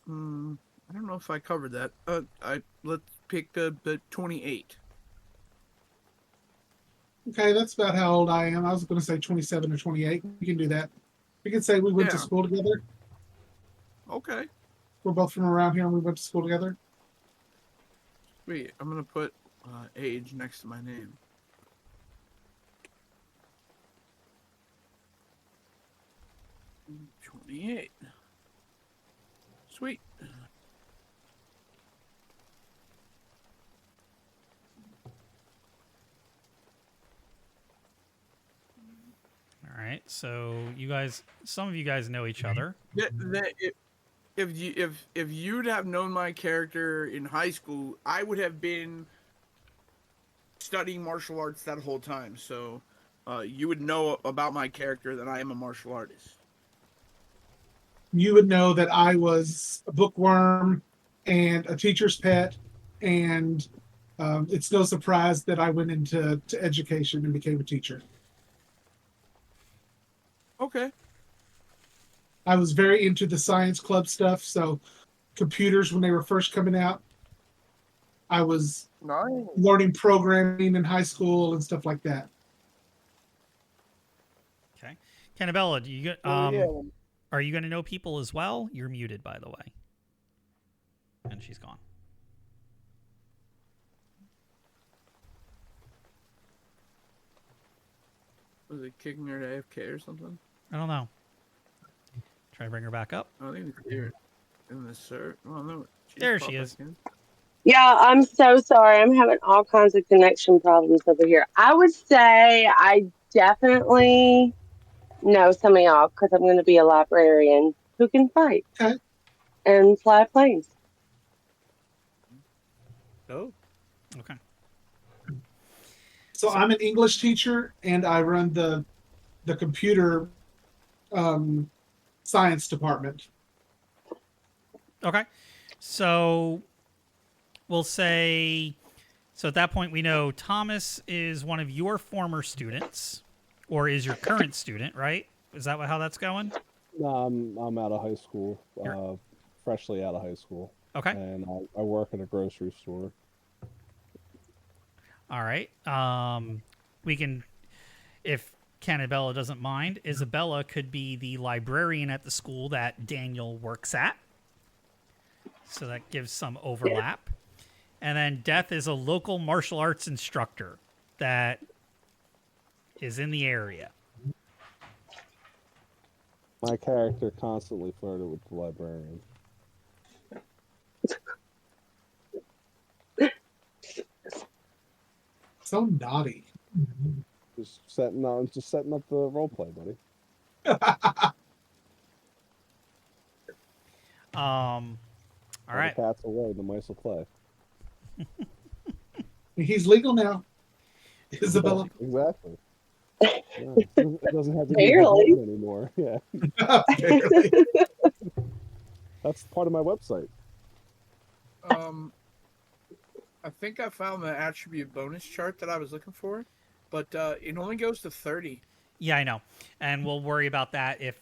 I don't know if I covered that. Let's pick the 28. Okay, that's about how old I am. I was going to say 27 or 28. We can do that. We can say we went to Yeah. school together. Okay. We're both from around here and we went to school together. Sweet. I'm gonna put age next to my name. 28. Sweet. All right. So you guys, some of you guys know each other. If you'd have known my character in high school, I would have been studying martial arts that whole time. So, you would know about my character that I am a martial artist. You would know that I was a bookworm and a teacher's pet, and it's no surprise that I went into education and became a teacher. Okay. I was very into the science club stuff, so computers when they were first coming out, I was Nice. learning programming in high school and stuff like that. Okay. Cannabella, do you So yeah. are you going to know people as well? You're muted, by the way, and she's gone. Was it kicking her to AFK or something? I don't know. Try to bring her back up. I think it's here in the cert. Oh no, she's There she popped back is. in. Yeah, I'm so sorry. I'm having all kinds of connection problems over here. I would say I definitely know some of y'all because I'm going to be a librarian who can fight Okay. and fly planes. Oh. Okay. So So I'm an English teacher and I run the computer um, science department. okay. So we'll say so at that point we know Thomas is one of your former students or is your current student, right? Is that how that's going? No, I'm out of high school, You're freshly out of high school, okay. and I work at a grocery store. All right. We can, if Cannabella doesn't mind, Isabella could be the librarian at the school that Daniel works at. So that gives some Yeah. overlap. And then Death is a local martial arts instructor that is in the area. My character constantly flirted with the librarian, So naughty. just setting up the role play, buddy. All While the right. cat's away, the mice will play. He's legal now, Yeah, Isabella. exactly. Yeah, it doesn't have to be Barely. verboten anymore. Yeah, Barely. that's part of my website. Um, I think I found the attribute bonus chart that I was looking for, but it only goes to 30. Yeah, I know. And we'll worry about that if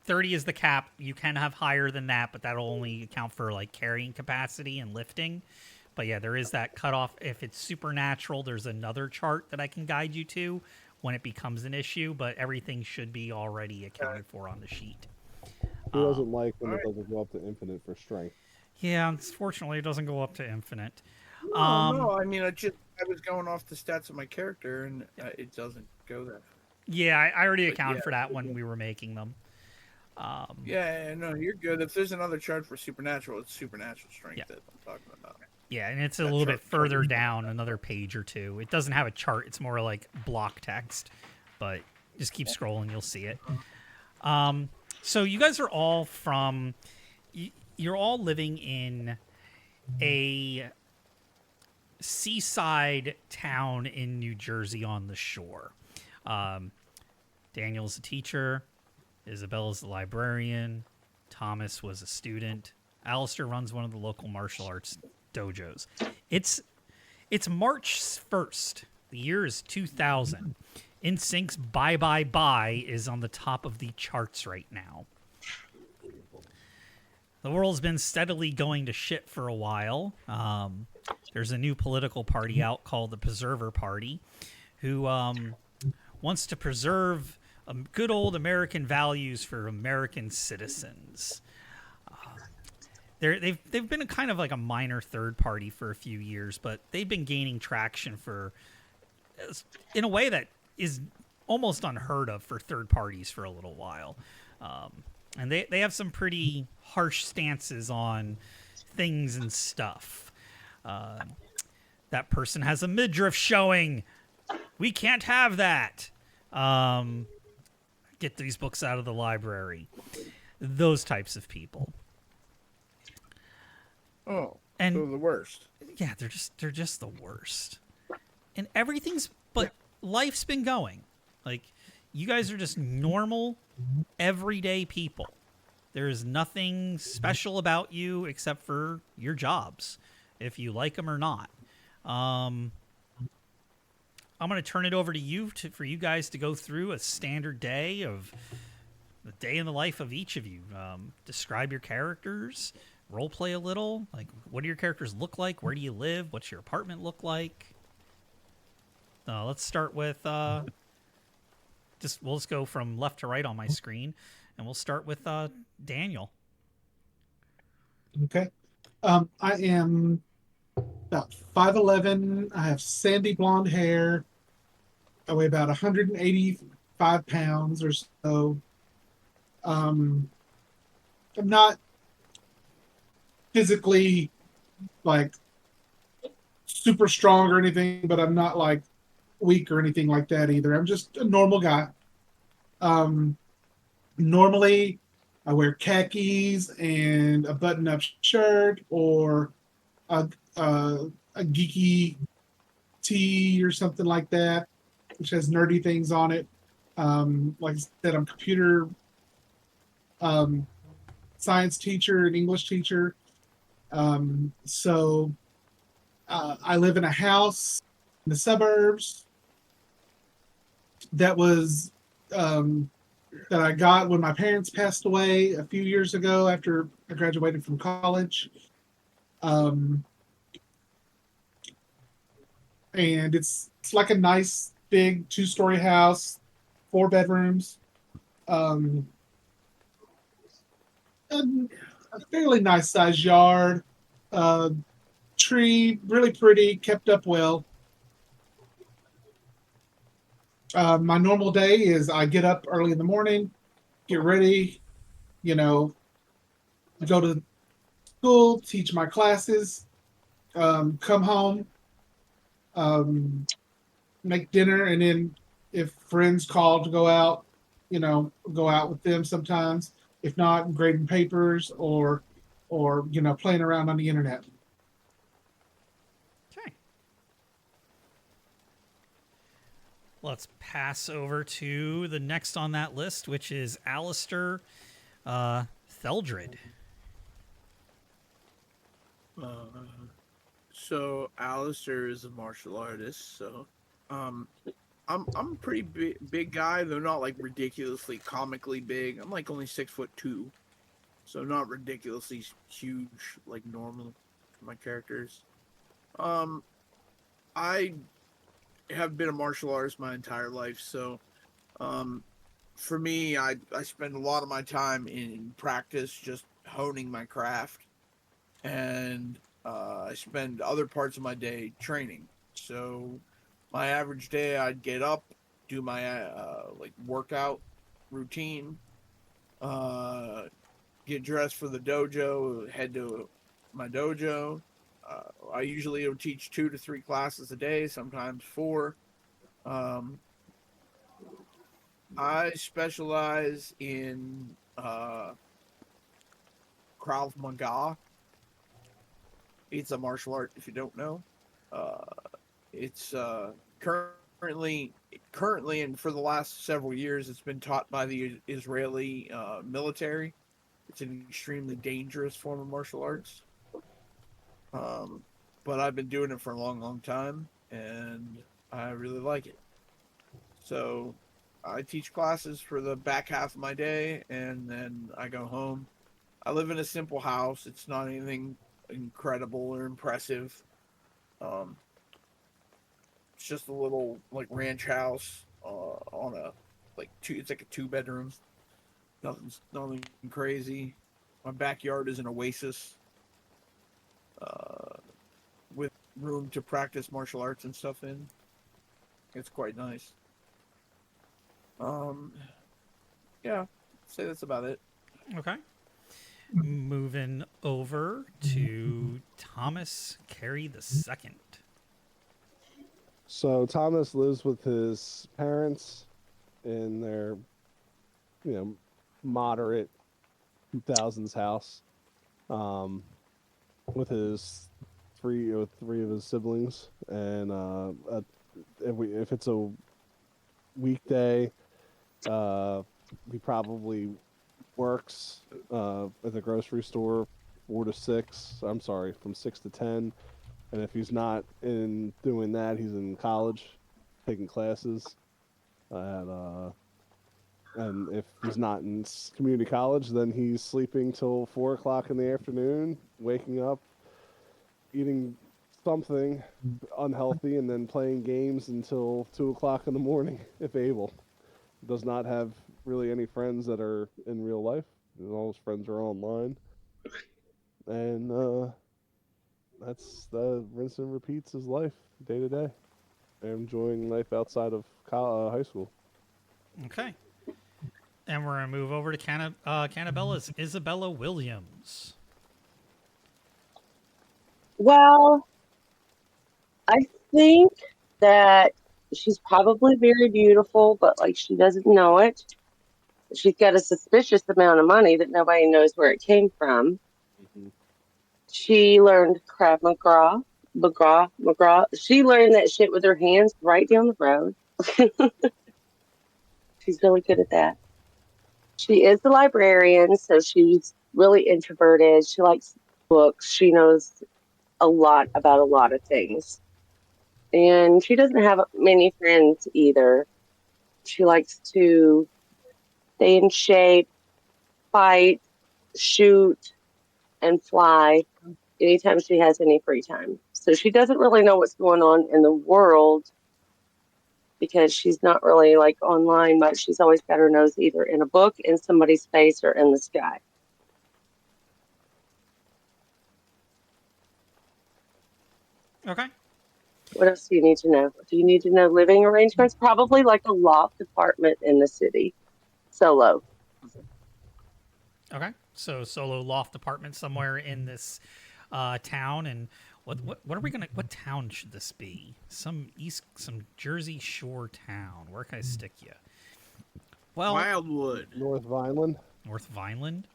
30 is the cap. You can have higher than that, but that'll only account for like carrying capacity and lifting. But yeah, there is that cutoff. If it's supernatural, there's another chart that I can guide you to when it becomes an issue, but everything should be already accounted for on the sheet. Who doesn't like All when it right. doesn't go up to infinite for strength? Yeah, unfortunately, it doesn't go up to infinite. No, no. I mean, I was going off the stats of my character, and it doesn't go that. Yeah, I already But accounted yeah, for that when we were making them. yeah, no, you're good. If there's another chart for supernatural, it's supernatural Yeah. strength that I'm talking about. Yeah, and it's a That little bit chart further is down, another page or two. It doesn't have a chart; it's more like block text. But just keep scrolling, you'll see it. So you guys are all from. You're all living in a seaside town in New Jersey on the shore. Um, Daniel's a teacher. Isabella's the librarian. Thomas was a student. Alistair runs one of the local martial arts dojos. It's it's March 1st. The year is 2000. InSync's Bye Bye Bye is on the top of the charts right now. the world's been steadily going to shit for a while. There's a new political party out called the Preserver Party, who wants to preserve good old American values for American citizens. They've been a kind of like a minor third party for a few years, but they've been gaining traction in a way that is almost unheard of for third parties for a little while. And they have some pretty harsh stances on things and stuff. That person has a midriff showing. We can't have that. Get these books out of the library. Those types of people. Oh, And so the worst. yeah, they're just the worst. And life's been going. Like, you guys are just normal, everyday people. There is nothing special about you except for your jobs, if you like them or not. I'm going to turn it over to you for you guys to go through a standard day of the day in the life of each of you. Describe your characters, role play a little. Like, what do your characters look like? Where do you live? What's your apartment look like? Let's start with we'll just go from left to right on my screen, and we'll start with Daniel. Okay. I am about 5'11". I have sandy blonde hair. I weigh about 185 pounds or so. I'm not physically like super strong or anything, but I'm not like weak or anything like that either. I'm just a normal guy. Normally I wear khakis and a button-up shirt or a geeky tee or something like that, which has nerdy things on it. Like I said, I'm a computer science teacher and English teacher. So I live in a house in the suburbs that was that I got when my parents passed away a few years ago after I graduated from college. And it's like a nice big 2-story house, 4 bedrooms, and a fairly nice sized yard, tree, really pretty, kept up well. My normal day is I get up early in the morning, get ready, go to school, teach my classes, come home, make dinner, and then if friends call to go out, go out with them sometimes. If not, grading papers or playing around on the internet. Okay. Let's pass over to the next on that list, which is Alistair Theldred. So Alistair is a martial artist. So, I'm a pretty big guy, though not like ridiculously comically big. I'm like only 6'2", so not ridiculously huge like normal for my characters. I have been a martial artist my entire life, so for me, I spend a lot of my time in practice, just honing my craft, and I spend other parts of my day training. So my average day, I'd get up, do my like workout routine, get dressed for the dojo, head to my dojo. I usually will teach 2 to 3 classes a day, sometimes 4. I specialize in Krav Maga. It's a martial art, if you don't know. It's currently, and for the last several years, it's been taught by the Israeli military. It's an extremely dangerous form of martial arts. But I've been doing it for a long, long time, and I really like it. So I teach classes for the back half of my day, and then I go home. I live in a simple house. It's not anything incredible or impressive. Um, it's just a little like ranch house on a like two. It's like a 2 bedroom. Nothing crazy. My backyard is an oasis uh, with room to practice martial arts and stuff in. It's quite nice. Um, yeah, I'd say that's about it. Okay. Moving over to Thomas Carey the Second. So Thomas lives with his parents in their, moderate 2000s house, um, with his three of his siblings, and if it's a weekday, he probably works at the grocery store 4 to 6. I'm sorry, from 6 to 10. And if he's not in doing that, he's in college, taking classes. And if he's not in community college, then he's sleeping till 4 o'clock in the afternoon, waking up, eating something unhealthy, and then playing games until 2 o'clock in the morning, if able. Does not have really any friends that are in real life. All his friends are online. And that's the rinse and repeats his life day to day. Enjoying life outside of high school. Okay. And we're going to move over to Cannabella's Isabella Williams. Well, I think that she's probably very beautiful, but like she doesn't know it. She's got a suspicious amount of money that nobody knows where it came from. Mm-hmm. She learned Krav Maga. She learned that shit with her hands right down the road. She's really good at that. She is the librarian, so she's really introverted. She likes books. She knows a lot about a lot of things. And she doesn't have many friends either. She likes to stay in shape, fight, shoot, and fly anytime she has any free time. So she doesn't really know what's going on in the world because she's not really like online much. She's always got her nose either in a book, in somebody's face, or in the sky. Okay. What else do you need to know? Do you need to know living arrangements? Probably like a loft apartment in the city. Solo. Okay. So solo loft apartment somewhere in this town, and what are we gonna? What town should this be? Some Jersey Shore town. Where can I stick you? Well, Wildwood. North Vineland. North Vineland.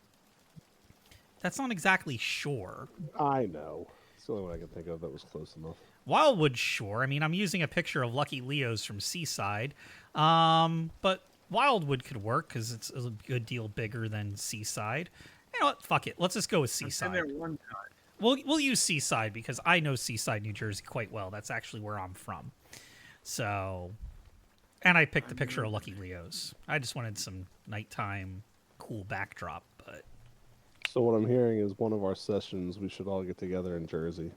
That's not exactly shore. I know. It's the only one I can think of that was close enough. Wildwood Shore. I mean, I'm using a picture of Lucky Leo's from Seaside, but Wildwood could work because it's a good deal bigger than Seaside. You know what? Fuck it. Let's just go with Seaside. I've been there one time. We'll use Seaside because I know Seaside, New Jersey quite well. That's actually where I'm from. So, and I picked the picture of Lucky Leo's. I just wanted some nighttime cool backdrop, but So what I'm hearing is one of our sessions we should all get together in Jersey.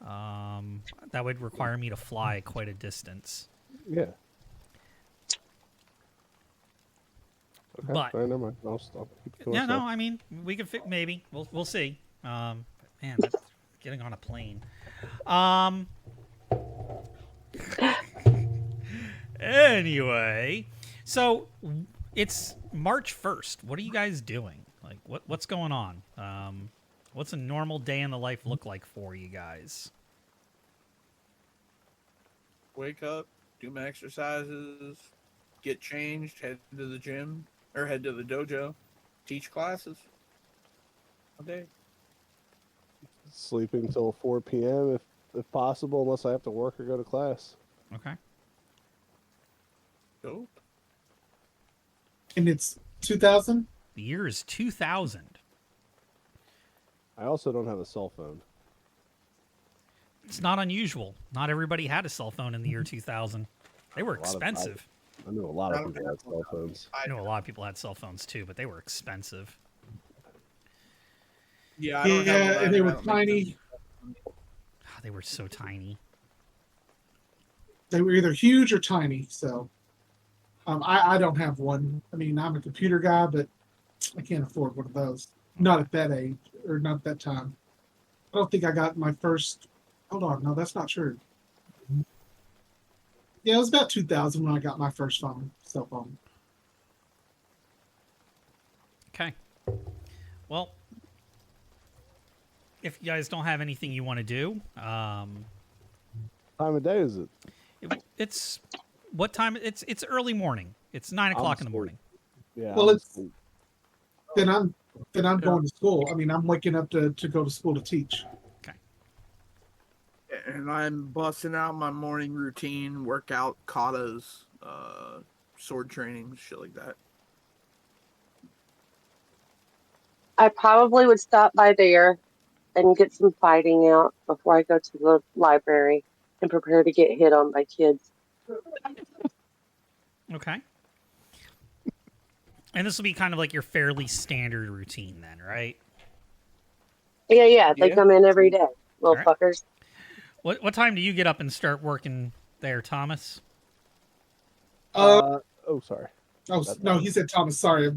that would require me to fly quite a distance. Yeah. Okay. But- All right, never mind. I'll stop. Keep it to Yeah, no, myself. I mean we could fit maybe. We'll see. Man, that's getting on a plane. Anyway, so it's March 1st. What are you guys doing? Like, what's going on? What's a normal day in the life look like for you guys? Wake up, do my exercises, get changed, head to the gym or head to the dojo, teach classes all day. Sleeping till 4 p.m. if possible, unless I have to work or go to class. Okay. Dope. And it's 2000. The year is 2000. I also don't have a cell phone. It's not unusual. Not everybody had a cell phone in the year 2000. They were A lot of- expensive. I knew a lot I of don't people had cell phones. I know a lot of people had cell phones too, but they were expensive. Yeah, I don't have a Yeah, ladder. and they were That makes sense. tiny. Ah, they were so tiny. They were either huge or tiny. So I don't have one. I mean, I'm a computer guy, but I can't afford one of those. Not at that age or not that time. I don't think I got my first. Hold on, no, that's not true. Yeah, it was about 2000 when I got my first cell phone. Okay. Well, if you guys don't have anything you want to do, Time of day is it? it's what time? It's early morning. It's 9 o'clock in the asleep. morning. Yeah, Well, I'm it's asleep. then I'm Yeah. going to school. I mean, I'm waking up to go to school to teach. Okay. And I'm busting out my morning routine, workout, katas, sword training, shit like that. I probably would stop by there and get some fighting out before I go to the library and prepare to get hit on by kids. Okay. And this will be kind of like your fairly standard routine then, right? Yeah, they Yeah. come in every day, little All right. fuckers. What time do you get up and start working there, Thomas? Uh, Oh, sorry. oh That's no, all. he said Thomas. Sorry.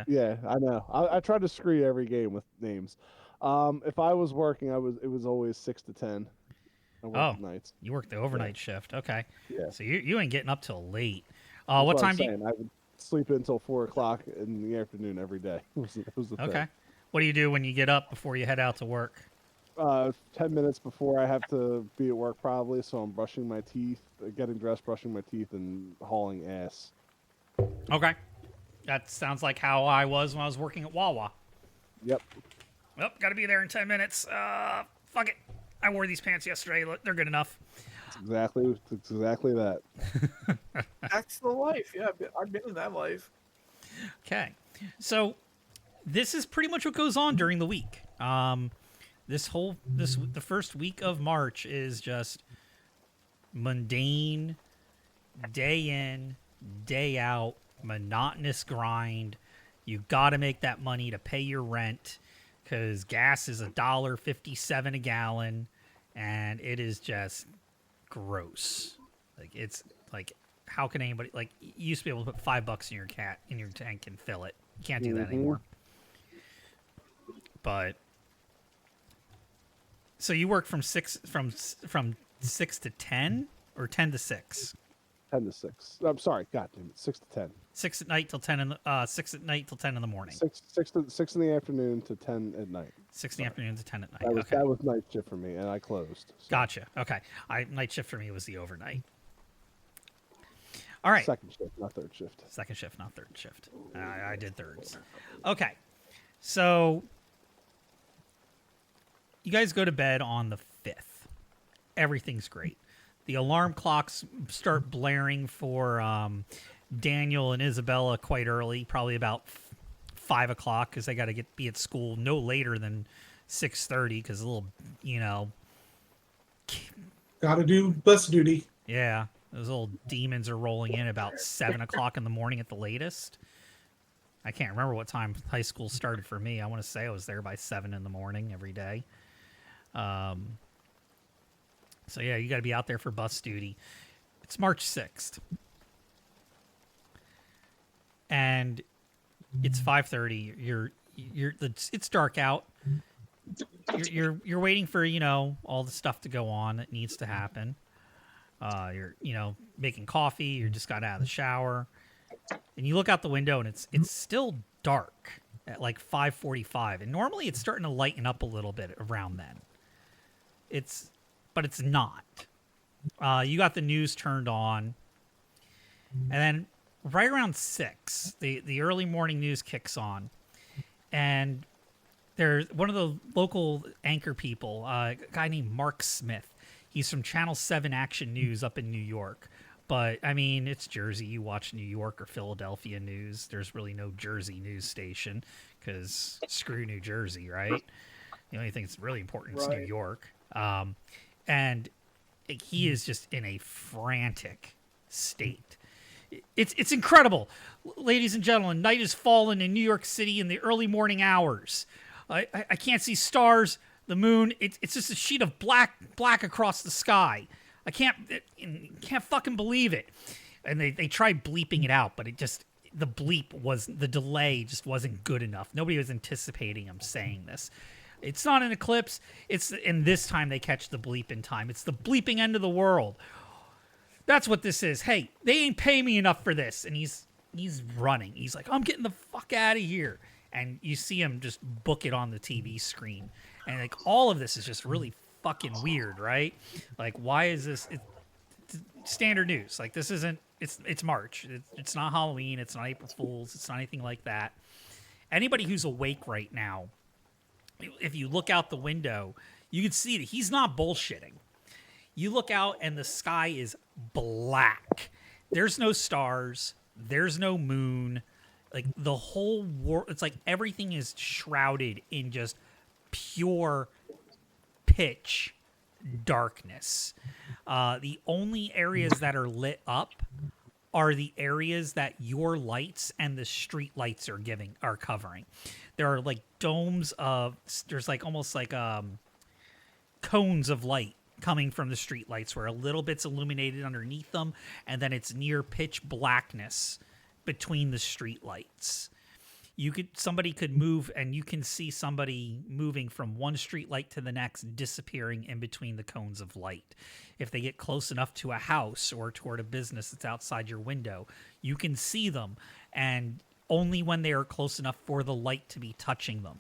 Yeah, I know. I try to screw every game with names. If I was working, it was always 6 to 10. I worked Oh, nights. you work the overnight shift. Okay. Yeah, So you ain't getting up till late. that's What what I'm time do you? saying. I would sleep until 4 o'clock in the afternoon every day. Was the Okay. thing. What do you do when you get up before you head out to work? 10 minutes before I have to be at work, probably. So I'm brushing my teeth, getting dressed, brushing my teeth, and hauling ass. Okay. That sounds like how I was when I was working at Wawa. Yep. Well, got to be there in 10 minutes. Fuck it. I wore these pants yesterday. Look, they're good enough. It's exactly that. That's the life. Yeah, I've been in that life. Okay. So this is pretty much what goes on during the week. The first week of March is just mundane, day in, day out, monotonous grind. You got to make that money to pay your rent because gas is $1.57 a gallon, and it is just gross. Like it's like, how can anybody like? You used to be able to put $5 in your tank and fill it. You can't do that anymore. But so you work from 6 to 10 or 10 to 6. 10 to 6. I'm sorry. God damn it. 6 to 10. 6 at night till 10 in the 6 at night till 10 in the morning. 6 in the afternoon to 10 at night. 6 in the afternoon to 10 at night. That was night shift for me, and I closed. So. Gotcha. Okay. Night shift for me was the overnight. All right. Second shift, not third shift. Second shift, not third shift. I did thirds. Okay. So you guys go to bed on the 5th. Everything's great. The alarm clocks start blaring for Daniel and Isabella quite early, probably about 5 o'clock, because they got to be at school no later than 6:30, because a little, Got to do bus duty. yeah, those little demons are rolling in about 7 o'clock in the morning at the latest. I can't remember what time high school started for me. I want to say I was there by 7 in the morning every day. So yeah, you got to be out there for bus duty. It's March 6th. And it's 5:30. It's dark out. You're waiting for, all the stuff to go on that needs to happen. You're, making coffee, you just got out of the shower. And you look out the window and it's still dark at like 5:45. And normally it's starting to lighten up a little bit around then. But it's not. You got the news turned on. And then right around 6, the early morning news kicks on. And there's one of the local anchor people, a guy named Mark Smith. He's from Channel 7 Action News up in New York. But, I mean, it's Jersey. You watch New York or Philadelphia news. There's really no Jersey news station because screw New Jersey, right? The only thing that's really important is New York. And he is just in a frantic state. It's incredible. Ladies and gentlemen, night has fallen in New York City in the early morning hours. I can't see stars, the moon. It's just a sheet of black across the sky. I can't fucking believe it. And they tried bleeping it out, but the delay just wasn't good enough. Nobody was anticipating him saying this. It's not an eclipse. And this time they catch the bleep in time. It's the bleeping end of the world. That's what this is. Hey, they ain't paying me enough for this. And he's running. He's like, I'm getting the fuck out of here. And you see him just book it on the TV screen. And like all of this is just really fucking weird, right? Like, why is this? It's standard news. Like, this isn't. It's March. It's not Halloween. It's not April Fools. It's not anything like that. Anybody who's awake right now, if you look out the window, you can see that he's not bullshitting. You look out and the sky is black. There's no stars. There's no moon. Like the whole world, it's like everything is shrouded in just pure pitch darkness. The only areas that are lit up are the areas that your lights and the street lights are covering. There are like there's like almost like cones of light coming from the street lights where a little bit's illuminated underneath them, and then it's near pitch blackness between the street lights. Somebody could move, and you can see somebody moving from one street light to the next, disappearing in between the cones of light. If they get close enough to a house or toward a business that's outside your window, you can see them, and only when they are close enough for the light to be touching them.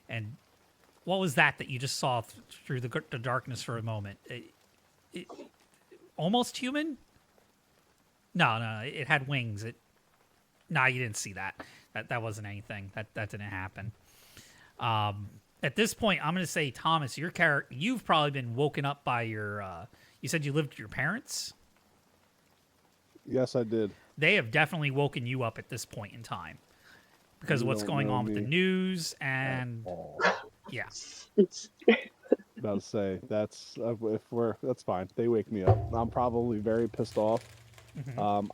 And what was that you just saw through the darkness for a moment? Almost human? No, it had wings. No, you didn't see that. That wasn't anything. That didn't happen. At this point, I'm going to say, Thomas, your character, you've probably been woken up by your. You said you lived with your parents? Yes, I did. They have definitely woken you up at this point in time because of what's going on with the news and yeah. About to say that's fine. They wake me up. I'm probably very pissed off. Mm-hmm.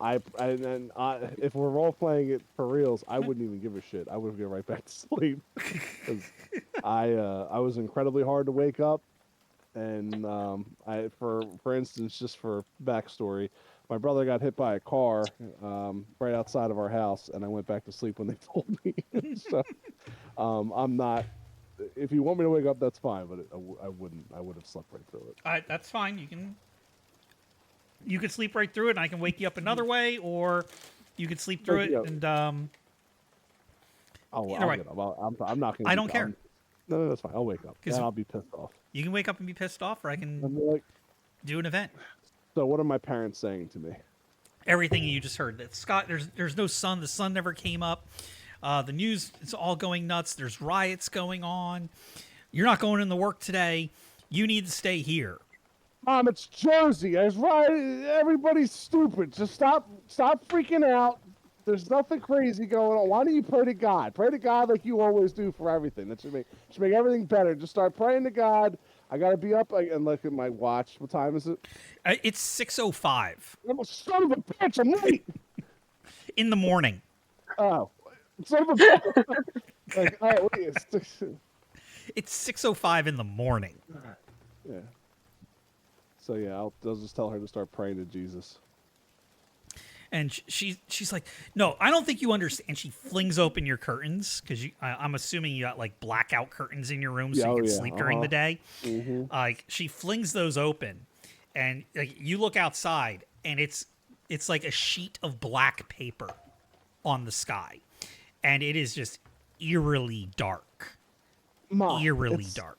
If we're role playing it for reals, I wouldn't even give a shit. I would go right back to sleep. 'Cause I was incredibly hard to wake up, and for instance, just for backstory, my brother got hit by a car right outside of our house, and I went back to sleep when they told me. So I'm not. If you want me to wake up, that's fine, but I wouldn't. I would have slept right through it. That's fine. You could sleep right through it, and I can wake you up another way, or you could sleep through it, and I'll either way. get up. I'm not gonna. I don't care. No, that's fine. I'll wake up. And I'll be pissed off. You can wake up and be pissed off, or I can do an event. So what are my parents saying to me? Everything you just heard. That Scott, there's no sun. The sun never came up. The news is all going nuts. There's riots going on. You're not going into work today. You need to stay here. Mom, it's Jersey. I was right. Everybody's stupid. Just stop freaking out. There's nothing crazy going on. Why don't you pray to God? Pray to God like you always do for everything. That should make everything better. Just start praying to God. I gotta be up and look at my watch. What time is it? It's 6:05. Son of a bitch! I'm late. In the morning. Oh, son of a bitch! Like, oh, wait, it's 6:05 in the morning. Yeah. So yeah, I'll just tell her to start praying to Jesus. And she's like, no, I don't think you understand. And she flings open your curtains because I'm assuming you got like blackout curtains in your room so you can sleep during the day. Mm-hmm. Like she flings those open, and like, you look outside, and it's like a sheet of black paper on the sky, and it is just eerily dark. Mom, eerily dark.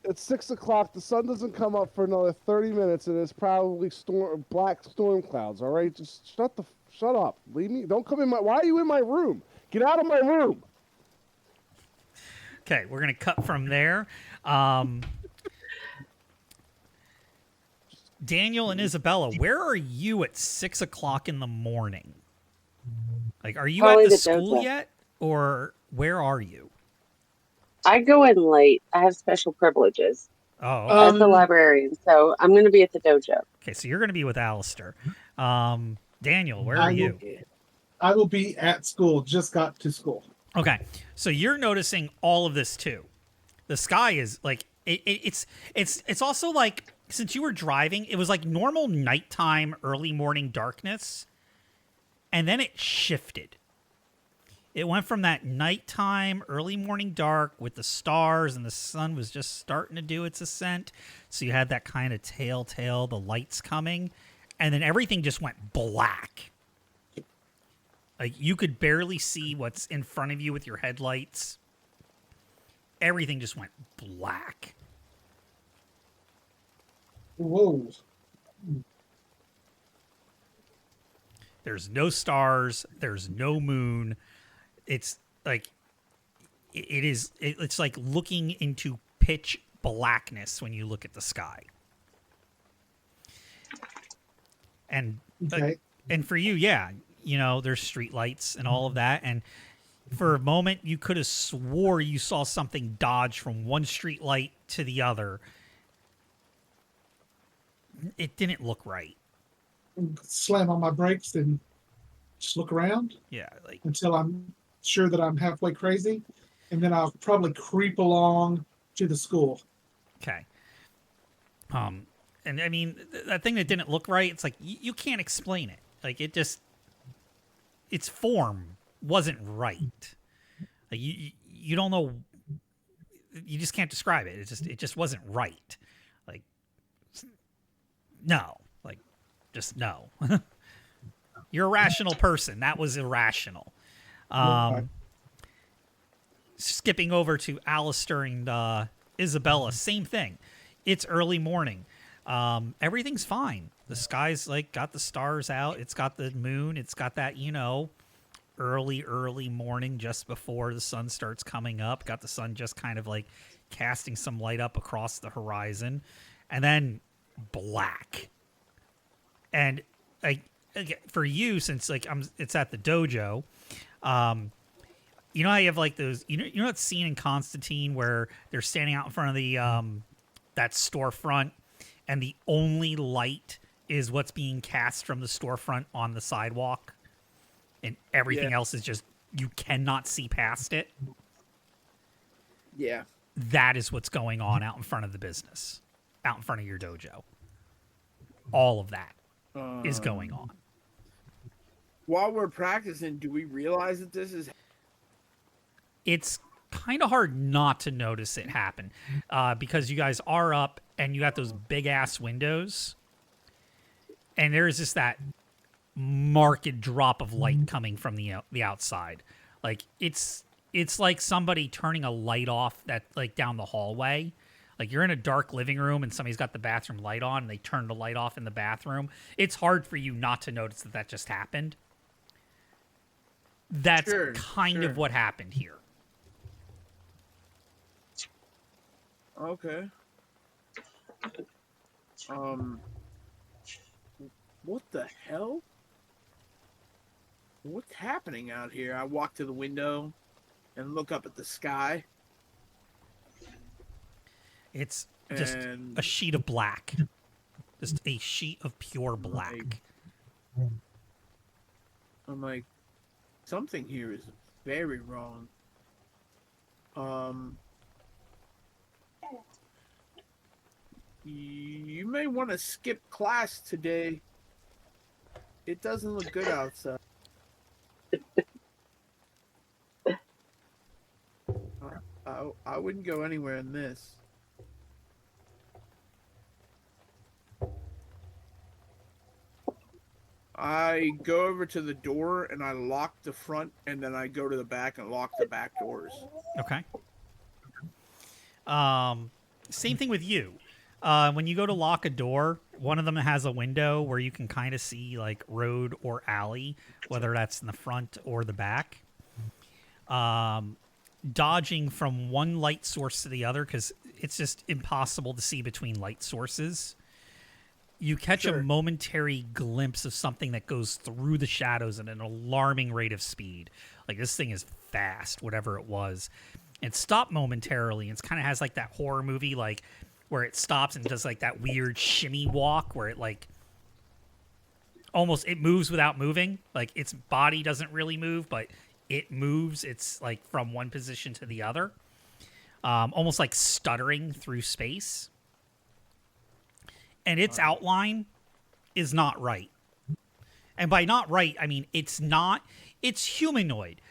It's 6 o'clock. The sun doesn't come up for another 30 minutes, and it's probably black storm clouds. All right, just shut up. Leave me. Don't come in my. Why are you in my room? Get out of my room. Okay, we're gonna cut from there. Daniel and Isabella, where are you at 6 o'clock in the morning? Like, are you Probably at the the school dojo. yet, or where are you? I go in late. I have special privileges Oh, okay. as the librarian, so I'm going to be at the dojo. Okay, so you're going to be with Alistair. Daniel, where are you? I will be at school. Just got to school. Okay, so you're noticing all of this too. The sky is like it's also like, since you were driving, it was like normal nighttime, early morning darkness, and then it shifted. It went from that nighttime, early morning dark with the stars and the sun was just starting to do its ascent. So you had that kind of telltale, the lights coming, and then everything just went black. Like you could barely see what's in front of you with your headlights. Everything just went black. Whoa. There's no stars. There's no moon. It's like it's like looking into pitch blackness when you look at the sky. And Okay. and for you, yeah, you know, there's street lights and all of that, and for a moment you could have swore you saw something dodge from one street light to the other. It didn't look right. Slam on my brakes and just look around Yeah, like until I'm sure that I'm halfway crazy, and then I'll probably creep along to the school. okay. And I mean, that thing that didn't look right, it's like you can't explain it. Like it just, its form wasn't right. Like you don't know, you just can't describe it. It just wasn't right. Like no, like just no. You're a rational person. That was irrational. Okay. Skipping over to Alistair and Isabella, same thing. It's early morning. Everything's fine. The sky's like got the stars out. It's got the moon. It's got that, you know, early morning just before the sun starts coming up. Got the sun just kind of like casting some light up across the horizon. And then black. And like for you, since like it's at the dojo, you know how you have like those, you know that scene in Constantine where they're standing out in front of the that storefront, and the only light is what's being cast from the storefront on the sidewalk, and everything else is just, you cannot see past it. Yeah. That is what's going on out in front of the business, out in front of your dojo. All of that is going on. While we're practicing, do we realize that this is... It's kind of hard not to notice it happen because you guys are up and you got those big ass windows, and there's just that marked drop of light coming from the outside. Like it's like somebody turning a light off that like down the hallway. Like you're in a dark living room and somebody's got the bathroom light on and they turn the light off in the bathroom. It's hard for you not to notice that just happened. That's kind of what happened here. Okay. What the hell? What's happening out here? I walk to the window and look up at the sky. It's just a sheet of black. Just a sheet of pure black. I'm like, something here is very wrong. You may want to skip class today. It doesn't look good outside. I wouldn't go anywhere in this. I go over to the door and I lock the front, and then I go to the back and lock the back doors. Okay. Same thing with you. When you go to lock a door, one of them has a window where you can kind of see like road or alley, whether that's in the front or the back. Dodging from one light source to the other, because it's just impossible to see between light sources. You catch a momentary glimpse of something that goes through the shadows at an alarming rate of speed. Like this thing is fast, whatever it was. It stopped momentarily. It kind of has like that horror movie, like where it stops and does like that weird shimmy walk where it like almost, it moves without moving. Like its body doesn't really move, but it moves. It's like from one position to the other, almost like stuttering through space. And its outline is not right. And by not right, I mean it's not. It's humanoid.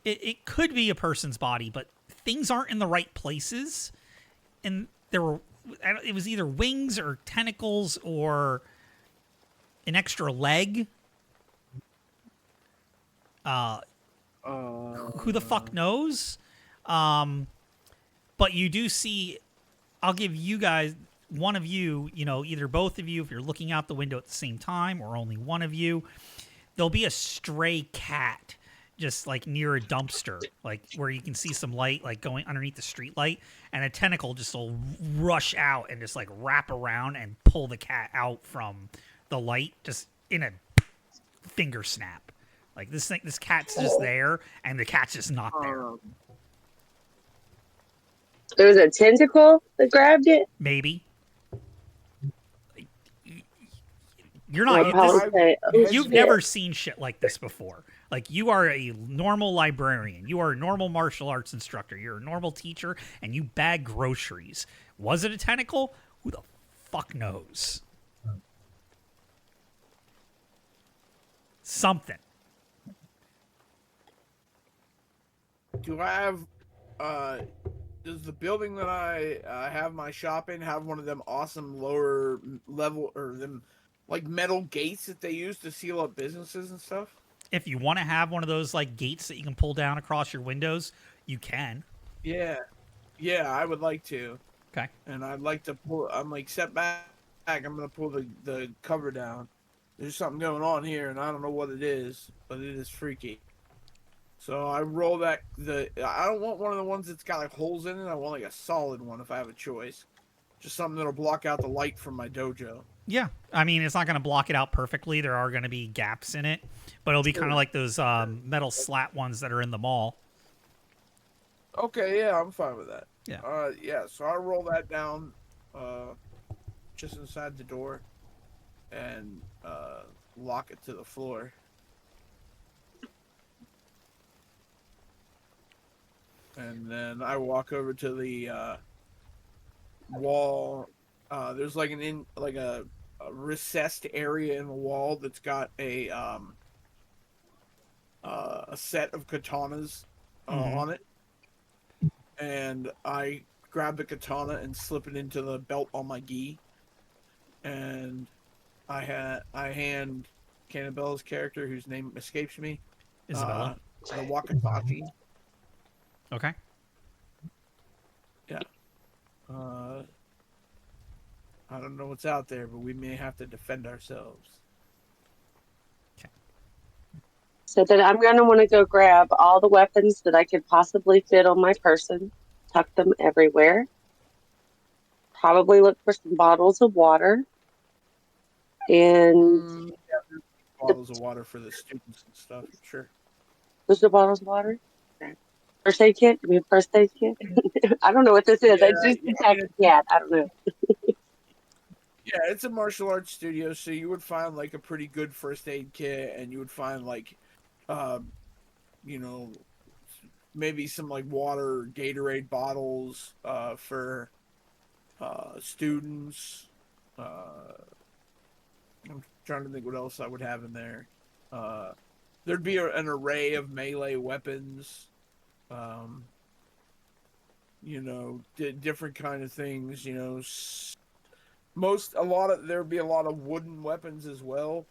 It could be a person's body, but things aren't in the right places. And it was either wings or tentacles or an extra leg. Who the fuck knows? But you do see. I'll give you guys, one of you, either both of you, if you're looking out the window at the same time, or only one of you, there'll be a stray cat just like near a dumpster, like where you can see some light like going underneath the street light, and a tentacle just will rush out and just like wrap around and pull the cat out from the light just in a finger snap. Like this cat's just there, and the cat's just not there. It was a tentacle that grabbed it. Maybe. You're not. You've never seen shit like this before. Like, you are a normal librarian. You are a normal martial arts instructor. You're a normal teacher, and you bag groceries. Was it a tentacle? Who the fuck knows? Something. Do I have, does the building that I have my shop in have one of them awesome lower level, or them like metal gates that they use to seal up businesses and stuff? If you want to have one of those like gates that you can pull down across your windows, you can. Yeah, I would like to. Okay. And I'd like to pull. I'm like, set back. I'm gonna pull the cover down. There's something going on here, and I don't know what it is, but it is freaky. So I roll that. I don't want one of the ones that's got like holes in it. I want like a solid one if I have a choice. Just something that'll block out the light from my dojo. Yeah, I mean, it's not going to block it out perfectly. There are going to be gaps in it, but it'll be kind of like those metal slat ones that are in the mall. Okay, yeah, I'm fine with that. Yeah. Yeah. So I roll that down, just inside the door, and lock it to the floor. And then I walk over to the wall. There's like a recessed area in the wall that's got a set of katanas on it, and I grab the katana and slip it into the belt on my gi, and I hand Cannabella's character, whose name escapes me, Isabella, the Wakatashi. Okay. Yeah. I don't know what's out there, but we may have to defend ourselves. Okay. So then I'm going to want to go grab all the weapons that I could possibly fit on my person, tuck them everywhere. Probably look for some bottles of water. And bottles of water for the students and stuff, sure. There's the bottles of water? Okay. First aid kit? Do we have first aid kit? I don't know what this is. I just attacked a cat. I don't know. Yeah, it's a martial arts studio, so you would find like a pretty good first aid kit, and you would find like, maybe some like water, Gatorade bottles for students. I'm trying to think what else I would have in there. There'd be an array of melee weapons. Different kind of things. There'd be a lot of wooden weapons as well,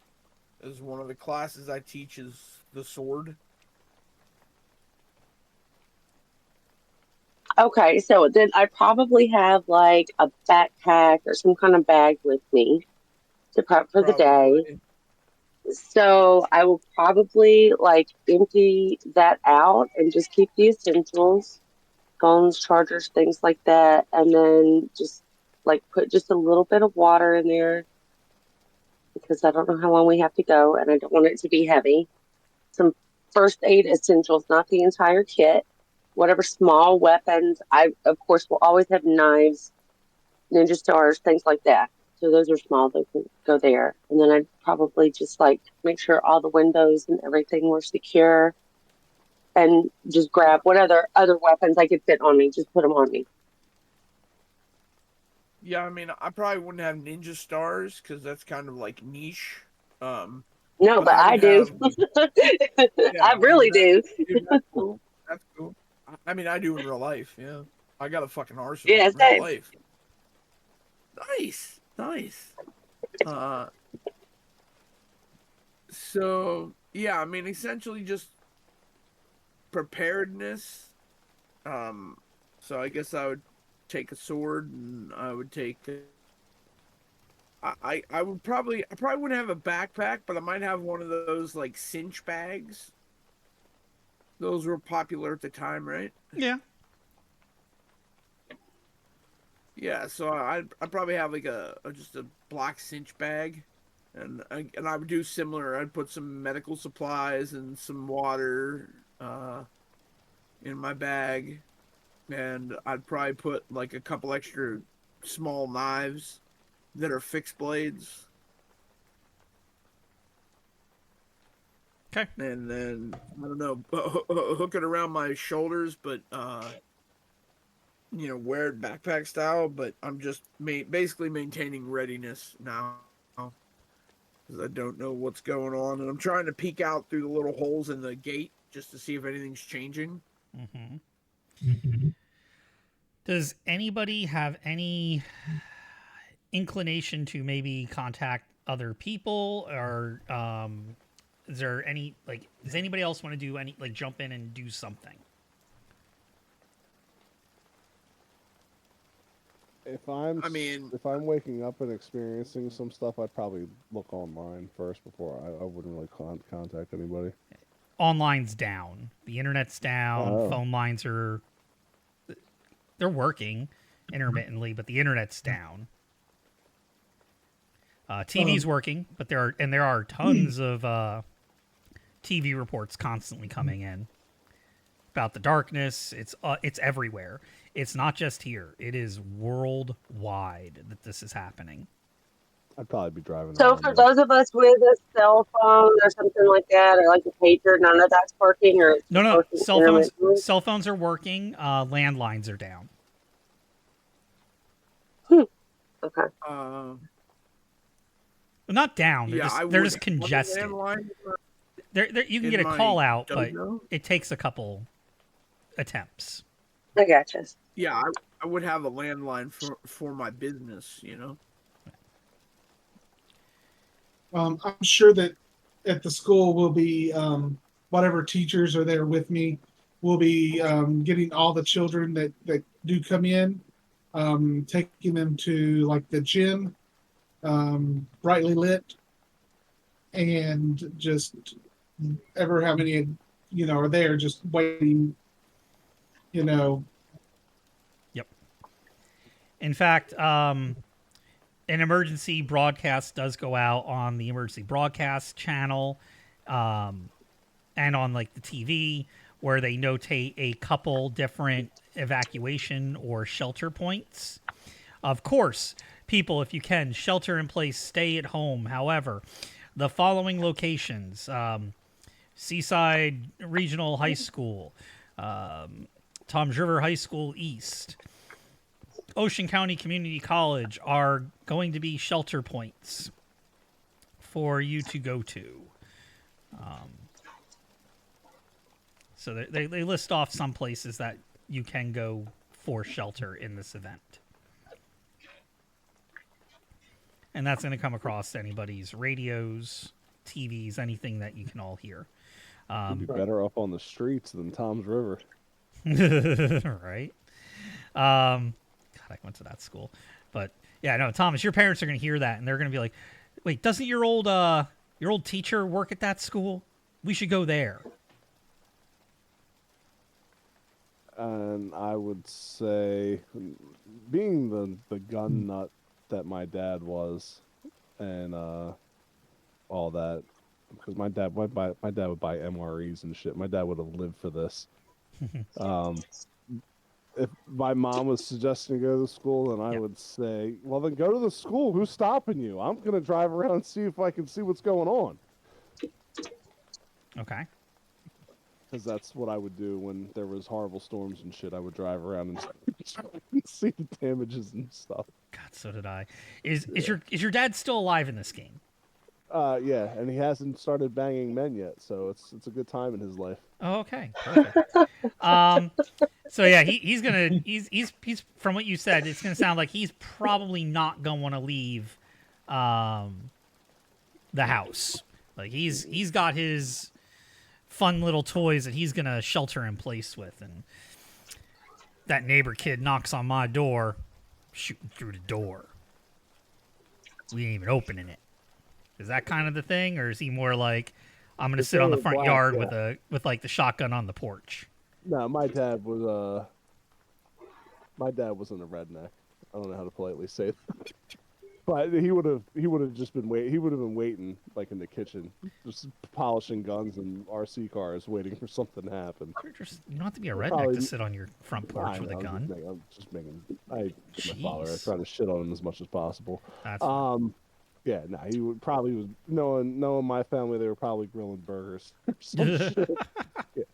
as one of the classes I teach is the sword. Okay, so then I probably have like a backpack or some kind of bag with me to prep for the day. So I will probably like empty that out and just keep the essentials, phones, chargers, things like that, and then just like put just a little bit of water in there because I don't know how long we have to go and I don't want it to be heavy. Some first aid essentials, not the entire kit. Whatever small weapons. I, of course, will always have knives, ninja stars, things like that. So those are small. They can go there. And then I'd probably just like make sure all the windows and everything were secure. and just grab what other weapons I could fit on me. Just put them on me. Yeah, I mean, I probably wouldn't have ninja stars because that's kind of like niche. Um, No, but but I I would do. have, I yeah, I mean really that, do. dude, that's cool. That's cool. I mean, I do in real life. Yeah, I got a fucking arsenal Yeah, in real same. life. Nice, nice. Uh, so yeah, I mean, essentially just preparedness. Um, so I guess I would take a sword, and I would take. I would I probably wouldn't have a backpack, but I might have one of those like cinch bags. Those were popular at the time, right? Yeah. Yeah, so I'd probably have like just a black cinch bag, and I would do similar. I'd put some medical supplies and some water in my bag, and I'd probably put like a couple extra small knives that are fixed blades, Okay. and then I don't know, hook it around my shoulders, but wear it backpack style. But I'm just basically maintaining readiness now because I don't know what's going on, and I'm trying to peek out through the little holes in the gate just to see if anything's changing. Mm-hmm. Does anybody have any inclination to maybe contact other people, or is there any like? Does anybody else want to do any like jump in and do something? I mean, If I'm waking up and experiencing some stuff, I'd probably look online first before I wouldn't really contact anybody. Online's down. The internet's down. Oh, Phone lines are they're working intermittently, but the internet's down. TV's Um, working, but there are tons of TV reports constantly coming in about the darkness. It's everywhere. It's not just here. It is worldwide that this is happening. I'd probably be driving So around for then. those of us with a cell phone or something like that, or like a pager, none of that's working, or it's No, just no, working intermittently. cell phones are working. Landlines are down. Hmm. Okay. uh, Not down. yeah, I They're would just have a congested. landline You can in get a call my out, but dojo. it takes a couple attempts. I gotcha. Yeah, I would have a landline for my business. I'm sure that at the school will be whatever teachers are there with me will be getting all the children that do come in, taking them to like the gym, brightly lit, and just ever how many are there just waiting. You know, Yep. In fact, an emergency broadcast does go out on the emergency broadcast channel, and on like the TV, where they notate a couple different evacuation or shelter points. Of course, people, if you can, shelter in place, stay at home. However, the following locations: Seaside Regional High School, Toms River High School East, Ocean County Community College are going to be shelter points for you to go to. So they list off some places that you can go for shelter in this event. And that's going to come across anybody's radios, TVs, anything that you can all hear. You'd be better off on the streets than Tom's River. Right? God, I went to that school. But yeah, no, Thomas, your parents are going to hear that and they're going to be like, "Wait, doesn't your old teacher work at that school? We should go there." And I would say, being the gun nut that my dad was, and all that, because my dad would buy MREs and shit. My dad would have lived for this. If my mom was suggesting to go to the school, then I Yep. would say, well, then go to the school. Who's stopping you? I'm gonna drive around and see if I can see what's going on. Okay. because that's what I would do when there was horrible storms and shit. I would drive around and see the damages and stuff. God, so did I. Is your dad still alive in this game? Yeah, and he hasn't started banging men yet, so it's a good time in his life. Oh, okay, perfect. So yeah, he's from what you said, it's gonna sound like he's probably not gonna want to leave, the house. Like he's got his fun little toys that he's gonna shelter in place with, and that neighbor kid knocks on my door, shooting through the door. We ain't even opening it. Is that kind of the thing, or is he more like, I'm gonna sit on the front black, yard yeah. with like the shotgun on the porch? No, my dad wasn't a redneck. I don't know how to politely say that. But he would have just been waiting like in the kitchen, just polishing guns and RC cars, waiting for something to happen. You don't have to be a redneck Probably- to sit on your front porch with a gun. I'm just making. My father. I try to shit on him as much as possible. That's fine. Yeah, no, he would probably was knowing my family. They were probably grilling burgers or some shit. Yeah.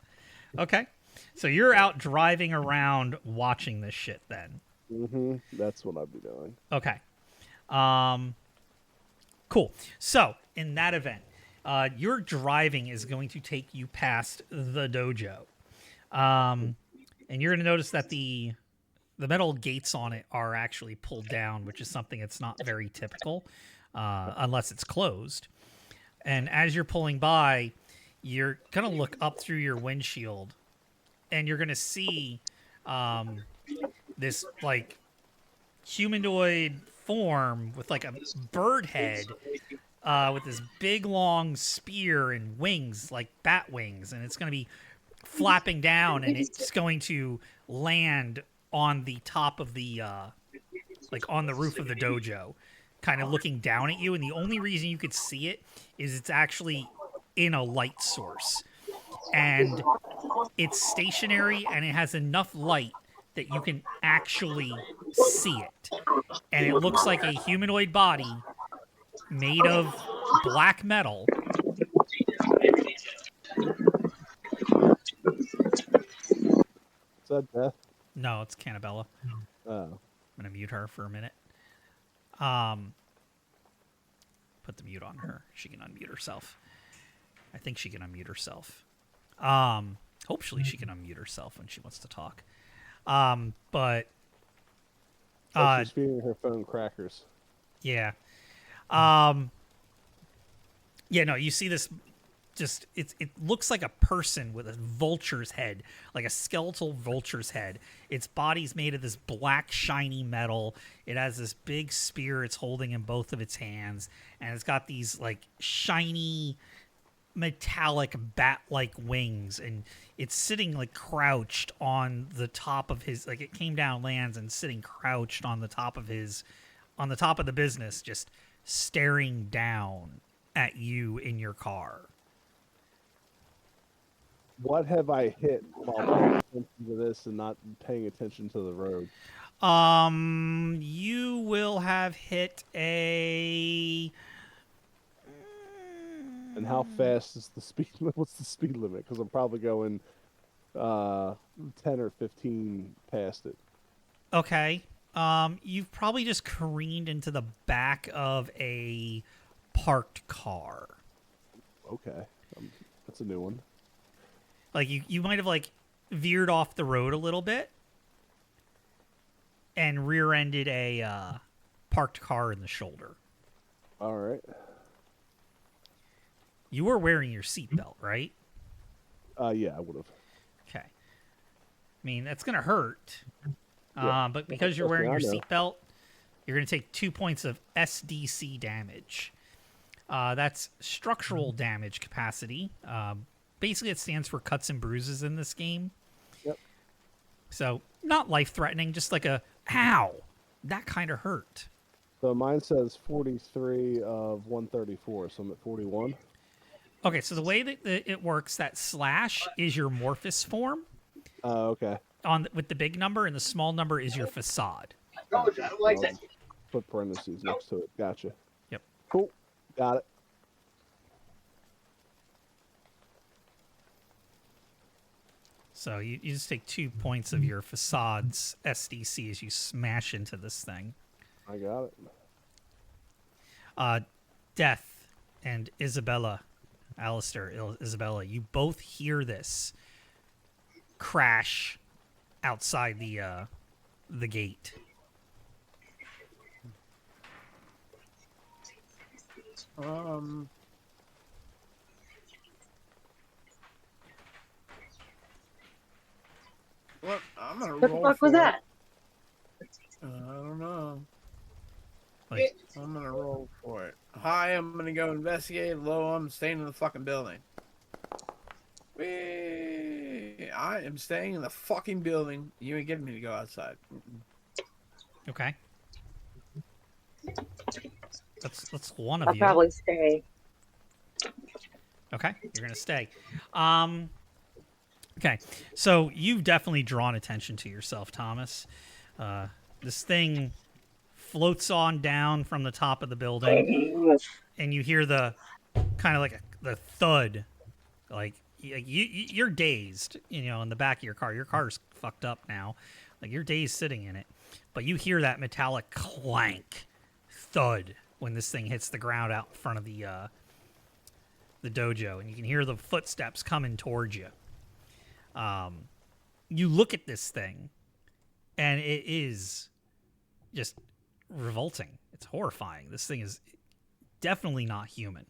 Okay, so you're out driving around watching this shit then. That's what I'd be doing. Okay. Cool. So, in that event, your driving is going to take you past the dojo. And you're going to notice that the metal gates on it are actually pulled down, which is something that's not very typical, unless it's closed. And as you're pulling by, you're going to look up through your windshield, and you're going to see this, like, humanoid form with like a bird head, with this big long spear and wings, like bat wings, and it's going to be flapping down, and it's going to land on the top of the like on the roof of the dojo, kind of looking down at you. And the only reason you could see it is it's actually in a light source, and it's stationary, and it has enough light that you can actually see it. And it looks like a humanoid body made of black metal. Is that Beth? No, it's Cannabella. Oh. I'm going to mute her for a minute. Put the mute on her. She can unmute herself. I think she can unmute herself. Hopefully she can unmute herself when she wants to talk. But she's feeding her phone crackers. yeah. Yeah, no, you see this, just it looks like a person with a vulture's head, like a skeletal vulture's head. Its body's made of this black shiny metal. It has this big spear it's holding in both of its hands, and it's got these like shiny metallic bat-like wings, and it's sitting like crouched on the top of his, like it came down, lands, and sitting crouched on the top of the business, just staring down at you in your car. What have I hit while paying attention to this and not paying attention to the road? You will have hit a. And how fast is the speed limit? What's the speed limit? Because I'm probably going 10 or 15 past it. Okay. You've probably just careened into the back of a parked car. Okay. That's a new one. Like, you might have, like, veered off the road a little bit and rear-ended a parked car in the shoulder. All right. You were wearing your seatbelt, right? Yeah, I would have. Okay. I mean, that's going to hurt. Yeah. But because you're wearing your I know. seatbelt, you're going to take 2 points of SDC damage. That's structural damage capacity. Basically, it stands for cuts and bruises in this game. Yep. So, not life-threatening, just like a, ow, that kind of hurt. So mine says 43 of 134, so I'm at 41. Okay, so the way that it works, that slash is your Morphous form Okay. with the big number, and the small number is your facade. I'll put parentheses next to it. Gotcha. Yep. Cool. Got it. So you just take 2 points of your facade's SDC as you smash into this thing. I got it. Death and Isabella, Alistair, Isabella, you both hear this crash outside the gate. What? I'm gonna What the roll fuck was for it. that? I don't know. Like, I'm gonna roll for it. High, I'm gonna go investigate. Low, I'm staying in the fucking building. Whee! I am staying in the fucking building. You ain't getting me to go outside. okay. That's one of I'll you. probably stay. Okay, you're gonna stay. Okay, so you've definitely drawn attention to yourself, Thomas. This thing floats on down from the top of the building, and you hear the kind of like the thud. Like you're dazed, in the back of your car. Your car's fucked up now. Like you're dazed sitting in it, but you hear that metallic clank, thud when this thing hits the ground out in front of the dojo, and you can hear the footsteps coming towards you. You look at this thing, and it is just revolting. It's horrifying. This thing is definitely not human.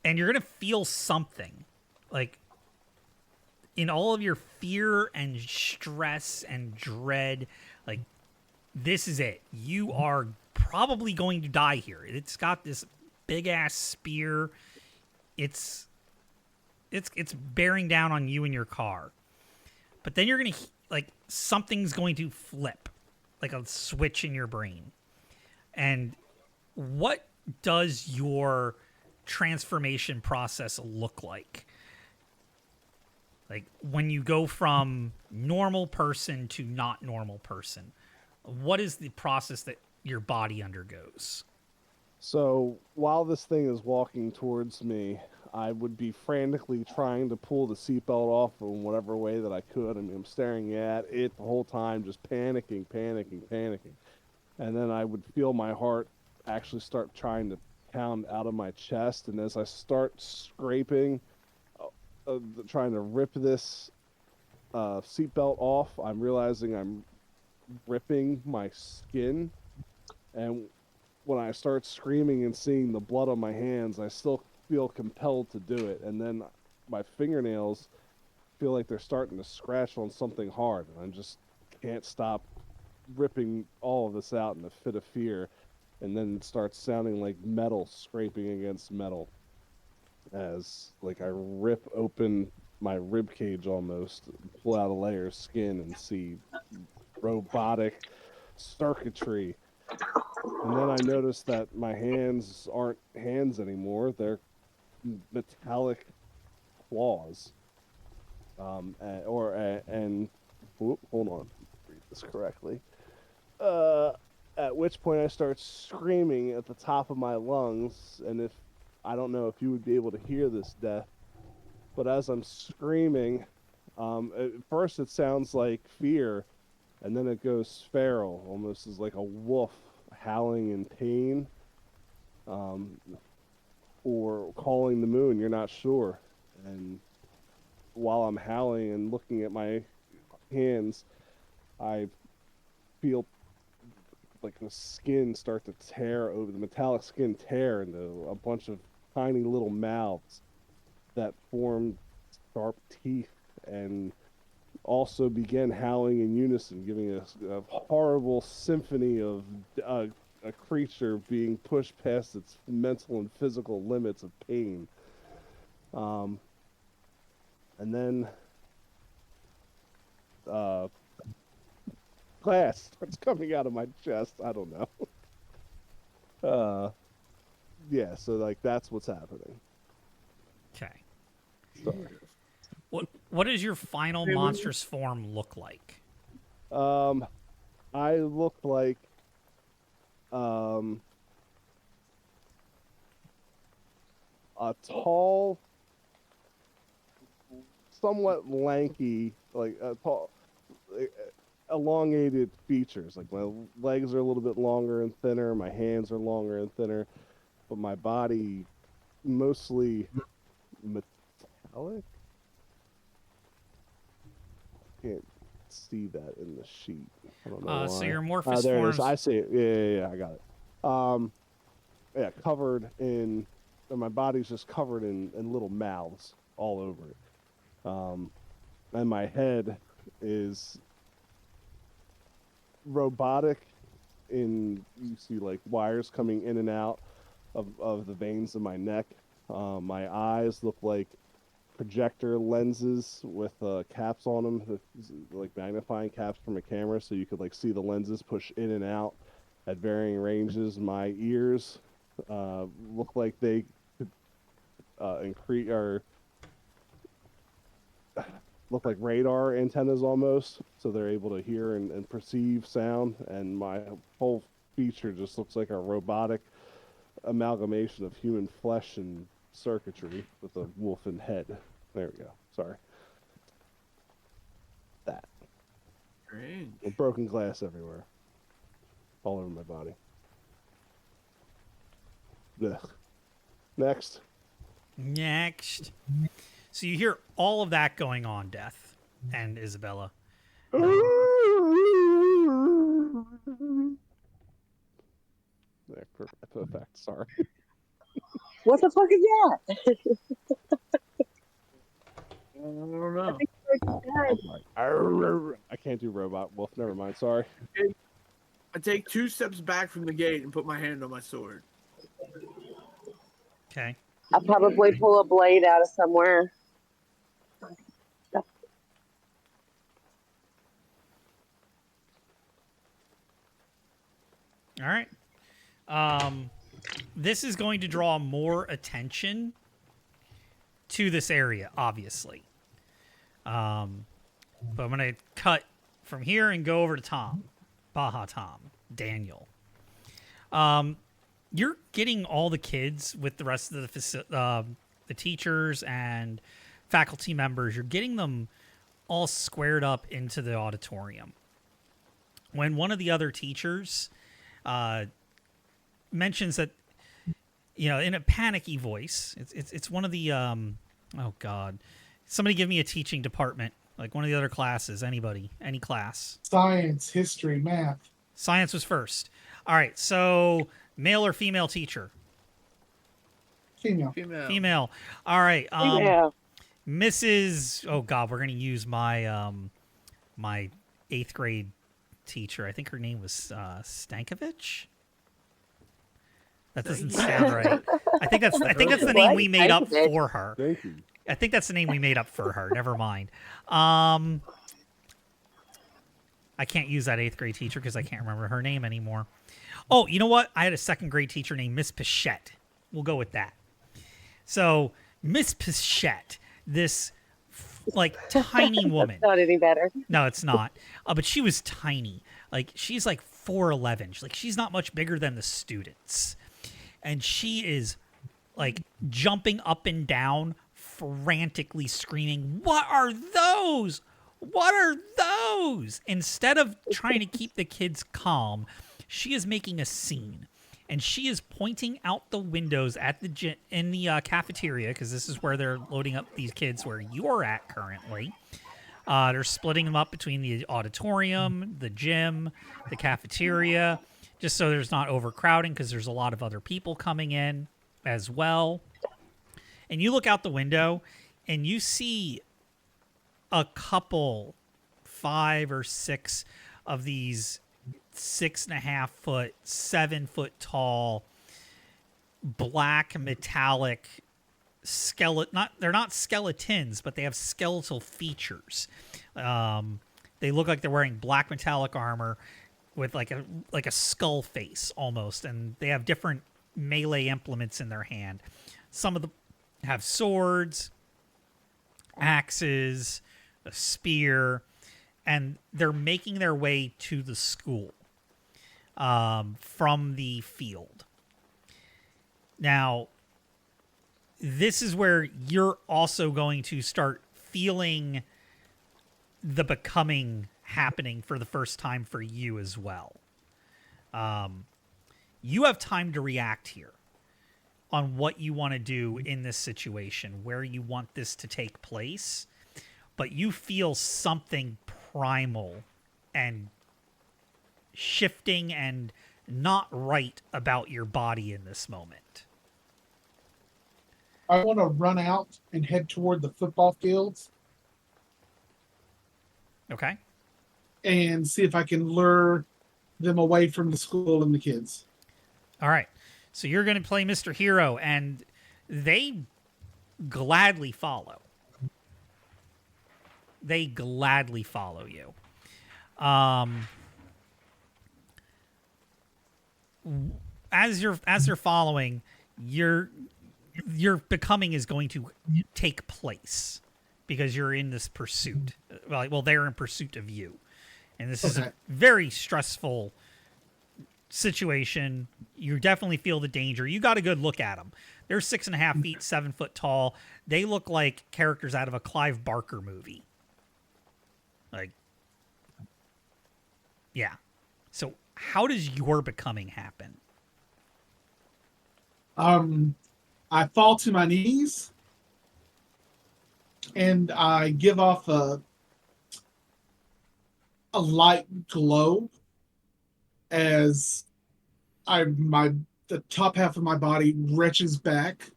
And you're going to feel something. Like, in all of your fear and stress and dread, like, this is it. You are probably going to die here. It's got this big-ass spear. It's bearing down on you and your car. But then you're going to, like, something's going to flip. Like a switch in your brain. And what does your transformation process look like? Like, when you go from normal person to not normal person, what is the process that your body undergoes? So while this thing is walking towards me, I would be frantically trying to pull the seatbelt off in whatever way that I could. I mean, I'm staring at it the whole time, just panicking. And then I would feel my heart actually start trying to pound out of my chest. And as I start scraping, trying to rip this seatbelt off, I'm realizing I'm ripping my skin. And when I start screaming and seeing the blood on my hands, I still feel compelled to do it. And then my fingernails feel like they're starting to scratch on something hard. And I just can't stop ripping all of this out in a fit of fear. And then it starts sounding like metal scraping against metal as like I rip open my rib cage almost, pull out a layer of skin and see robotic circuitry. And then I notice that my hands aren't hands anymore. They're metallic claws. Whoop, hold on, read this correctly. At which point I start screaming at the top of my lungs, and I don't know if you would be able to hear this, Death, but as I'm screaming, at first it sounds like fear, and then it goes feral, almost as like a wolf howling in pain, or calling the moon, you're not sure. And while I'm howling and looking at my hands, I feel like the skin start to tear over, the metallic skin tear into a bunch of tiny little mouths that form sharp teeth and also begin howling in unison, giving us a horrible symphony of a creature being pushed past its mental and physical limits of pain. And then glass starts coming out of my chest. I don't know. Yeah, so like that's what's happening. Okay. Sorry. What does your final monstrous form look like? I look like a tall somewhat lanky, like tall, elongated features. Like my legs are a little bit longer and thinner, my hands are longer and thinner, but my body mostly metallic. Can't see that in the sheet. I don't know why. So your amorphous there it forms. is. I see it. Yeah, I got it. Yeah, covered in, and my body's just covered in little mouths all over it. And my head is robotic. You see like wires coming in and out of the veins in my neck. My eyes look like projector lenses with caps on them, like magnifying caps from a camera, so you could like see the lenses push in and out at varying ranges. My ears look like they could increase or look like radar antennas almost, so they're able to hear and perceive sound. And my whole feature just looks like a robotic amalgamation of human flesh and circuitry with a wolfen head. There we go. Sorry. That. Great. With broken glass everywhere. All over my body. Ugh. Next. Next. So you hear all of that going on, Death and Isabella. There, perfect. Sorry. What the fuck is that? I don't know. I can't do robot wolf. Never mind. Sorry. I take 2 steps back from the gate and put my hand on my sword. Okay. I'll probably pull a blade out of somewhere. All right. This is going to draw more attention to this area, obviously. But I'm going to cut from here and go over to Tom. Baja Tom. Daniel. You're getting all the kids with the rest of the teachers and faculty members. You're getting them all squared up into the auditorium. When one of the other teachers mentions that, in a panicky voice, it's one of the oh god, somebody give me a teaching department, like one of the other classes. Anybody, any class? Science, history, math. Science was first. All right, so male or female teacher? Female. Female. All right. Yeah. Mrs. Oh god, we're gonna use my my 8th grade teacher. I think her name was Stankovich. That doesn't sound right. I think that's the name we made up for her. Thank you. I think that's the name we made up for her. Never mind. I can't use that 8th grade teacher because I can't remember her name anymore. Oh, you know what? I had a 2nd grade teacher named Miss Pichette. We'll go with that. So Miss Pichette, this like tiny woman. Not any better. No, it's not. But she was tiny. Like she's like 4'11". She's not much bigger than the students. And she is like jumping up and down, frantically screaming, "What are those? What are those?" Instead of trying to keep the kids calm, she is making a scene. And she is pointing out the windows at in the cafeteria, because this is where they're loading up these kids where you're at currently. They're splitting them up between the auditorium, the gym, the cafeteria, just so there's not overcrowding, because there's a lot of other people coming in as well. And you look out the window, and you see a couple, 5 or 6 of these 6.5 foot, 7 foot tall, black metallic skeleton. They're not skeletons, but they have skeletal features. They look like they're wearing black metallic armor with like a skull face almost, and they have different melee implements in their hand. Some of them have swords, axes, a spear, and they're making their way to the school from the field. Now, this is where you're also going to start feeling the becoming happening for the first time for you as well. You have time to react here on what you want to do in this situation, where you want this to take place, but you feel something primal and shifting and not right about your body in this moment. I want to run out and head toward the football fields Okay? and see if I can lure them away from the school and the kids. All right. So you're going to play Mr. Hero, and they gladly follow. They gladly follow you. As they're following, your becoming is going to take place because you're in this pursuit. Well, they're in pursuit of you, and this is a very stressful situation. You definitely feel the danger. You got a good look at them. They're 6.5 feet, 7 foot tall. They look like characters out of a Clive Barker movie. Like, yeah. So how does your becoming happen? I fall to my knees and I give off a light glow as the top half of my body reaches back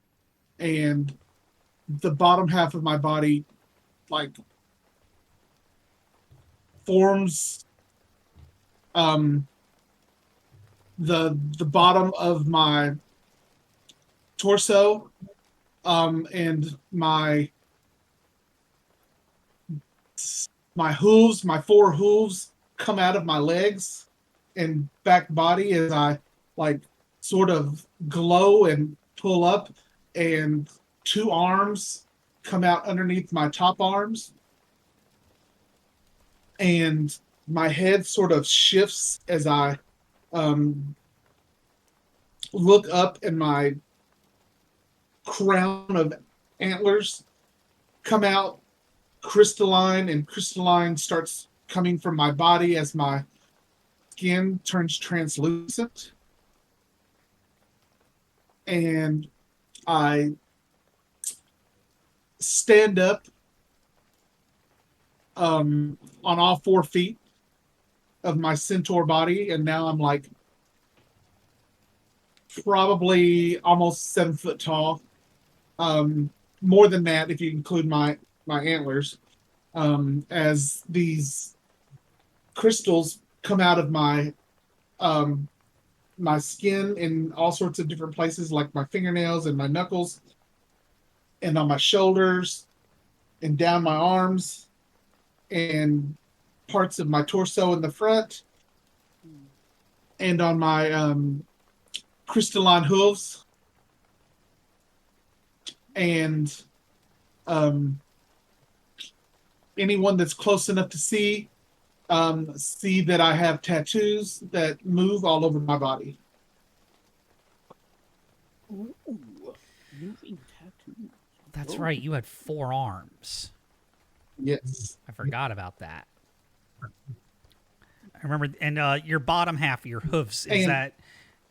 and the bottom half of my body like forms the bottom of my torso and my hooves, my 4 hooves come out of my legs and back body as I like sort of glow and pull up, and 2 arms come out underneath my top arms, and my head sort of shifts as I look up, and my crown of antlers come out crystalline, and crystalline starts coming from my body as my skin turns translucent, and I stand up on all 4 feet of my centaur body, and now I'm like probably almost 7 foot tall. More than that if you include my antlers. As these crystals come out of my my skin in all sorts of different places, like my fingernails and my knuckles, and on my shoulders, and down my arms, and parts of my torso in the front, and on my crystalline hooves, and anyone that's close enough to see that I have tattoos that move all over my body. Ooh, moving tattoo. That's right. You had 4 arms. Yes. I forgot about that. I remember. And your bottom half of your hoofs, is that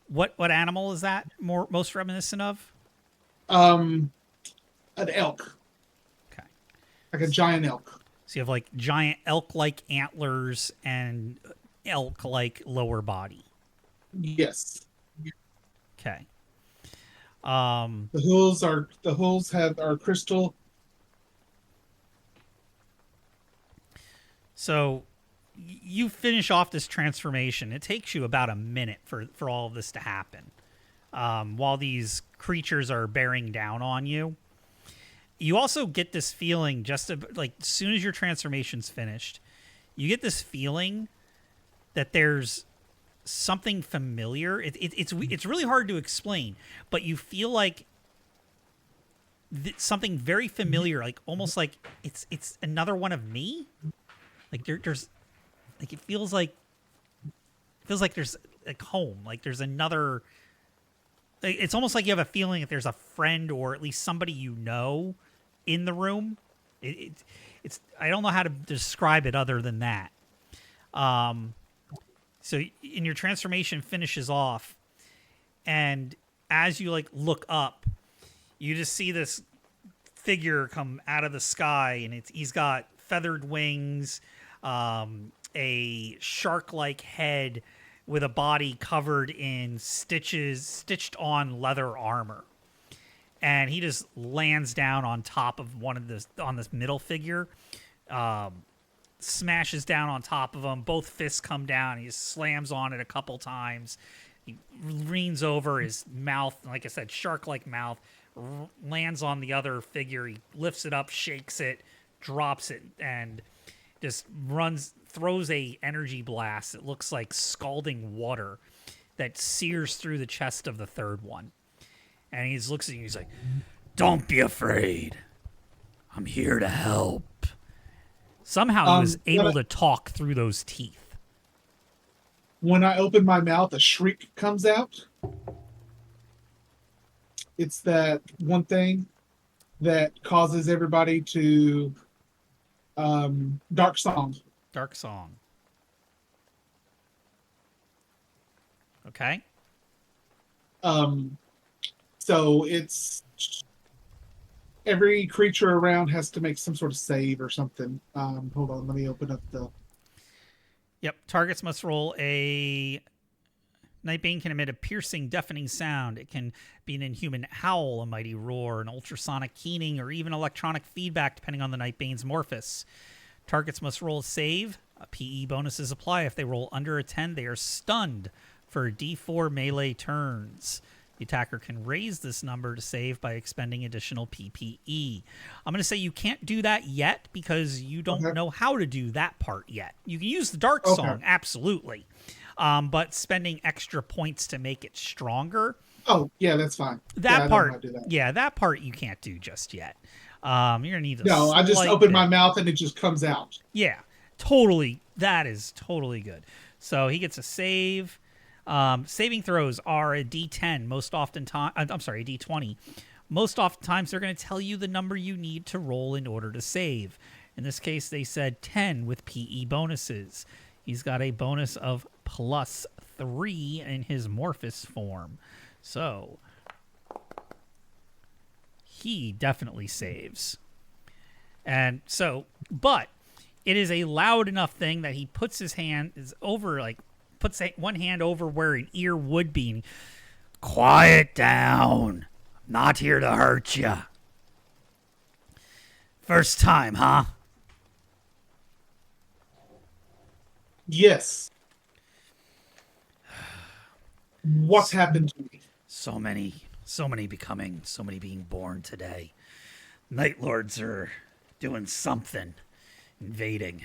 what animal is that most reminiscent of? An elk. Okay. Like a giant elk. So you have like giant elk-like antlers and elk-like lower body. Yes. Okay. The hooves are crystal. So you finish off this transformation. It takes you about a minute for all of this to happen. While these creatures are bearing down on you. You also get this feeling like as soon as your transformation's finished, you get this feeling that there's something familiar. It's really hard to explain, but you feel like something very familiar, like almost like it's another one of me. Like there's like it feels like there's like home. Like there's another. It's almost like you have a feeling that there's a friend or at least somebody you know in the room, It's I don't know how to describe it other than that. So in your transformation finishes off, and as you like look up, you just see this figure come out of the sky, and he's got feathered wings, a shark-like head with a body covered in stitched on leather armor. And he just lands down on top of on this middle figure, smashes down on top of him. Both fists come down. He just slams on it a couple times. He leans over, his mouth, like I said, shark-like mouth, lands on the other figure. He lifts it up, shakes it, drops it, and just throws a energy blast. It looks like scalding water that sears through the chest of the third one. And he looks at you, he's like, "Don't be afraid. I'm here to help." Somehow he was able to talk through those teeth. When I open my mouth, a shriek comes out. It's that one thing that causes everybody to dark song. Dark song. Okay. So it's every creature around has to make some sort of save or something. Hold on, let me open up the. Yep. Targets must roll a. Nightbane can emit a piercing, deafening sound. It can be an inhuman howl, a mighty roar, an ultrasonic keening, or even electronic feedback, depending on the Nightbane's morphus. Targets must roll a save. PE bonuses apply. If they roll under a 10, they are stunned for D4 melee turns. The attacker can raise this number to save by expending additional PPE. I'm going to say you can't do that yet because you don't know how to do that part yet. You can use the Dark Song, absolutely. But spending extra points to make it stronger. Oh, yeah, that's fine. That part, that part you can't do just yet. You're going to need to. No, I just open my mouth and it just comes out. Yeah, totally. That is totally good. So he gets a save. Saving throws are a D10 most often time. I'm sorry, a D20. Most oftentimes they're going to tell you the number you need to roll in order to save. In this case, they said 10 with PE bonuses. He's got a bonus of +3 in his Morphus form. So he definitely saves. And so, but it is a loud enough thing that he puts his hand over, like, puts one hand over where an ear would be. And, "Quiet down. I'm not here to hurt you. First time, huh?" Yes. What's happened to me? So many becoming, so many being born today. Night Lords are doing something, invading.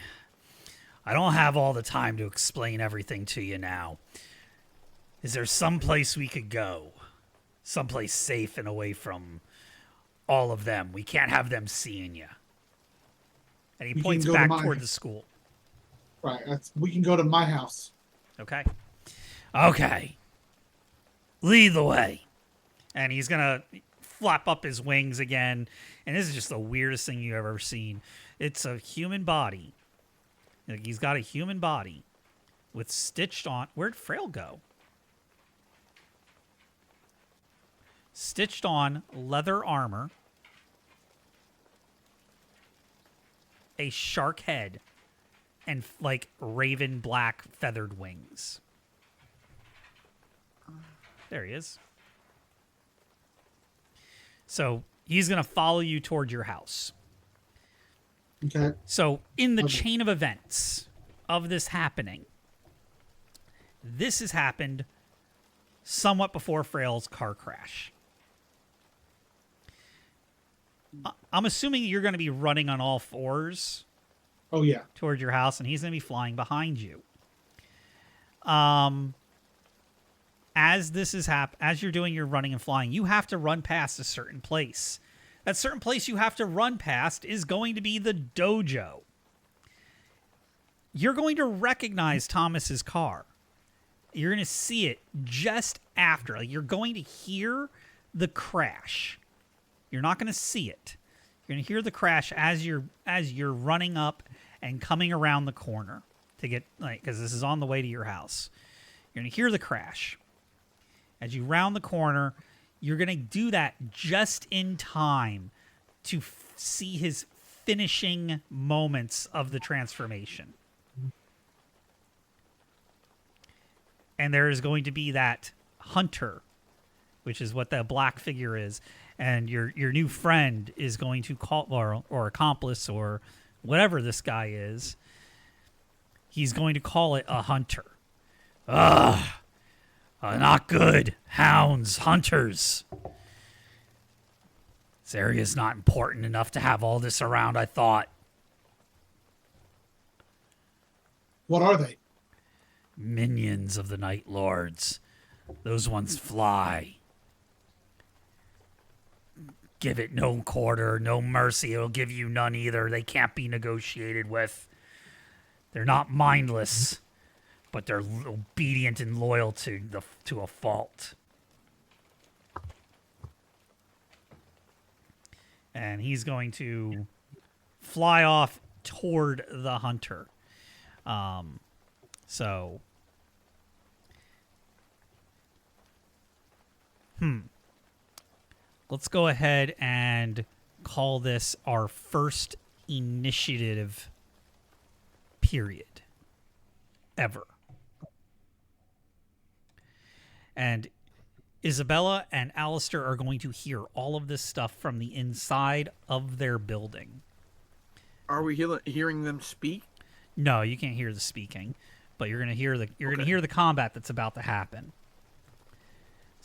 I don't have all the time to explain everything to you now. Is there some place we could go? Someplace safe and away from all of them. We can't have them seeing you. And he points back toward the school. Right. We can go to my house. Okay. Okay. Lead the way. And he's going to flap up his wings again. And this is just the weirdest thing you've ever seen. It's a human body. Like, he's got a human body with stitched on... Where'd Frail go? Stitched on leather armor. A shark head. And, like, raven black feathered wings. There he is. So, he's going to follow you toward your house. Okay. So, in the chain of events of this happening, this has happened somewhat before Frail's car crash. I'm assuming you're going to be running on all fours. Oh, yeah. Toward your house, and he's going to be flying behind you. As this is as you're doing your running and flying, you have to run past a certain place. That certain place you have to run past is going to be the dojo. You're going to recognize Thomas's car. You're going to see it just after. Like, you're going to hear the crash. You're not going to see it. You're gonna hear the crash as you're running up and coming around the corner to get because this is on the way to your house. You're gonna hear the crash as you round the corner. You're gonna do that just in time to see his finishing moments of the transformation. And there is going to be that hunter, which is what the black figure is, and your new friend is going to call, or accomplice, or whatever this guy is. He's going to call it a hunter. Ugh, not good. Hounds, hunters. This area's not important enough to have all this around, I thought. What are they? Minions of the Night Lords. Those ones fly. Give it no quarter, no mercy. It'll give you none either. They can't be negotiated with. They're not mindless, but they're obedient and loyal to a fault. And he's going to fly off toward the hunter. So, let's go ahead and call this our first initiative period ever. And Isabella and Alistair are going to hear all of this stuff from the inside of their building. Are we hearing them speak? No, you can't hear the speaking, but you're going to hear the combat that's about to happen.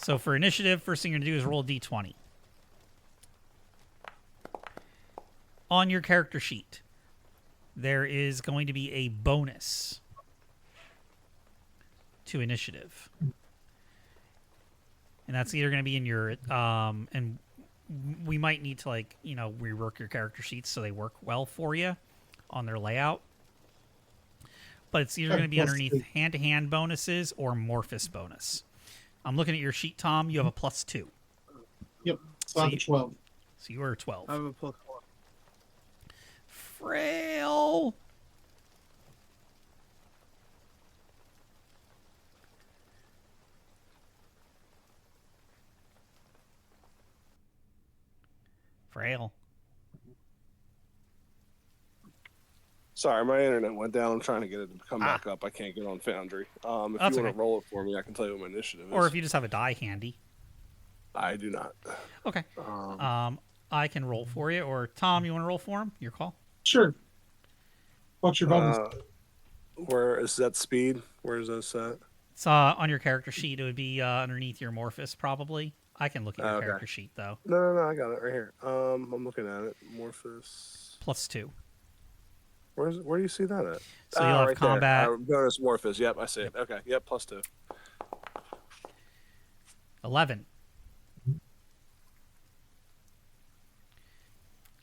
So for initiative, first thing you're going to do is roll a d20. On your character sheet, there is going to be a bonus to initiative. And that's either going to be in your and we might need to rework your character sheets so they work well for you on their layout. But it's either going to be underneath hand-to-hand bonuses or Morphus bonus. I'm looking at your sheet, Tom. You have a +2. Yep. So I'm 12. So you are 12. I have a +4. Frail. Frail. Sorry, my internet went down. I'm trying to get it to come back up. I can't get on Foundry. If That's you want okay. to roll it for me, I can tell you what my initiative is. Or if you just have a die handy. I do not. Okay. I can roll for you. Or Tom, you want to roll for him? Your call. Sure. What's your bonus? Where is that speed? Where is that set? It's on your character sheet. It would be underneath your Morphus, probably. I can look at your Okay. character sheet, though. No, I got it right here. I'm looking at it. Morphus. +2. Where do you see that at? So you'll have right combat. there. Bonus Morphus. Yep, I see it. Okay. Yep, +2. 11.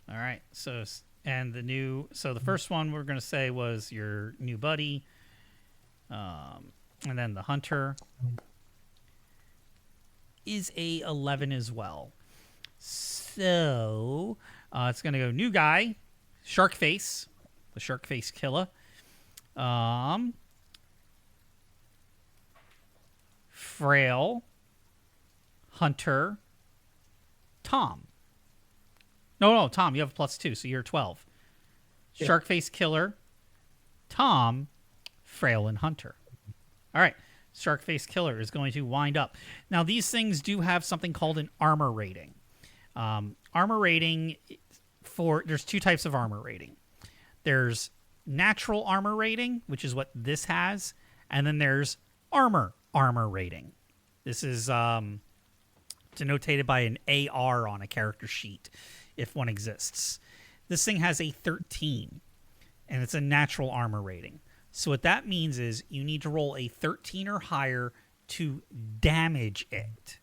All right. So the first one we're going to say was your new buddy, and then the hunter is a 11 as well. So it's going to go new guy, shark face, the shark face killer. Frail, hunter, Tom. No, Tom, you have a +2, so you're 12. Yeah. Sharkface Killer, Tom, Frail, and Hunter. All right, Sharkface Killer is going to wind up. Now, these things do have something called an armor rating. Armor rating, there's two types of armor rating. There's natural armor rating, which is what this has, and then there's armor rating. This is denotated by an AR on a character sheet, if one exists. This thing has a 13, and it's a natural armor rating. So what that means is you need to roll a 13 or higher to damage it.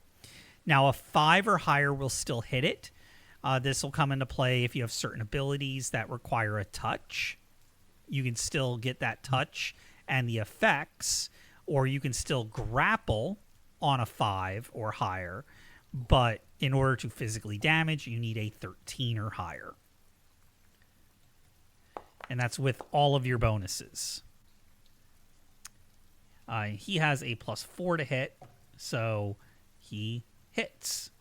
Now, a 5 or higher will still hit it. This will come into play if you have certain abilities that require a touch. You can still get that touch and the effects, or you can still grapple on a 5 or higher. But in order to physically damage, you need a 13 or higher. and that's with all of your bonuses. He has a +4 to hit, so he hits.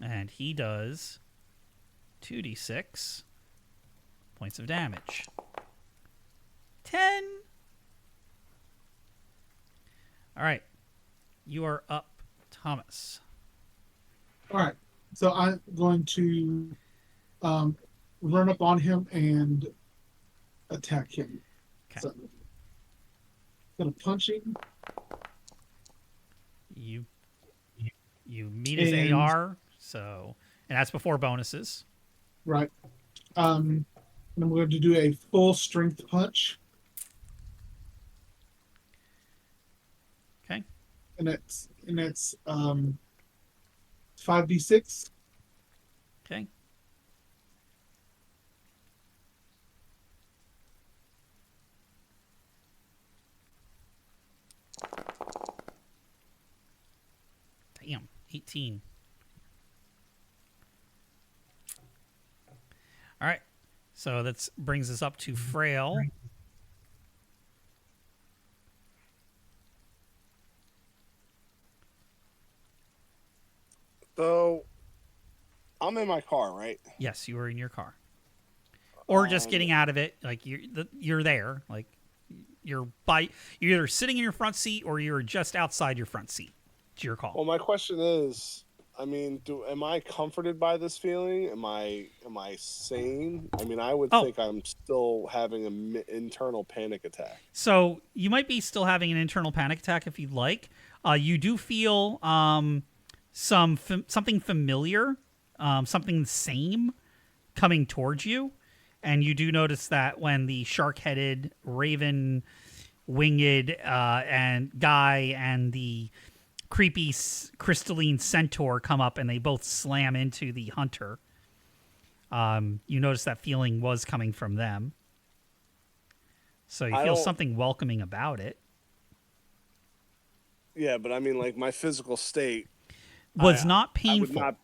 And he does 2d6 points of damage. 10. All right. You are up, Thomas. All right. So I'm going to run up on him and attack him. Okay. So, gonna punch him. You meet his And- AR, so and that's before bonuses. Right. And I'm going to do a full strength punch. Okay. And it's 5d6. Okay. Damn, 18. All right. So that brings us up to Frail. So, I'm in my car, right? Yes, you were in your car. Or just getting out of it, like you're there, like you're either sitting in your front seat or you're just outside your front seat. It's your call. Well, my question is, I mean, am I comforted by this feeling? Am I sane? I mean, I would think I'm still having an internal panic attack. So you might be still having an internal panic attack if you'd like. You do feel something familiar, something the same coming towards you. And you do notice that when the shark-headed, raven-winged and guy and the creepy crystalline centaur come up and they both slam into the hunter, you notice that feeling was coming from them. So you feel something welcoming about it. Yeah, but I mean, like, my physical state was not painful. Not...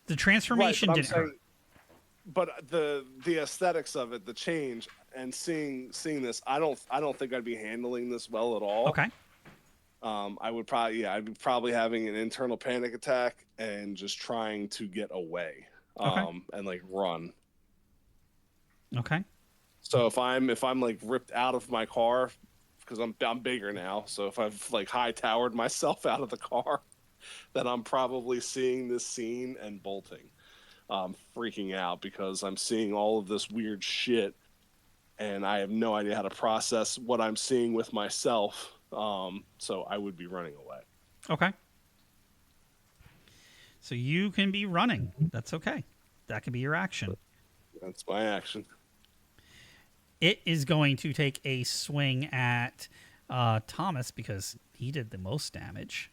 The transformation didn't hurt. But the aesthetics of it, the change, and seeing this, I don't think I'd be handling this well at all. Okay. I'd be probably having an internal panic attack and just trying to get away. And like run. Okay. So if I'm like ripped out of my car, because I'm bigger now, so if I've like high towered myself out of the car, then I'm probably seeing this scene and bolting. Freaking out because I'm seeing all of this weird shit and I have no idea how to process what I'm seeing with myself. So I would be running away. Okay. So you can be running. That's okay. That can be your action. That's my action. It is going to take a swing at Thomas because he did the most damage.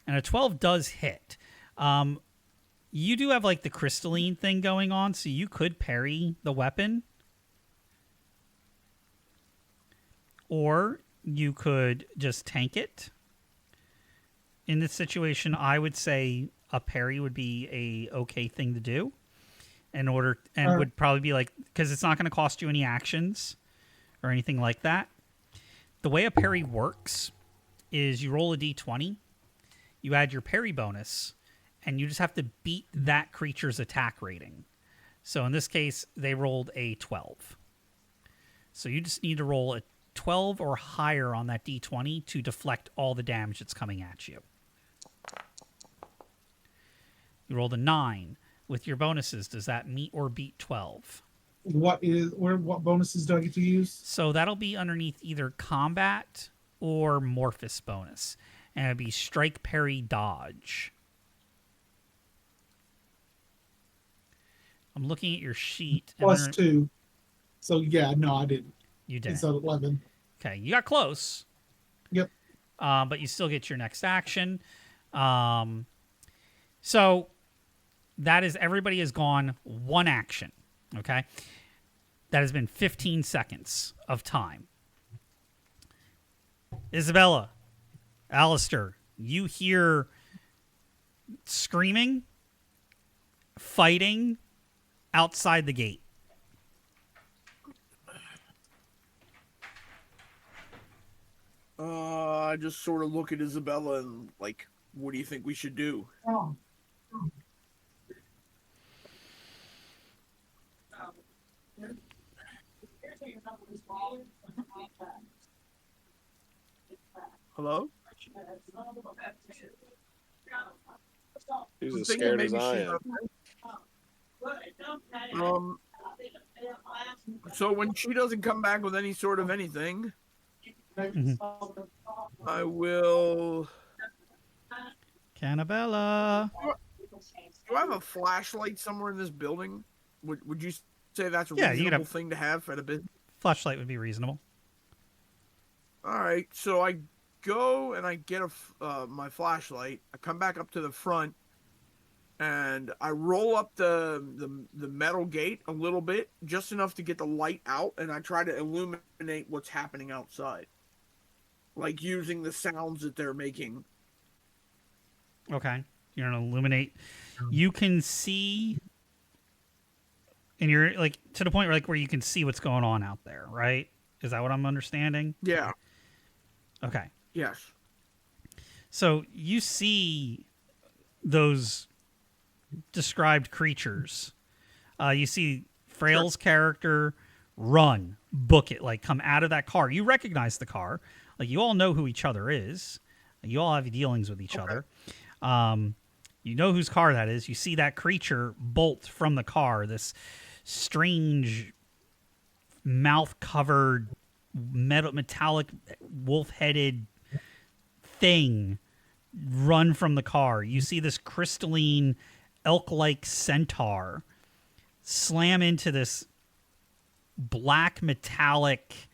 And a 12 does hit. You do have like the crystalline thing going on, so you could parry the weapon. Or you could just tank it. In this situation, I would say a parry would be a okay thing to do. Would probably be like, because it's not going to cost you any actions or anything like that. The way a parry works is you roll a d20, you add your parry bonus, and you just have to beat that creature's attack rating. So in this case, they rolled a 12. So you just need to roll a 12 or higher on that d20 to deflect all the damage that's coming at you. You rolled a 9. With your bonuses, does that meet or beat 12? What bonuses do I get to use? So that'll be underneath either combat or Morphus bonus. And it'd be strike, parry, dodge. I'm looking at your sheet. +2. So yeah, no, I didn't. You didn't. It's at 11. Okay, you got close. Yep. But you still get your next action. So that is, everybody has gone one action. Okay. That has been 15 seconds of time. Isabella, Alistair, you hear screaming, fighting, outside the gate. I just sort of look at Isabella and like, what do you think we should do? Hello? He's I'm as thinking scared as maybe I she's am. So when she doesn't come back with any sort of anything, I will. Cannabella. Do I have a flashlight somewhere in this building? Would you say that's a Yeah, you could reasonable have- thing to have at a business? Flashlight would be reasonable. All right, so I go and I get my flashlight. I come back up to the front, and I roll up the metal gate a little bit, just enough to get the light out, and I try to illuminate what's happening outside, like using the sounds that they're making. Okay. You're going to illuminate. You can see, and you're like to the point where you can see what's going on out there, right? Is that what I'm understanding? Yeah. Okay. Yes. So you see those described creatures. You see Frail's character run, book it, like come out of that car. You recognize the car. Like you all know who each other is. You all have dealings with each other. You know whose car that is. You see that creature bolt from the car, this strange mouth-covered metallic wolf-headed thing run from the car. You see this crystalline elk-like centaur slam into this black metallic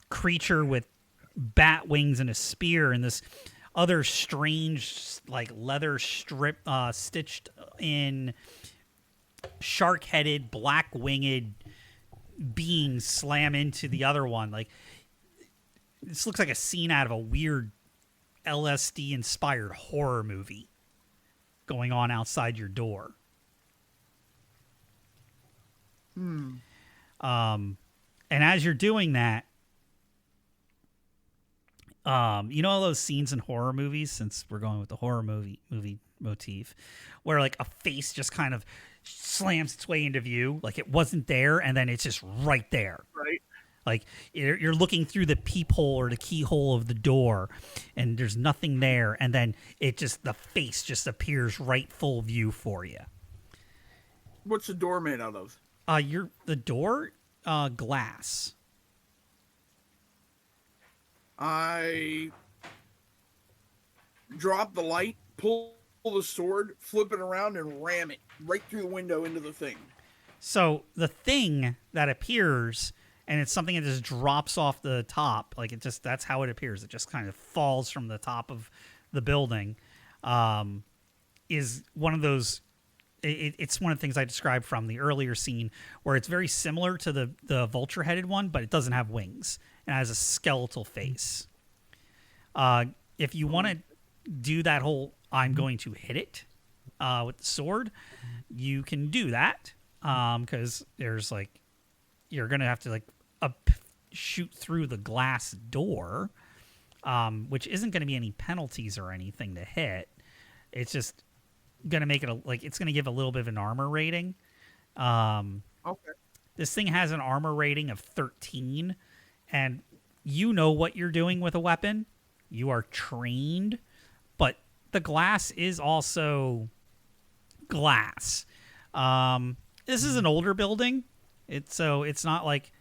creature with bat wings and a spear, and this other strange like leather strip stitched in shark-headed black-winged beings slam into the other one. Like this looks like a scene out of a weird LSD inspired horror movie going on outside your door. And as you're doing that, you know all those scenes in horror movies, since we're going with the horror movie motif, where like a face just kind of slams its way into view, like it wasn't there, and then it's just right there. Right. Like you're looking through the peephole or the keyhole of the door, and there's nothing there, and then the face just appears right full view for you. What's the door made out of? The door, glass. I drop the light, pull the sword, flip it around, and ram it right through the window into the thing. So the thing that appears, and it's something that just drops off the top, like that's how it appears. It just kind of falls from the top of the building, is one of those. It's one of the things I described from the earlier scene, where it's very similar to the vulture-headed one, but it doesn't have wings and has a skeletal face. If you want to do that whole I'm going to hit it with the sword, you can do that, because there's like you're going to have to like shoot through the glass door, which isn't going to be any penalties or anything to hit. It's just going to make it it's going to give a little bit of an armor rating. Okay. This thing has an armor rating of 13, and you know what you're doing with a weapon. You are trained, but the glass is also glass. This is an older building. It's not like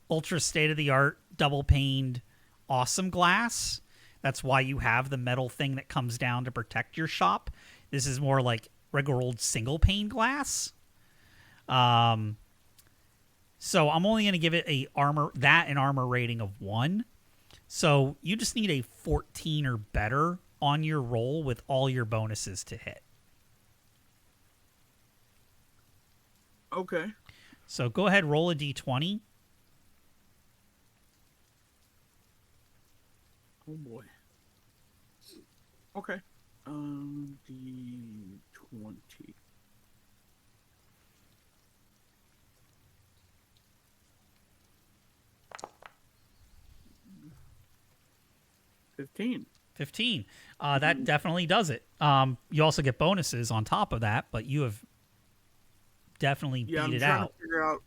ultra state-of-the-art, double-paned, awesome glass. That's why you have the metal thing that comes down to protect your shop. This is more like regular old single-pane glass. So I'm only going to give it an armor rating of 1. So you just need a 14 or better on your roll with all your bonuses to hit. Okay. So go ahead, roll a d20. Oh boy. Okay. D20. 15. 15. That definitely does it. You also get bonuses on top of that, but you have definitely Yeah, beat I'm it trying out. to figure out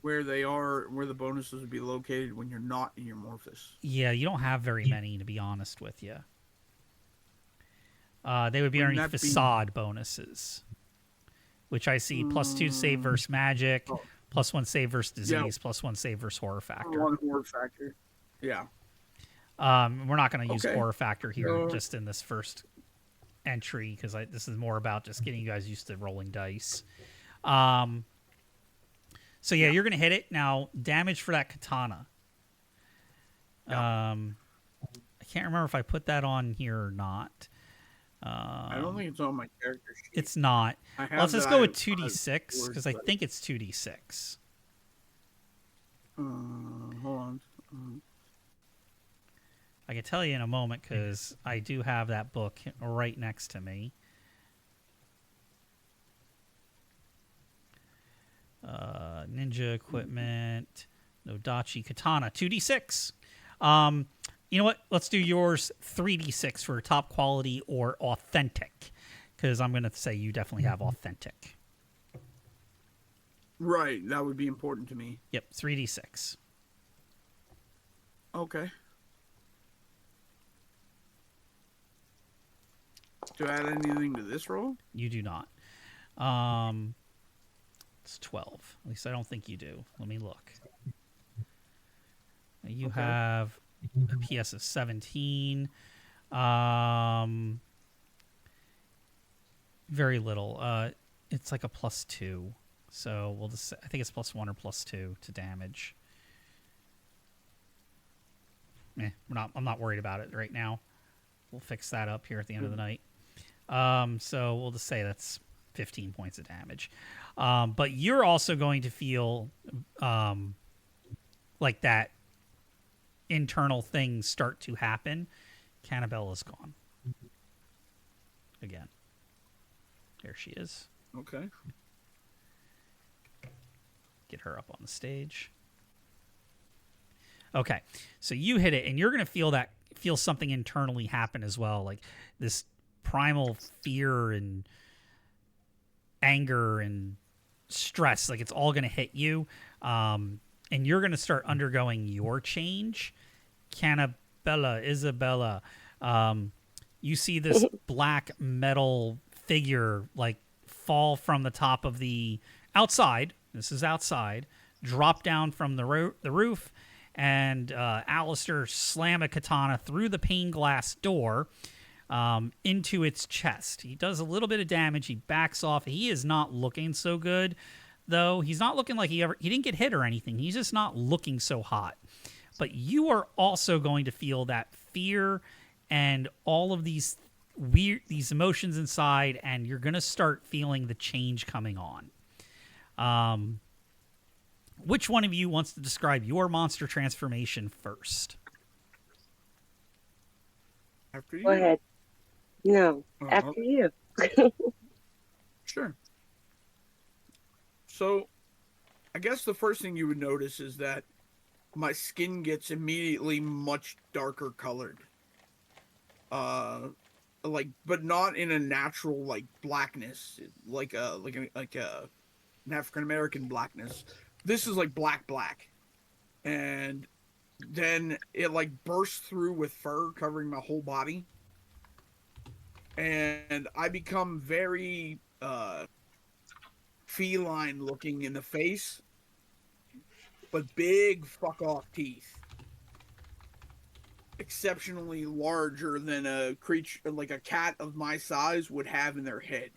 where they are, where the bonuses would be located when you're not in your Morphus. Yeah, you don't have very many, to be honest with you. They would be Wouldn't underneath that be- facade bonuses, which I see +2 save versus magic, Oh. +1 save versus Yeah. disease, +1 save versus horror factor. One horror factor. Yeah. We're not going to use Okay. horror factor here So- just in this first entry because this is more about just getting you guys used to rolling dice. So yeah, you're going to hit it. Now, damage for that katana. Yeah. I can't remember if I put that on here or not. I don't think it's on my character sheet. It's not. I have Let's just that go I with have 2d6 words, because I but- think it's 2d6. Hold on. I can tell you in a moment because I do have that book right next to me. Ninja equipment, Nodachi katana, 2d6. You know what? Let's do yours 3d6 for top quality or authentic, because I'm going to say you definitely have authentic. Right, that would be important to me. Yep, 3d6. Okay. Do I add anything to this roll? You do not. It's 12. At least I don't think you do. Let me look. You Okay. have a PS of 17. Very little. It's like a +2. So we'll just. I think it's +1 or +2 to damage. I'm not worried about it right now. We'll fix that up here at the end of the night. So we'll just say that's 15 points of damage. But you're also going to feel like that internal things start to happen. Cannabella's gone. Again. There she is. Okay. Get her up on the stage. Okay. So you hit it, and you're going to feel something internally happen as well. Like this primal fear and anger and stress. Like it's all going to hit you. And you're going to start undergoing your change. Isabella, you see this black metal figure like fall from the top of the outside. This is outside. Drop down from the roof, and Alistair slam a katana through the pane glass door into its chest. He does a little bit of damage. He backs off. He is not looking so good, though. He's not looking like he didn't get hit or anything. He's just not looking so hot. But you are also going to feel that fear and all of these emotions inside, and you're going to start feeling the change coming on. Which one of you wants to describe your monster transformation first? After you. Go ahead. No, after Okay. you. Sure. So, I guess the first thing you would notice is that my skin gets immediately much darker colored. But not in a natural like blackness, like an African American blackness. This is like black, and then it like bursts through with fur covering my whole body, and I become very feline looking in the face, but big fuck off teeth, exceptionally larger than a creature like a cat of my size would have in their head.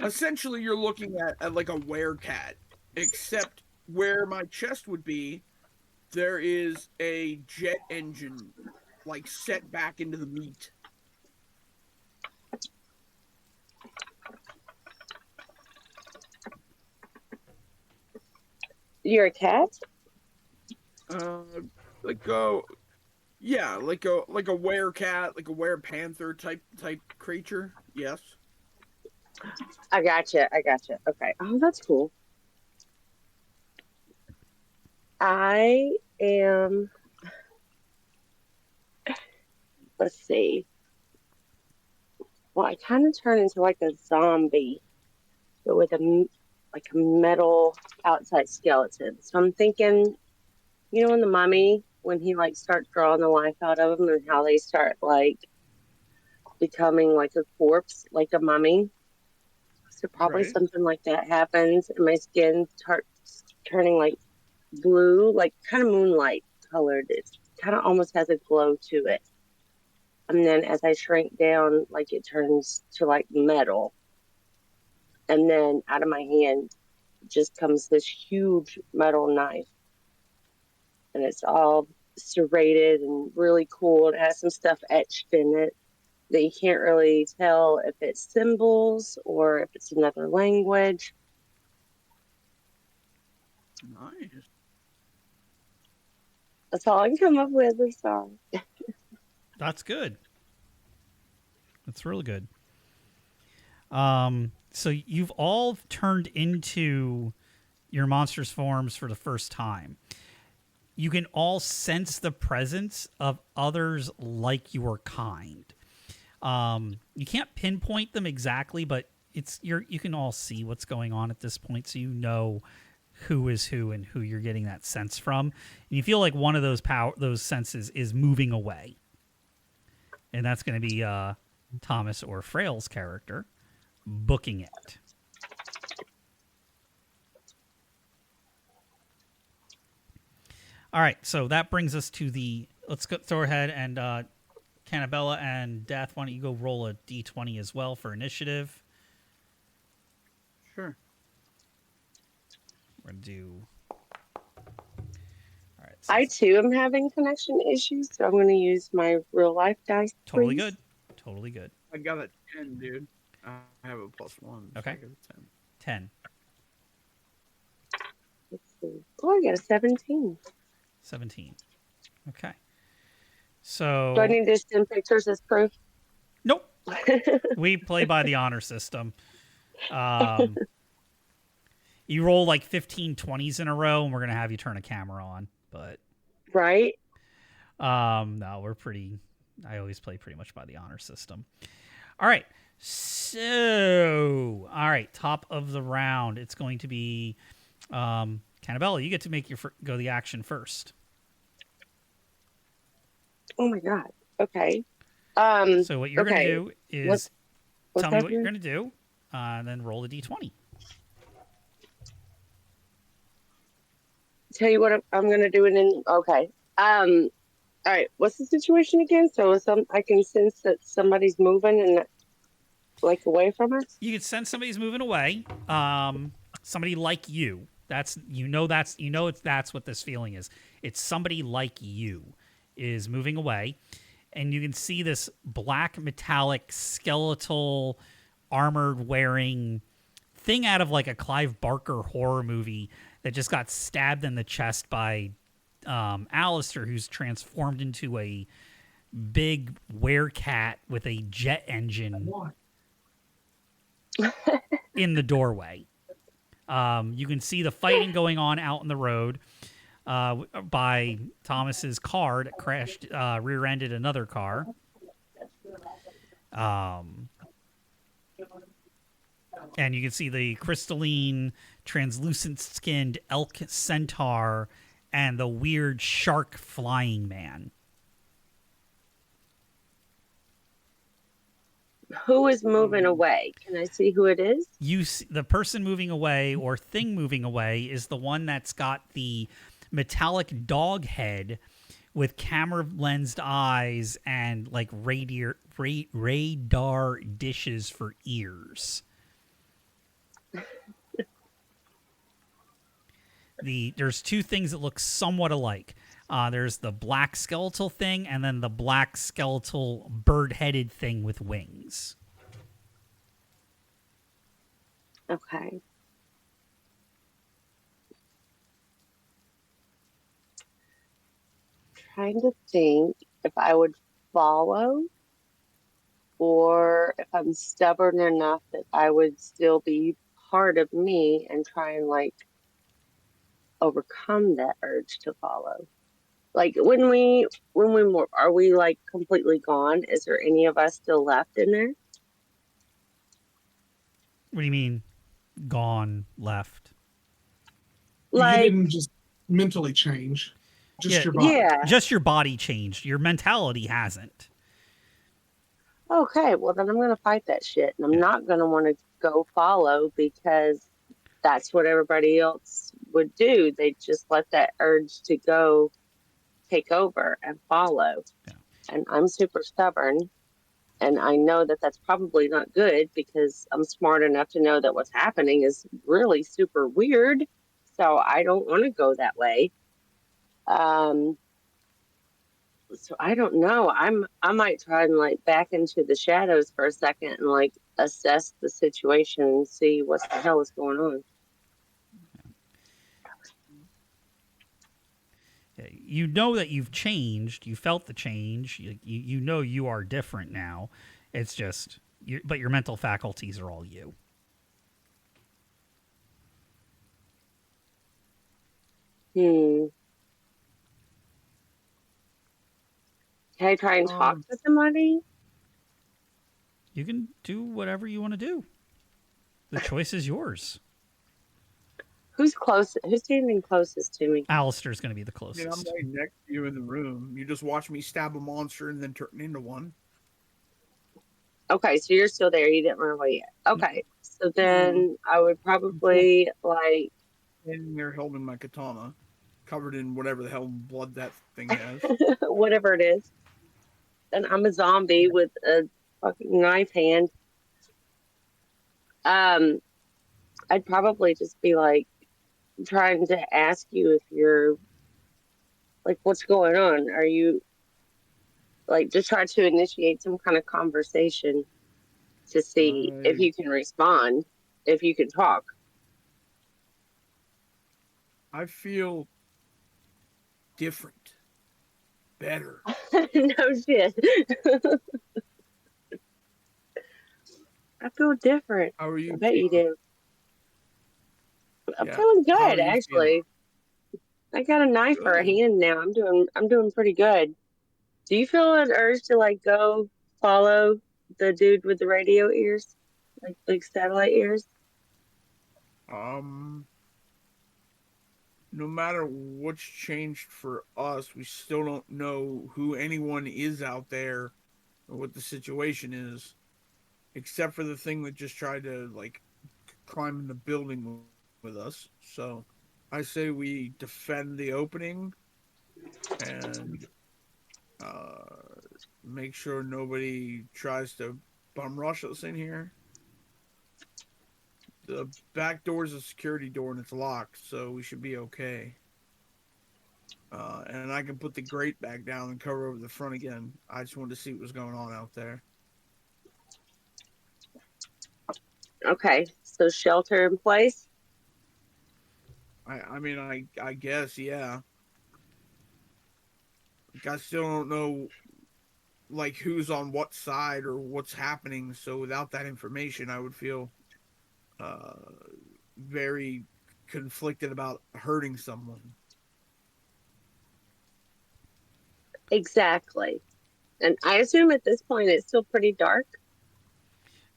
Essentially you're looking at like a werecat, except where my chest would be, there is a jet engine like set back into the meat. You're a cat? Like a yeah, like a werecat, like a werepanther type creature. Yes. I gotcha. Okay. Oh, that's cool. I am. Let's see. Well, I kind of turn into like a zombie, but with like a metal outside skeleton. So I'm thinking, in the Mummy when he like starts drawing the life out of them and how they start like becoming like a corpse, like a mummy. So probably Right. something like that happens, and my skin starts turning like blue, like kind of moonlight colored. It kind of almost has a glow to it. And then as I shrink down, like it turns to like metal. And then out of my hand just comes this huge metal knife. And it's all serrated and really cool. It has some stuff etched in it that you can't really tell if it's symbols or if it's another language. Nice. That's all I can come up with. I'm sorry. That's good. That's real good. So you've all turned into your monster's forms for the first time. You can all sense the presence of others like your kind. You can't pinpoint them exactly, but you can all see what's going on at this point, so you know who is who and who you're getting that sense from. And you feel like one of those senses is moving away, and that's going to be Thomas or Frail's character booking it. All right, so that brings us to let's go ahead and Cannabella and Death, why don't you go roll a d20 as well for initiative? Sure. We're going to do... All right. I too am having connection issues, so I'm going to use my real life dice. Totally please. good. Totally good. I got a 10, dude. I have a +1. So Okay. I got a 10. 10. Let's see. Oh, I got a 17. 17. Okay. So... Do I need to send pictures as proof? Nope. We play by the honor system. You roll like 15 20s in a row, and we're going to have you turn a camera on. But Right? no, I always play pretty much by the honor system. All right. So, all right, top of the round. It's going to be Cannabella, you get to make go the action first. Oh my god. Okay. So what you're going to do is tell me what you're going to do, and then roll a d20. Tell you what I'm going to do it in. Okay. All right. What's the situation again? So I can sense that somebody's moving and like away from us. You can sense somebody's moving away. Somebody like you. That's what this feeling is. It's somebody like you is moving away, and you can see this black metallic skeletal armored wearing thing out of like a Clive Barker horror movie that just got stabbed in the chest by Alistair, who's transformed into a big werecat with a jet engine in the doorway. You can see the fighting going on out in the road by Thomas's car that crashed, rear-ended another car. And you can see the crystalline, translucent-skinned elk centaur and the weird shark flying man. Who is moving away? Can I see who it is? The person moving away or thing moving away is the one that's got the metallic dog head with camera lensed eyes and like radar dishes for ears. There's two things that look somewhat alike. There's the black skeletal thing and then the black skeletal bird-headed thing with wings. Okay. Trying to think if I would follow or if I'm stubborn enough that I would still be part of me and try and like overcome that urge to follow? Like when we are we like completely gone? Is there any of us still left in there? What do you mean, gone, left? You Like, didn't just mentally change, just Yeah, your body. yeah. just your body changed. Your mentality hasn't. Okay, well then I'm gonna fight that shit, and I'm Yeah. not gonna want to go follow because that's what everybody else would do. They just let that urge to go take over and follow. Yeah. And I'm super stubborn, and I know that that's probably not good because I'm smart enough to know that what's happening is really super weird. So I don't want to go that way. Um, so I don't know. I might try and like back into the shadows for a second and like assess the situation and see what the hell is going on. Yeah, you know that you've changed. You felt the change. You know you are different now. It's just, but your mental faculties are all you. Hmm. Can I try and talk Um, to somebody? You can do whatever you want to do. The choice is yours. Who's close? Who's standing closest to me? Alistair's going to be the I mean, I'm closest. right next to you in the room. You just watch me stab a monster and then turn into one. Okay, so you're still there. You didn't run away yet. No. Okay, so No, then I would I'm still probably like standing there holding my katana, covered in whatever the hell blood that thing has. whatever it is. And I'm a zombie with a fucking knife hand. Um, I'd probably just be like trying to ask you if you're like, what's going on? Are you like just try to initiate some kind of conversation to see if I you can respond, if you can talk. I feel different, better. No shit. I feel different. How are I you bet you feeling? do. I'm Yeah. feeling How good are you feeling? actually. I got a knife for a Good. hand now. I'm doing pretty good. Do you feel an urge to like go follow the dude with the radio ears? Like satellite ears? Um, no matter what's changed for us, we still don't know who anyone is out there or what the situation is, except for the thing that just tried to like climb in the building with us. So I say we defend the opening and uh make sure nobody tries to bum rush us in here. The back door is a security door and it's locked, so we should be okay. And I can put the grate back down and cover over the front again. I just wanted to see what was going on out there. Okay, so shelter in place. I mean I guess yeah. Like, I still don't know like who's on what side or what's happening. So without that information, I would feel uh, very conflicted about hurting someone. Exactly. And I assume at this point it's still pretty dark.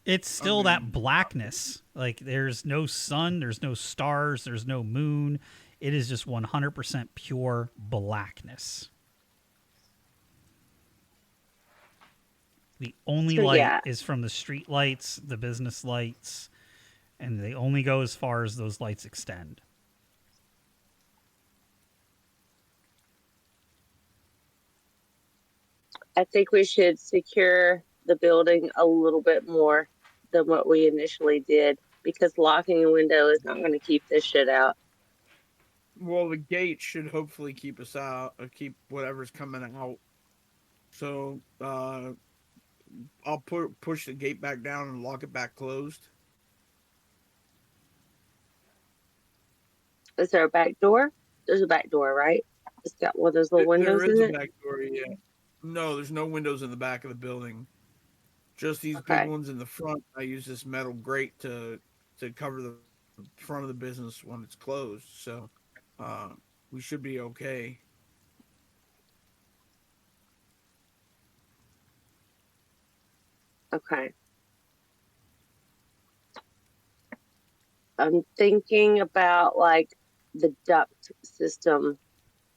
It's I still that mean, blackness. Like there's no sun, there's no stars, there's no moon. It is just 100% pure blackness. The only So light yeah, is from the street lights, the business lights, and they only go as far as those lights extend. I think we should secure the building a little bit more than what we initially did because locking a window is not going to keep this shit out. well, the gate should hopefully keep us out, keep whatever's coming out. So I'll push the gate back down and lock it back closed. Is there a back door? There's a back door, right? It's got one of those little There windows is in a it. back door, yeah. No, there's no windows in the back of the building. Just these big Okay. ones in the front. I use this metal grate to cover the front of the business when it's closed. So we should be okay. Okay. I'm thinking about like the duct system,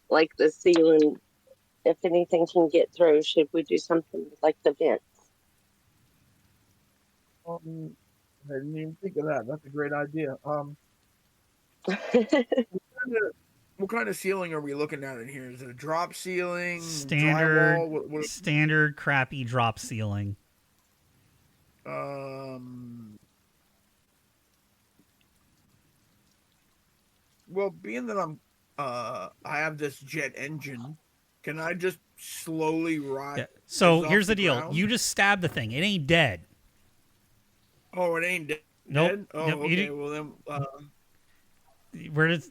like the ceiling. If anything can get through, should we do something with like the vents? I didn't even think of that. That's a great idea. What kind of ceiling are we looking at in here? Is it a drop ceiling, Standard, drywall? What standard, crappy drop ceiling. um. Well, being that I have this jet engine, can I just slowly rise Yeah. So off here's the the deal: ground? you just stab the thing; it ain't dead. Oh, it ain't Nope. dead. Oh, Nope. okay. Well then,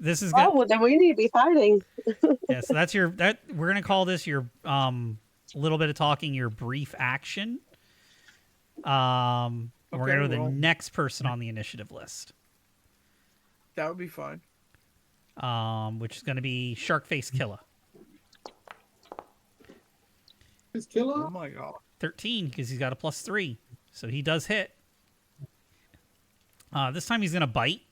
This is Oh, gonna. well, then we need to be fighting. Yeah. So that's your. That we're gonna call this your little bit of talking, your brief action. We're gonna okay. go to the Well, next person on the initiative list. that would be fine. Which is gonna be Sharkface Killa. Is Killa? Oh my god. 13 because he's got a +3, so he does hit. This time he's gonna bite.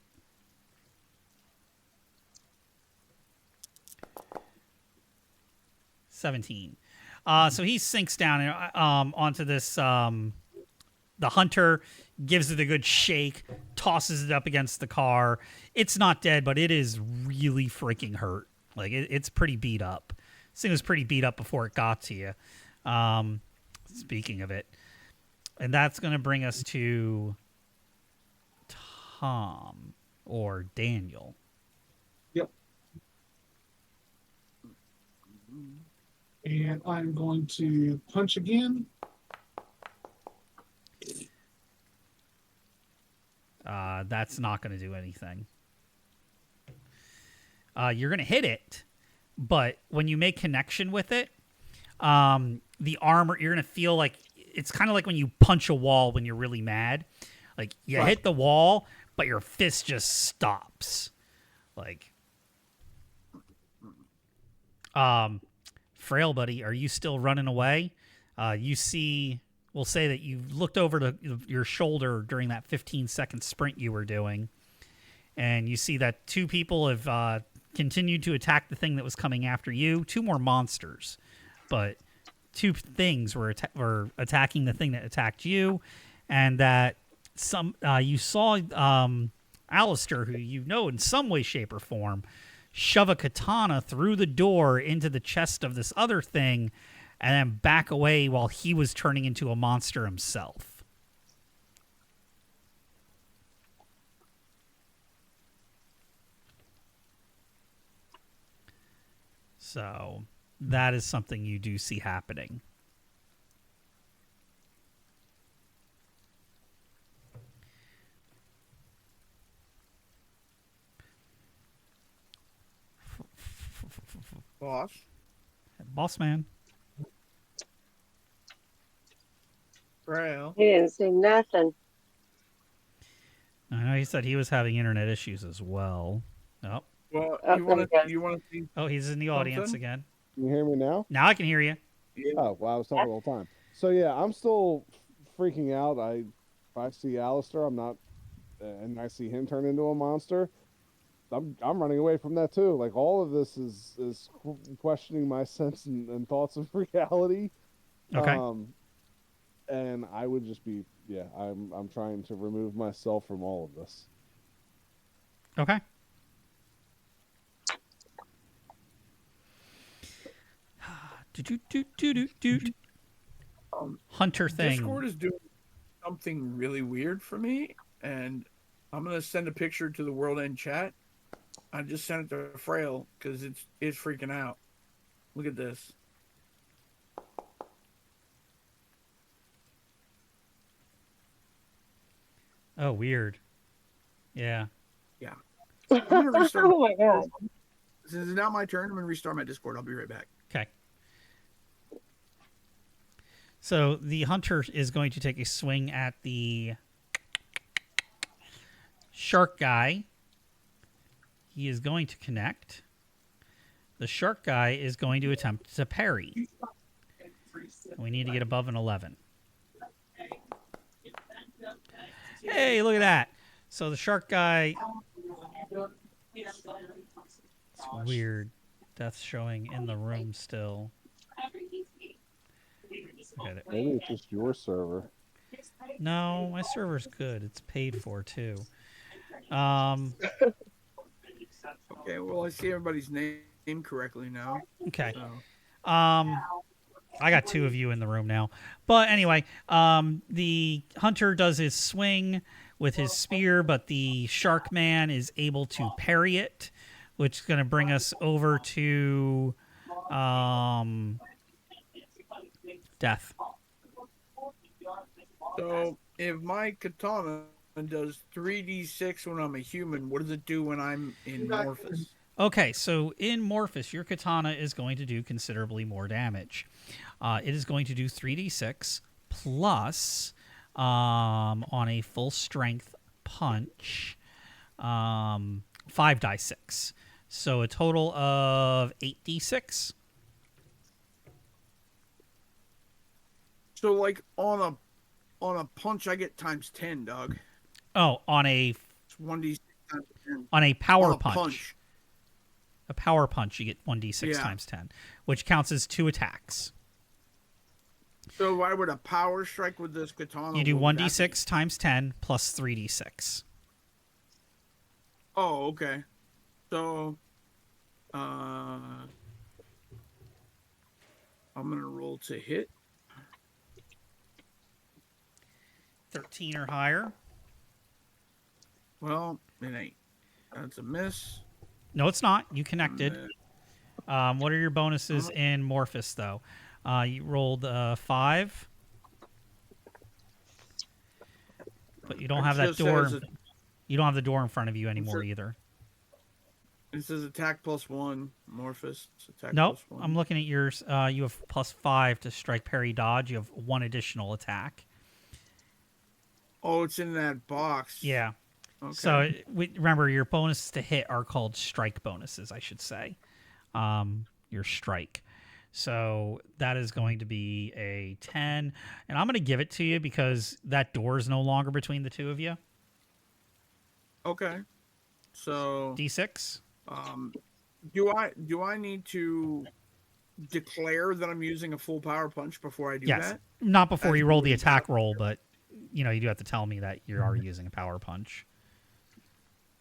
$17. So he sinks down onto this. The hunter gives it a good shake, tosses it up against the car. It's not dead, but it is really freaking hurt. Like it's pretty beat up. This thing was pretty beat up before it got to you. Speaking of it, and that's going to bring us to Tom or Daniel. Yep. And I'm going to punch again. That's not going to do anything. You're going to hit it, but when you make connection with it, the armor, you're going to feel like it's kind of like when you punch a wall when you're really mad. Like you Right. hit the wall, but your fist just stops. Like, Frail buddy, are you still running away? You see, we'll say that you looked over to your shoulder during that 15-second sprint you were doing, and you see that two people have continued to attack the thing that was coming after you. Two more monsters, but two things were attacking the thing that attacked you, and that you saw Alistair, who you know in some way, shape, or form, shove a katana through the door into the chest of this other thing, and then back away while he was turning into a monster himself. So that is something you do see happening. Boss man. Frail. He didn't say nothing. I know he said he was having internet issues as well. Oh, Well, Oh, you there want he to goes. you want to see? oh, he's in the audience Something? again. Can you hear me now? Now I can hear you. Yeah. Oh, well, I was talking the whole time. So yeah, I'm still freaking out. If I see Alistair, I'm not, and I see him turn into a monster. I'm running away from that too. Like all of this is questioning my sense and thoughts of reality. Okay. And I would just be I'm trying to remove myself from all of this. Okay. Hunter thing. Discord is doing something really weird for me, and I'm gonna send a picture to the World End chat. I just sent it to Frail because it's freaking out. Look at this. Oh, weird. Yeah. Yeah. I'm gonna restart. Oh my god. Since it's now my turn, I'm gonna restart my Discord. I'll be right back. Okay. So the hunter is going to take a swing at the shark guy. he is going to connect. The shark guy is going to attempt to parry. We need to get above an 11. Hey, look at that. So the shark guy... It's weird. Death showing in the room still. Okay, Maybe it's just your server. no, my server's good. It's paid for, too. Okay, well, I see everybody's name correctly now. Okay. So. I got 2 of you in the room now. But anyway, the hunter does his swing with his spear, but the shark man is able to parry it, which is going to bring us over to death. So if my katana does 3d6 when I'm a human, what does it do when I'm in Morphus? Okay, so in Morphus, your katana is going to do considerably more damage. It is going to do 3d6 plus, on a full strength punch, 5 die 6. So a total of 8d6. So like on a punch, I get times 10, dog. Oh, on a It's 1d6 times 10. on a power On a punch. A power punch, you get 1d6 times 10, which counts as 2 attacks. So why would a power strike with this katana? You do what would that 1d6 be? times 10 plus 3d6. Oh, okay. So, I'm gonna roll to hit. 13 or higher. Well, it ain't. That's a miss. No, it's not. You connected. Miss. What are your bonuses in Morphus, though? You rolled 5. But you don't It have that just door. says You don't have the door in front of you anymore says- either. It says attack +1, Morphus. Attack Nope. +1. I'm looking at yours. You have +5 to strike, parry, dodge. You have 1 additional attack. Oh, it's in that box. Yeah. Okay. So remember, your bonuses to hit are called strike bonuses, I should say. Your strike. So that is going to be a 10. And I'm going to give it to you because that door is no longer between the two of you. Okay. So, D6? do I need to declare that I'm using a full power punch before I do Yes. that? Not before As you roll the moving attack power- roll, but you do have to tell me that you are using a power punch.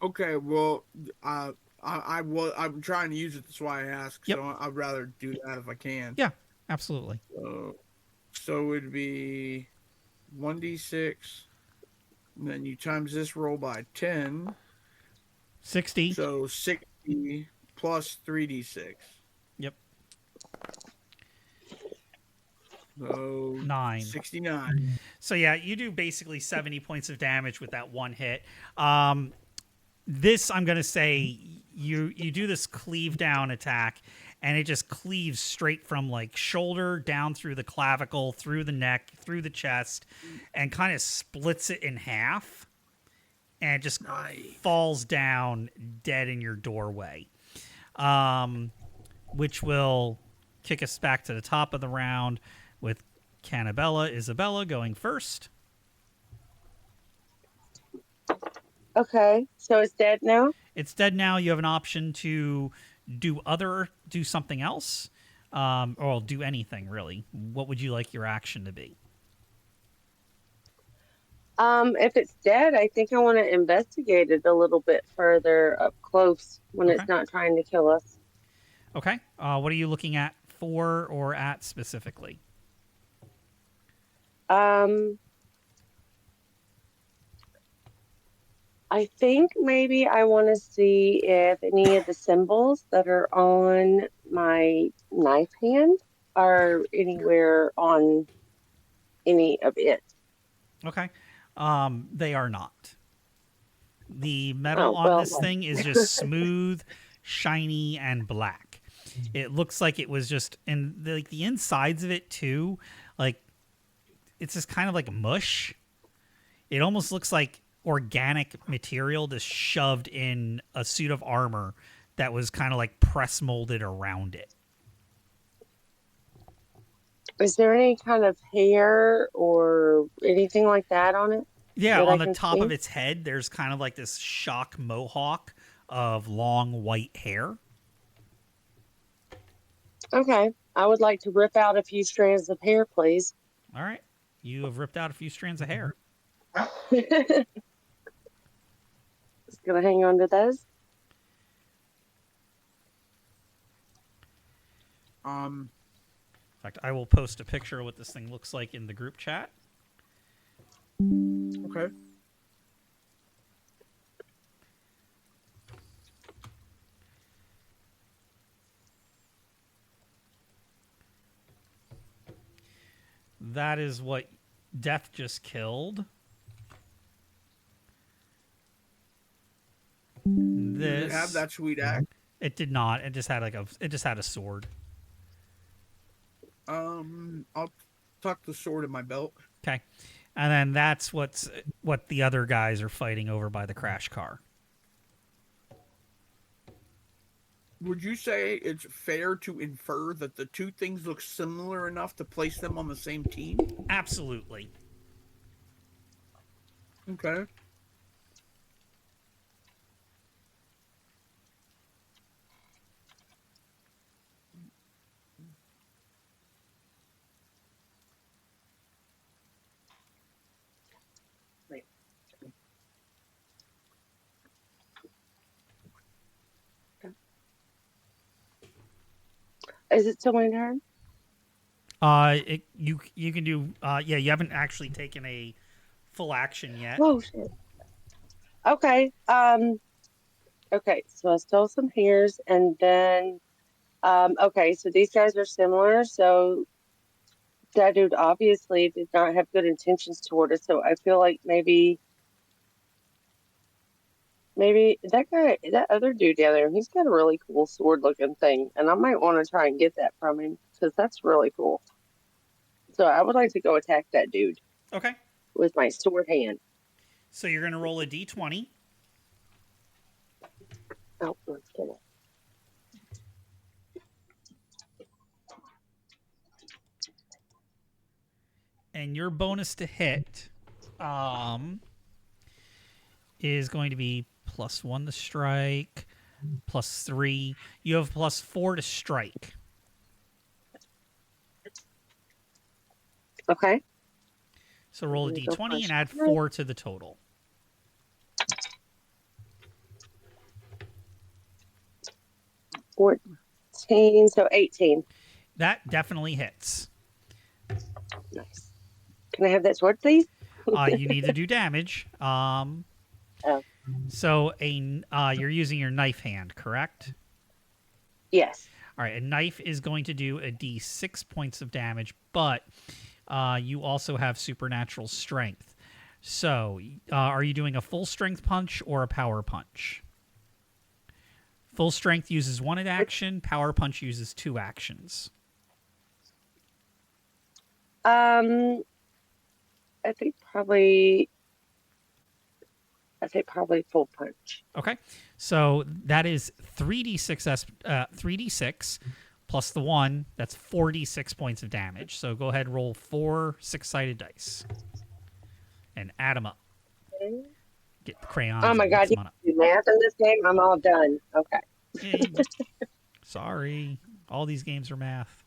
Okay. Well, I'm trying to use it. That's why I asked. Yep. So I'd rather do that if I can. Yeah, absolutely. So it'd be 1d6, and then you times this roll by 10. 60. So 60 plus 3d6. Yep. So 9. 69. So yeah, you do basically 70 points of damage with that one hit. This, I'm going to say, you do this cleave down attack, and it just cleaves straight from like shoulder down through the clavicle, through the neck, through the chest, and kind of splits it in half, and it just falls down dead in your doorway, which will kick us back to the top of the round with Isabella going first. Okay, so it's dead now? It's dead now. You have an option to do something else, or do anything, really. What would you like your action to be? If it's dead, I think I want to investigate it a little bit further up close when Okay. it's not trying to kill us. Okay. What are you looking at for or at specifically? I think maybe I want to see if any of the symbols that are on my knife hand are anywhere on any of it. Okay. They are not. The metal Oh, on well, this thing is just smooth, shiny, and black. It looks like it was just, and the insides of it too, like it's just kind of like mush. It almost looks like organic material just shoved in a suit of armor that was kind of like press molded around it. Is there any kind of hair or anything like that on it Yeah, that I on the can top see? of its head, there's kind of like this shock mohawk of long white hair. Okay. I would like to rip out a few strands of hair, please. All right. You have ripped out a few strands of hair. Just gonna hang on to those. Um, In fact, I will post a picture of what this thing looks like in the group chat. okay. That is what Death just killed. Did This it have that sweet axe? It did not. It just had a sword. I'll tuck the sword in my belt. Okay. And then that's what the other guys are fighting over by the crash car. Would you say it's fair to infer that the two things look similar enough to place them on the same team? Absolutely. Okay. Is it still my turn? You can do yeah, you haven't actually taken a full action yet. Oh shit. Okay. Okay, so I stole some hairs and then okay, so these guys are similar, so that dude obviously did not have good intentions toward us, so I feel like maybe that other dude down there, he's got a really cool sword looking thing, and I might want to try and get that from him because that's really cool. So I would like to go attack that dude Okay. with my sword hand. So you're going to roll a d20. Oh, let's get it. And your bonus to hit is going to be +1 to strike, +3. You have +4 to strike. Okay. So roll a Let me go d20 and first. add 4 to the total. 14, so 18. That definitely hits. Nice. Can I have that sword, please? You need to do damage. Oh, So you're using your knife hand, correct? yes. All right, a knife is going to do a d6 points of damage, but you also have supernatural strength. So, are you doing a full strength punch or a power punch? Full strength uses 1 action. Power punch uses 2 actions. I think probably full punch. Okay, so that is 3d6 plus the 1. That's 4d6 points of damage. So go ahead and roll 4 6-sided dice and add them up. Get the crayons. Oh my and god, mix you 'em up. do math in this game? I'm all done. Okay. Yay. Sorry, all these games are math.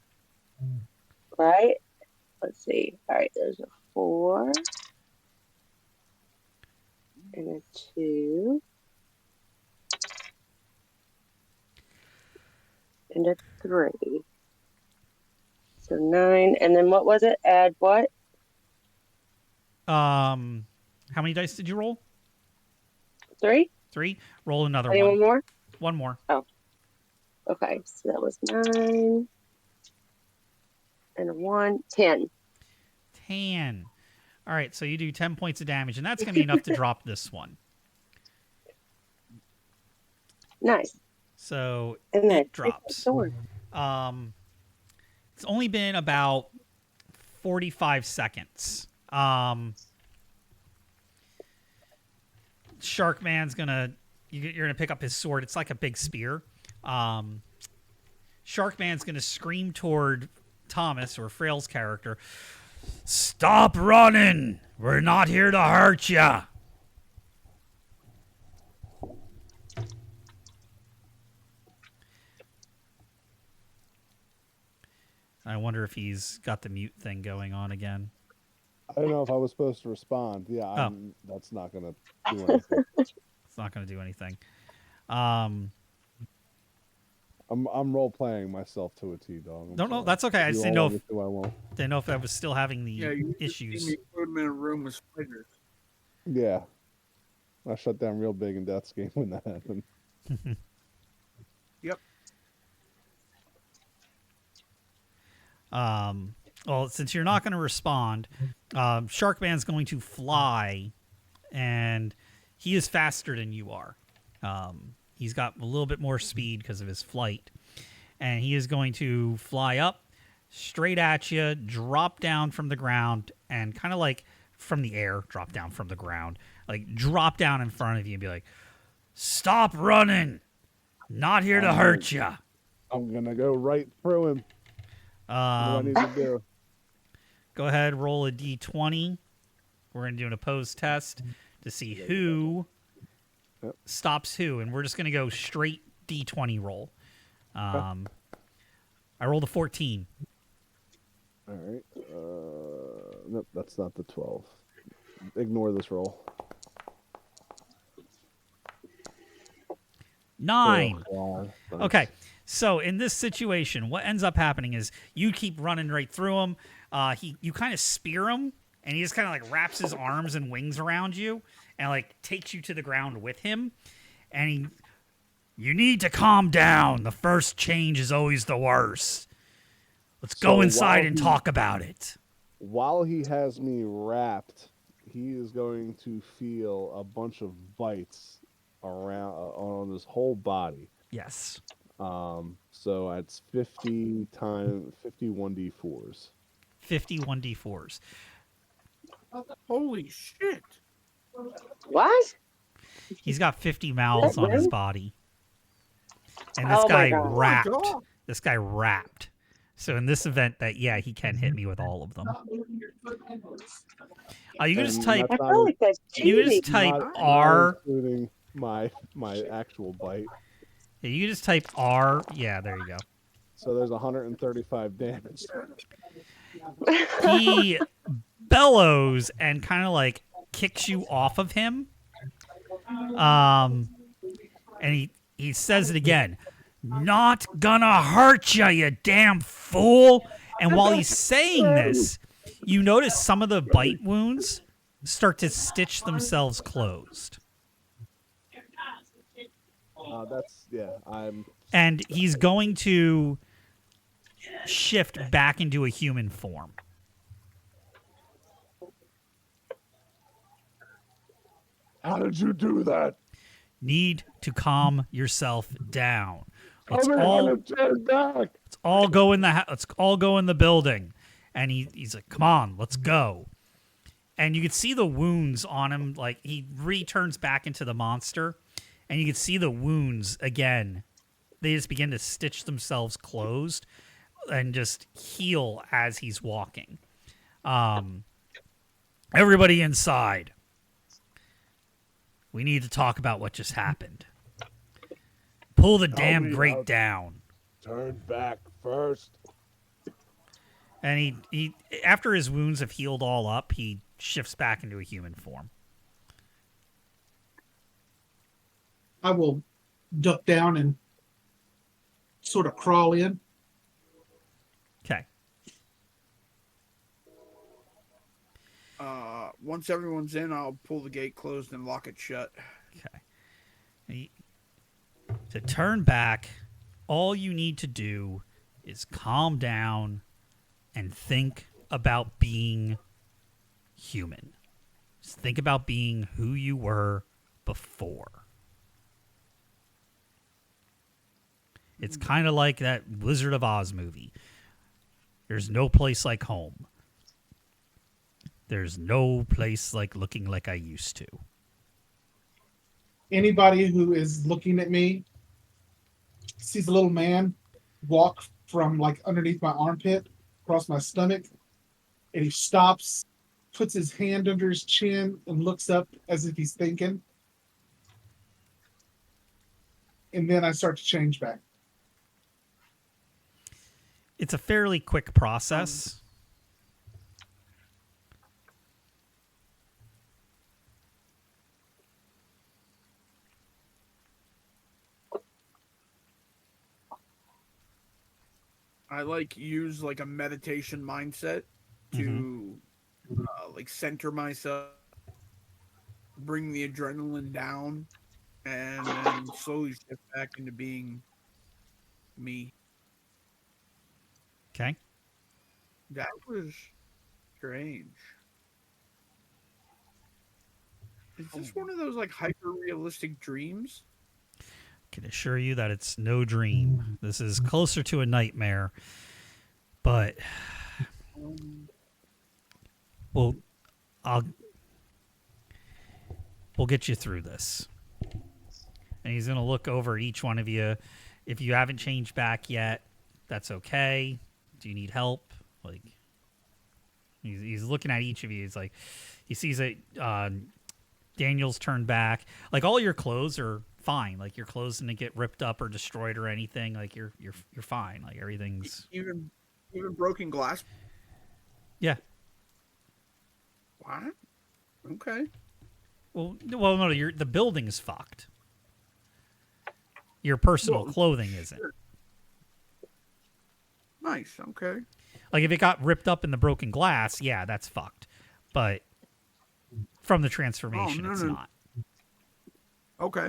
Right? Let's see. All right, there's a 4 and a 2 and a 3. So 9, and then what was it? Add what? How many dice did you roll? 3? 3. Roll another Anyone one. more? One more. Oh, okay. So that was 9 and a 1, 10. 10. All right, so you do 10 points of damage, and that's going to be enough to drop this one. Nice. So And it that drops. sword. It's only been about 45 seconds. Sharkman's gonna you're gonna pick up his sword. It's like a big spear. Sharkman's gonna scream toward Thomas or Frail's character. Stop running! We're not here to hurt ya. I wonder if he's got the mute thing going on again. I don't know if I was supposed to respond. Yeah, that's not going to do anything. It's not going to do anything. I'm role playing myself to a T, dog. No, that's okay. I just didn't know if I was still having the you issues. You put him in a room with spiders. Yeah. I shut down real big in Death's Game when that happened. Yep. Well, since you're not going to respond, Sharkman's going to fly, and he is faster than you are. He's got a little bit more speed because of his flight, and he is going to fly up straight at you, drop down from the ground, and kind of like from the air, drop down from the ground, like drop down in front of you and be like, "Stop running! Not here to hurt you." I'm gonna go right through him. What do I need to do? Go ahead, roll a d20. We're going to do an opposed test to see who stops who, and we're just going to go straight d20 roll. I rolled a 14. All right. Nope, that's not the 12. Ignore this roll. 9. Oh, wow. Okay. So in this situation, what ends up happening is you keep running right through him. You kind of spear him, and he just kind of like wraps his arms and wings around you and like takes you to the ground with him. And you need to calm down. The first change is always the worst. Let's go inside and talk about it. While he has me wrapped, he is going to feel a bunch of bites around on his whole body. Yes. So it's 50 times 51d4s. 51d4s. Holy shit! What? He's got 50 mouths on his body. And this Oh my guy God. wrapped. Oh my God. This guy wrapped. So in this event, he can hit me with all of them. You can just And type. I feel like that's You cheating. just type Not R. including my actual bite. Yeah, you can just type R. Yeah, there you go. So there's 135 damage. He bellows and kind of like kicks you off of him. And he says it again. Not gonna hurt you, you damn fool. And while he's saying this, you notice some of the bite wounds start to stitch themselves closed. And he's going to shift back into a human form. How did you do that? Need to calm yourself down. Let's I'm all gonna turn back. let's all go in the let's all go in the building. And he's like, "Come on, let's go." And you can see the wounds on him. Like he returns back into the monster, and you can see the wounds again. They just begin to stitch themselves closed and just heal as he's walking. Everybody inside. We need to talk about what just happened. Pull the damn grate down. Turn back first. And he after his wounds have healed all up, he shifts back into a human form. I will duck down and sort of crawl in. Okay. Once everyone's in, I'll pull the gate closed and lock it shut. Okay. To turn back, all you need to do is calm down and think about being human. Just think about being who you were before. It's kind of like that Wizard of Oz movie. There's no place like home. There's no place like looking like I used to. anybody who is looking at me sees a little man walk from like underneath my armpit across my stomach, and he stops, puts his hand under his chin, and looks up as if he's thinking. And then I start to change back. It's a fairly quick process. I like use like a meditation mindset to like center myself, bring the adrenaline down, and then slowly shift back into being me. Okay. That was strange. Is this one of those like hyper realistic dreams? Can assure you that it's no dream. This is closer to a nightmare. But we'll I'll we'll get you through this. And he's gonna look over at each one of you. If you haven't changed back yet, that's okay. Do you need help? Like he's looking at each of you. He's like, he sees that Daniel's turned back. Like all your clothes are fine. Like your clothes didn't get ripped up or destroyed or anything. Like you're fine. Like everything's Even broken glass. yeah. What? Okay. Well, no, the building's fucked. Your personal Well, clothing isn't. sure. Nice. Okay. Like if it got ripped up in the broken glass, yeah, that's fucked. But from the transformation, it's no. not. Okay.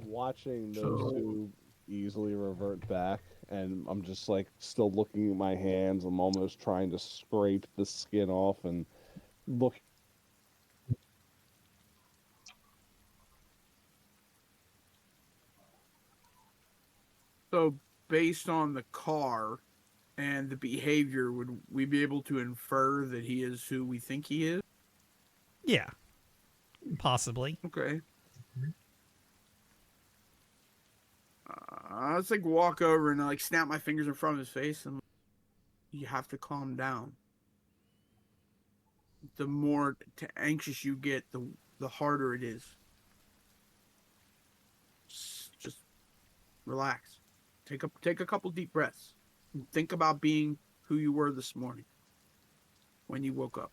Watching those two easily revert back, and I'm just like still looking at my hands. I'm almost trying to scrape the skin off and look. So based on the car and the behavior, would we be able to infer that he is who we think he is? Yeah, possibly. Okay. Let's like walk over and like snap my fingers in front of his face, and you have to calm down. The more anxious you get, the harder it is. Just relax. Take a couple deep breaths. And think about being who you were this morning when you woke up.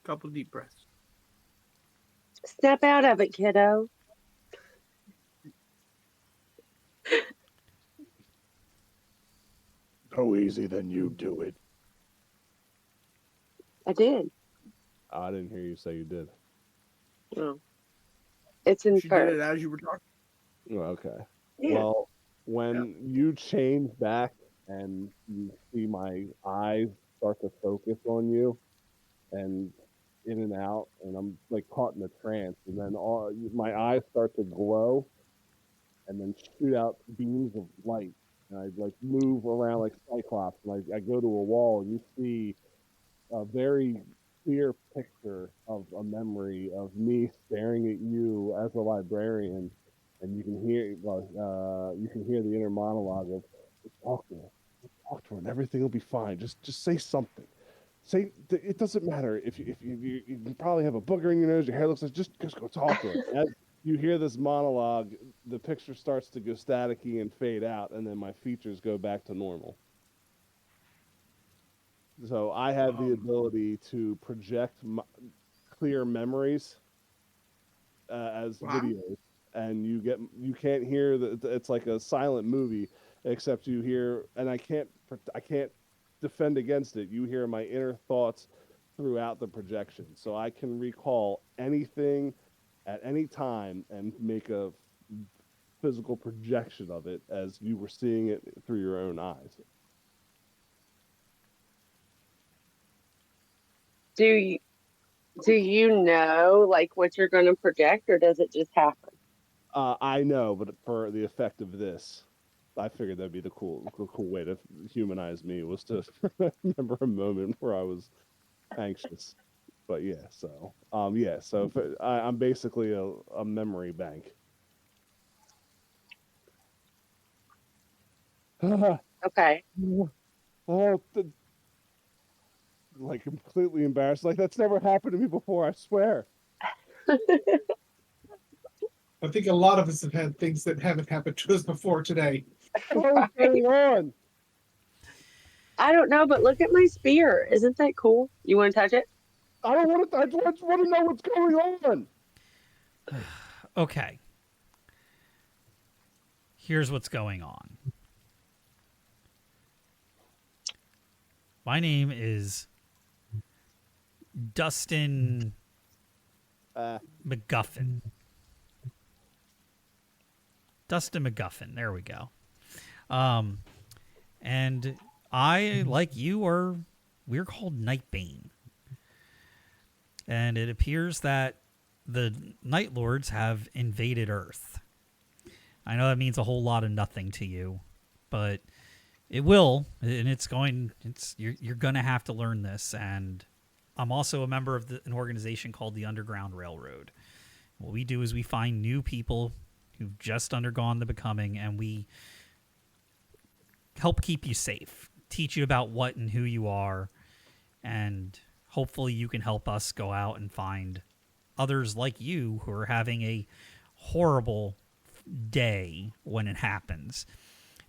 Couple deep breaths. Snap out of it, kiddo. Go easy, then you do it. I did. I didn't hear you say you did. Oh. It's She did inferred. it as you were talking. Oh, okay. Yeah. Well, when you change back and you see my eyes start to focus on you and in and out, and I'm like caught in a trance, and then my eyes start to glow and then shoot out beams of light. And I like move around like Cyclops, and I go to a wall, and you see a very clear picture of a memory of me staring at you as a librarian, and you can hear the inner monologue of talk to her, and everything will be fine. Just say something. Say it doesn't matter if you probably have a booger in your nose, your hair looks like just go talk to her. As you hear this monologue, the picture starts to go staticky and fade out, and then my features go back to normal. So I have the ability to project clear memories as Wow. videos, and you can't hear it's like a silent movie, except you hear, and I can't defend against it. You hear my inner thoughts throughout the projection, so I can recall anything at any time and make a physical projection of it as you were seeing it through your own eyes. Do you know like what you're going to project, or does it just happen? I know, but for the effect of this, I figured that'd be the cool way to humanize me was to remember a moment where I was anxious. But yeah, so so if I'm basically a memory bank. Okay. Oh, like completely embarrassed. Like that's never happened to me before. I swear. I think a lot of us have had things that haven't happened to us before today. What is going on? I don't know, but look at my spear. Isn't that cool? You want to touch it? I don't want to. I just want to know what's going on. Okay. Here's what's going on. My name is Dustin McGuffin. Dustin McGuffin. There we go. And I, like you, we're called Nightbane. And it appears that the Night Lords have invaded Earth. I know that means a whole lot of nothing to you, but it will, and you're gonna have to learn this. And I'm also a member of an organization called the Underground Railroad. What we do is we find new people who've just undergone the becoming, and we help keep you safe, teach you about what and who you are, and hopefully you can help us go out and find others like you who are having a horrible day when it happens.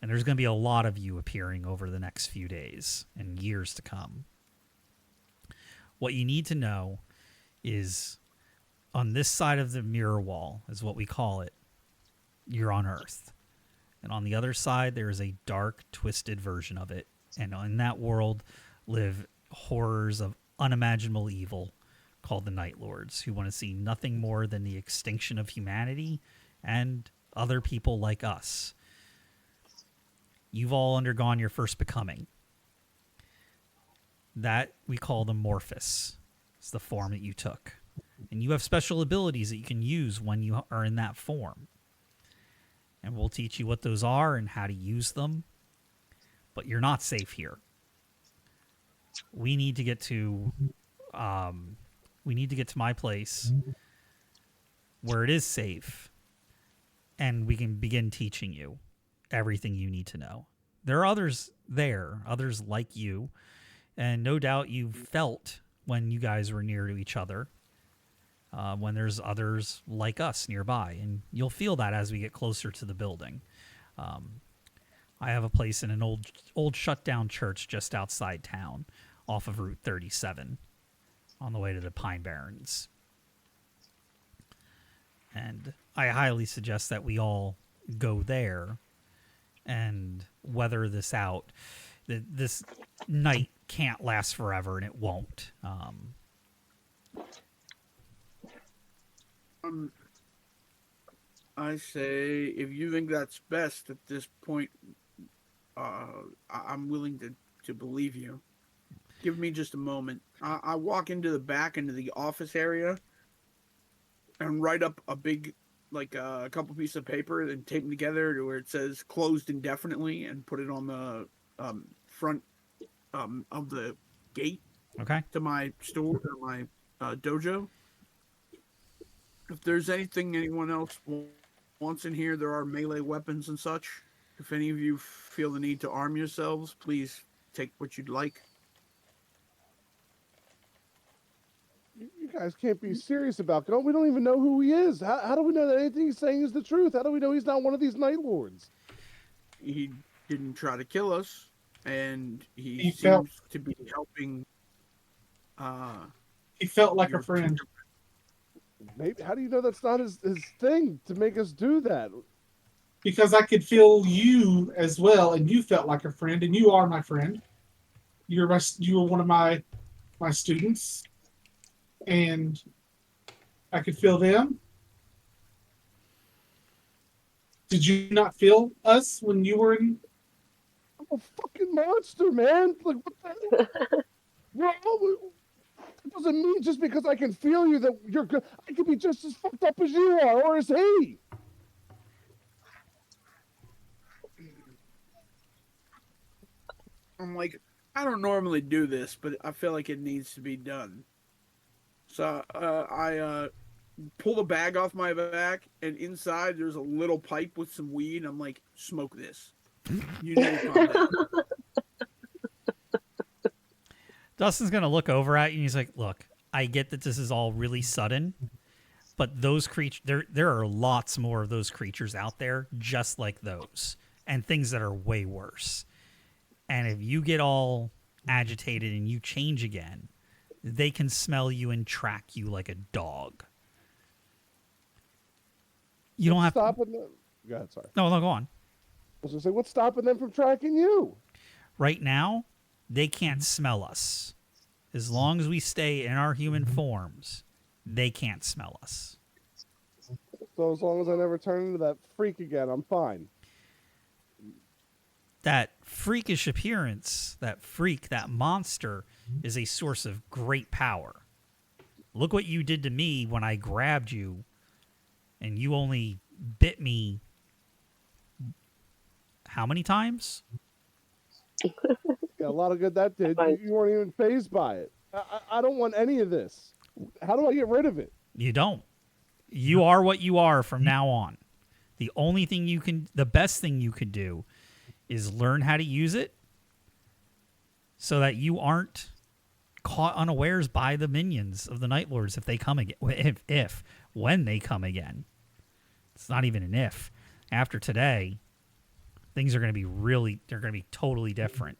And there's going to be a lot of you appearing over the next few days and years to come. What you need to know is on this side of the mirror wall, is what we call it, you're on Earth. And on the other side, there is a dark, twisted version of it. And in that world live horrors of unimaginable evil called the Night Lords, who want to see nothing more than the extinction of humanity and other people like us. You've all undergone your first becoming. That we call the Morphus. It's the form that you took. And you have special abilities that you can use when you are in that form. And we'll teach you what those are and how to use them. But you're not safe here. We need to get to my place where it is safe, and we can begin teaching you everything you need to know. There are others there, others like you, and no doubt you felt when you guys were near to each other, when there's others like us nearby, and you'll feel that as we get closer to the building. I have a place in an old shut-down church just outside town, off of Route 37, on the way to the Pine Barrens. And I highly suggest that we all go there and weather this out. This night can't last forever, and it won't. I say, if you think that's best at this point, I'm willing to believe you. Give me just a moment. I walk into the back, into the office area, and write up a big, like a couple pieces of paper and tape them together to where it says closed indefinitely, and put it on the front of the gate Okay? to my store or my dojo. If there's anything anyone else wants in here, there are melee weapons and such. If any of you feel the need to arm yourselves, please take what you'd like. You guys can't be serious about going. We don't even know who he is. How do we know that anything he's saying is the truth? How do we know he's not one of these Night Lords? He didn't try to kill us, and he felt- seems to be helping. He felt like a your friend. teacher. Maybe. How do you know that's not his thing to make us do that? Because I could feel you as well, and you felt like a friend, and you are my friend. You were one of my students, and I could feel them. Did you not feel us when you were in? I'm a fucking monster, man. Like what the? It doesn't mean just because I can feel you that you're good. I could be just as fucked up as you are, or as he. I'm like, I don't normally do this, but I feel like it needs to be done. So I pull the bag off my back, and inside there's a little pipe with some weed. I'm like, smoke this. You need to calm down. Dustin's going to look over at you and he's like, look, I get that this is all really sudden, but those creatures, there are lots more of those creatures out there just like those, and things that are way worse. And if you get all agitated and you change again, they can smell you and track you like a dog. You don't have to. Stopping them. Go ahead, sorry. No, go on. I was going to say, what's stopping them from tracking you? Right now, they can't smell us. As long as we stay in our human forms, they can't smell us. So as long as I never turn into that freak again, I'm fine. That freakish appearance, that freak, that monster, is a source of great power. Look what you did to me when I grabbed you, and you only bit me how many times? Yeah, a lot of good that did. You weren't even fazed by it. I don't want any of this. How do I get rid of it? You don't. You are what you are from now on. The only thing the best thing you could do is learn how to use it so that you aren't caught unawares by the minions of the Night Lords if they come again. When they come again. It's not even an if. After today, things are going to be they're going to be totally different.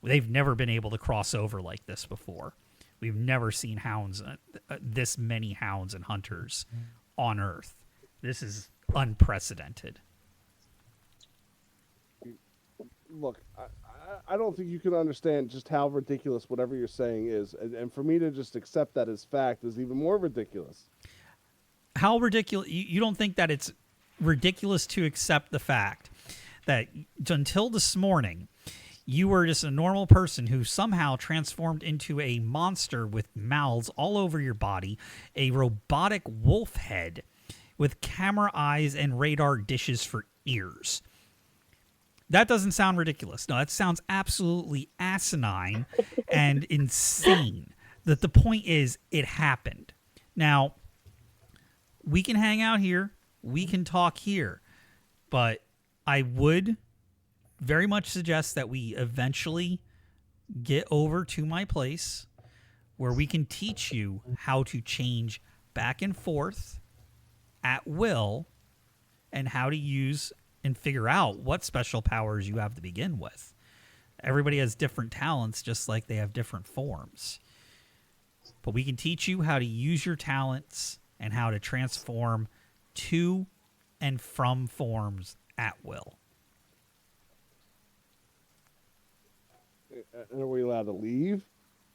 They've never been able to cross over like this before. We've never seen hounds, this many hounds and hunters on Earth. This is unprecedented. Look, I don't think you can understand just how ridiculous whatever you're saying is. And for me to just accept that as fact is even more ridiculous. How ridiculous? You don't think that it's ridiculous to accept the fact that until this morning, you were just a normal person who somehow transformed into a monster with mouths all over your body, a robotic wolf head with camera eyes and radar dishes for ears. That doesn't sound ridiculous. No, that sounds absolutely asinine and insane. That the point is, it happened. Now, we can hang out here. We can talk here. But I would very much suggest that we eventually get over to my place where we can teach you how to change back and forth at will and how to use and figure out what special powers you have to begin with. Everybody has different talents just like they have different forms. But we can teach you how to use your talents and how to transform to and from forms at will. And are we allowed to leave?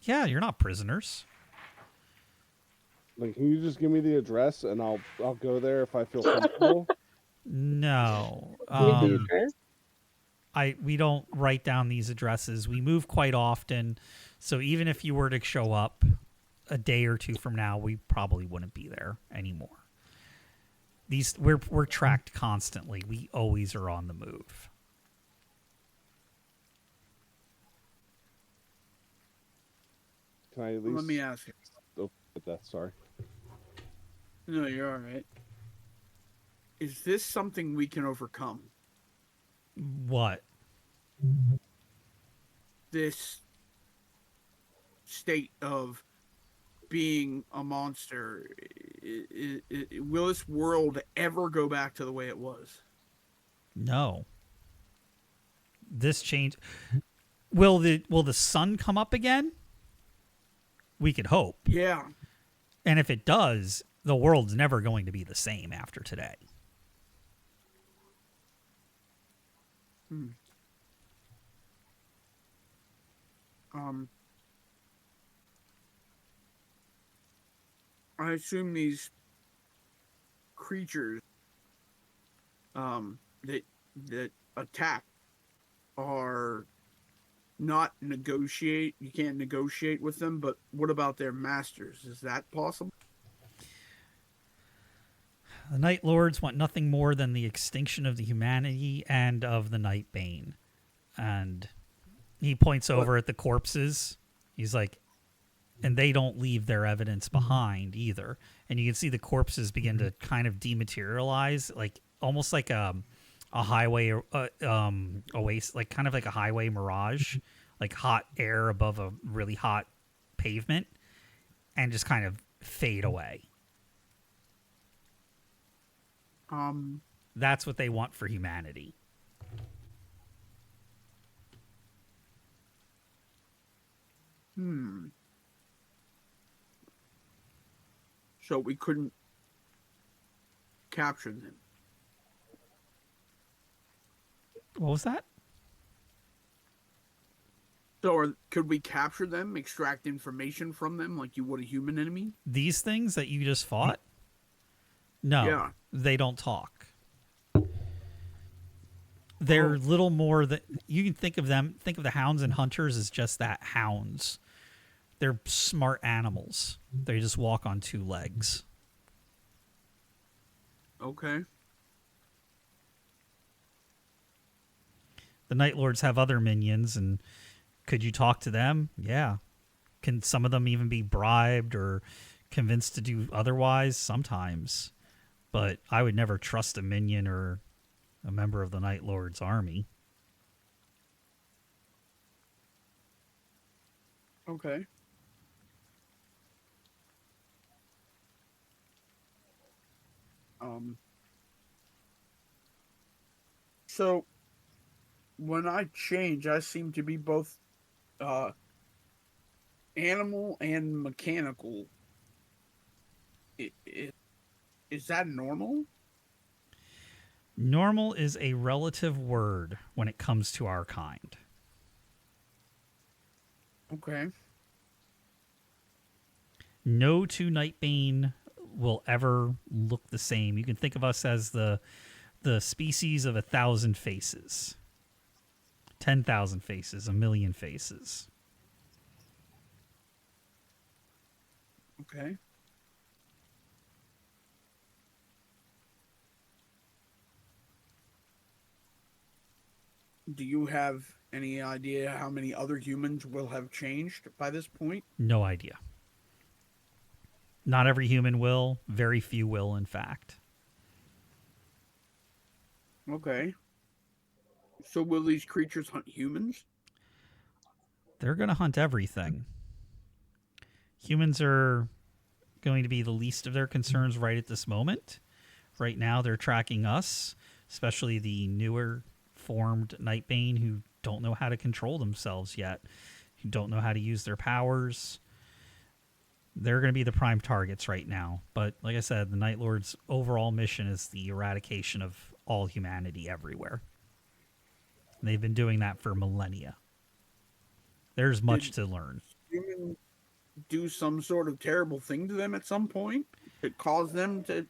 Yeah, you're not prisoners. Like, can you just give me the address and I'll go there if I feel comfortable? No. Dangerous. We don't write down these addresses. We move quite often. So even if you were to show up a day or two from now, we probably wouldn't be there anymore. We're tracked constantly. We always are on the move. Can I at least... Let me ask you. Oh, that, sorry. No, you're all right. Is this something we can overcome? What? This state of being a monster. Will this world ever go back to the way it was? No. This change. Will the sun come up again? We could hope. Yeah. And if it does, the world's never going to be the same after today. I assume these creatures that attack are not negotiate. You can't negotiate with them, but what about their masters? Is that possible? The Night Lords want nothing more than the extinction of the humanity and of the Nightbane. And he points over at the corpses. He's like, and they don't leave their evidence behind either. And you can see the corpses begin to kind of dematerialize, like almost like a highway oasis, like kind of like a highway mirage, like hot air above a really hot pavement, and just kind of fade away. That's what they want for humanity. So we couldn't capture them. What was that? So, could we capture them, extract information from them like you would a human enemy? These things that you just fought? No, Yeah. they don't talk. They're little more that you can think of them. Think of the hounds and hunters as just that, hounds. They're smart animals. They just walk on two legs. Okay. The Night Lords have other minions, and could you talk to them? Yeah. Can some of them even be bribed or convinced to do otherwise? Sometimes. But I would never trust a minion or a member of the Night Lord's army. Okay. So when I change, I seem to be both animal and mechanical. Is that normal? Normal is a relative word when it comes to our kind. Okay. No two Nightbane will ever look the same. You can think of us as the species of 1,000 faces, 10,000 faces, 1,000,000 faces. Okay. Do you have any idea how many other humans will have changed by this point? No idea. Not every human will. Very few will, in fact. Okay. So will these creatures hunt humans? They're going to hunt everything. Humans are going to be the least of their concerns right at this moment. Right now, they're tracking us, especially the newer formed Nightbane who don't know how to control themselves yet, who don't know how to use their powers. They're going to be the prime targets right now. But like I said, the Night Lord's overall mission is the eradication of all humanity everywhere. And they've been doing that for millennia. There's much to learn. Humans do some sort of terrible thing to them at some point that cause them to...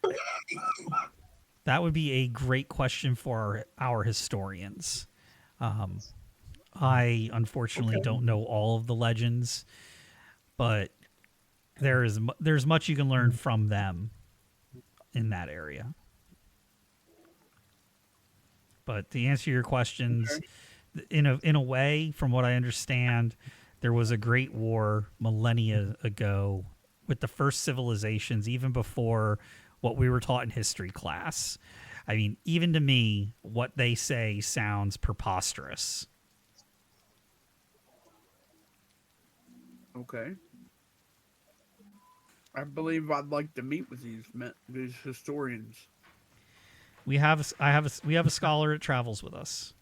That would be a great question for our historians. I unfortunately don't know all of the legends, but there's much you can learn from them in that area. But to answer your questions, in a way, from what I understand, there was a great war millennia ago with the first civilizations, even before what we were taught in history class. I mean, even to me, what they say sounds preposterous. Okay. I believe I'd like to meet with these historians. We have a scholar that travels with us.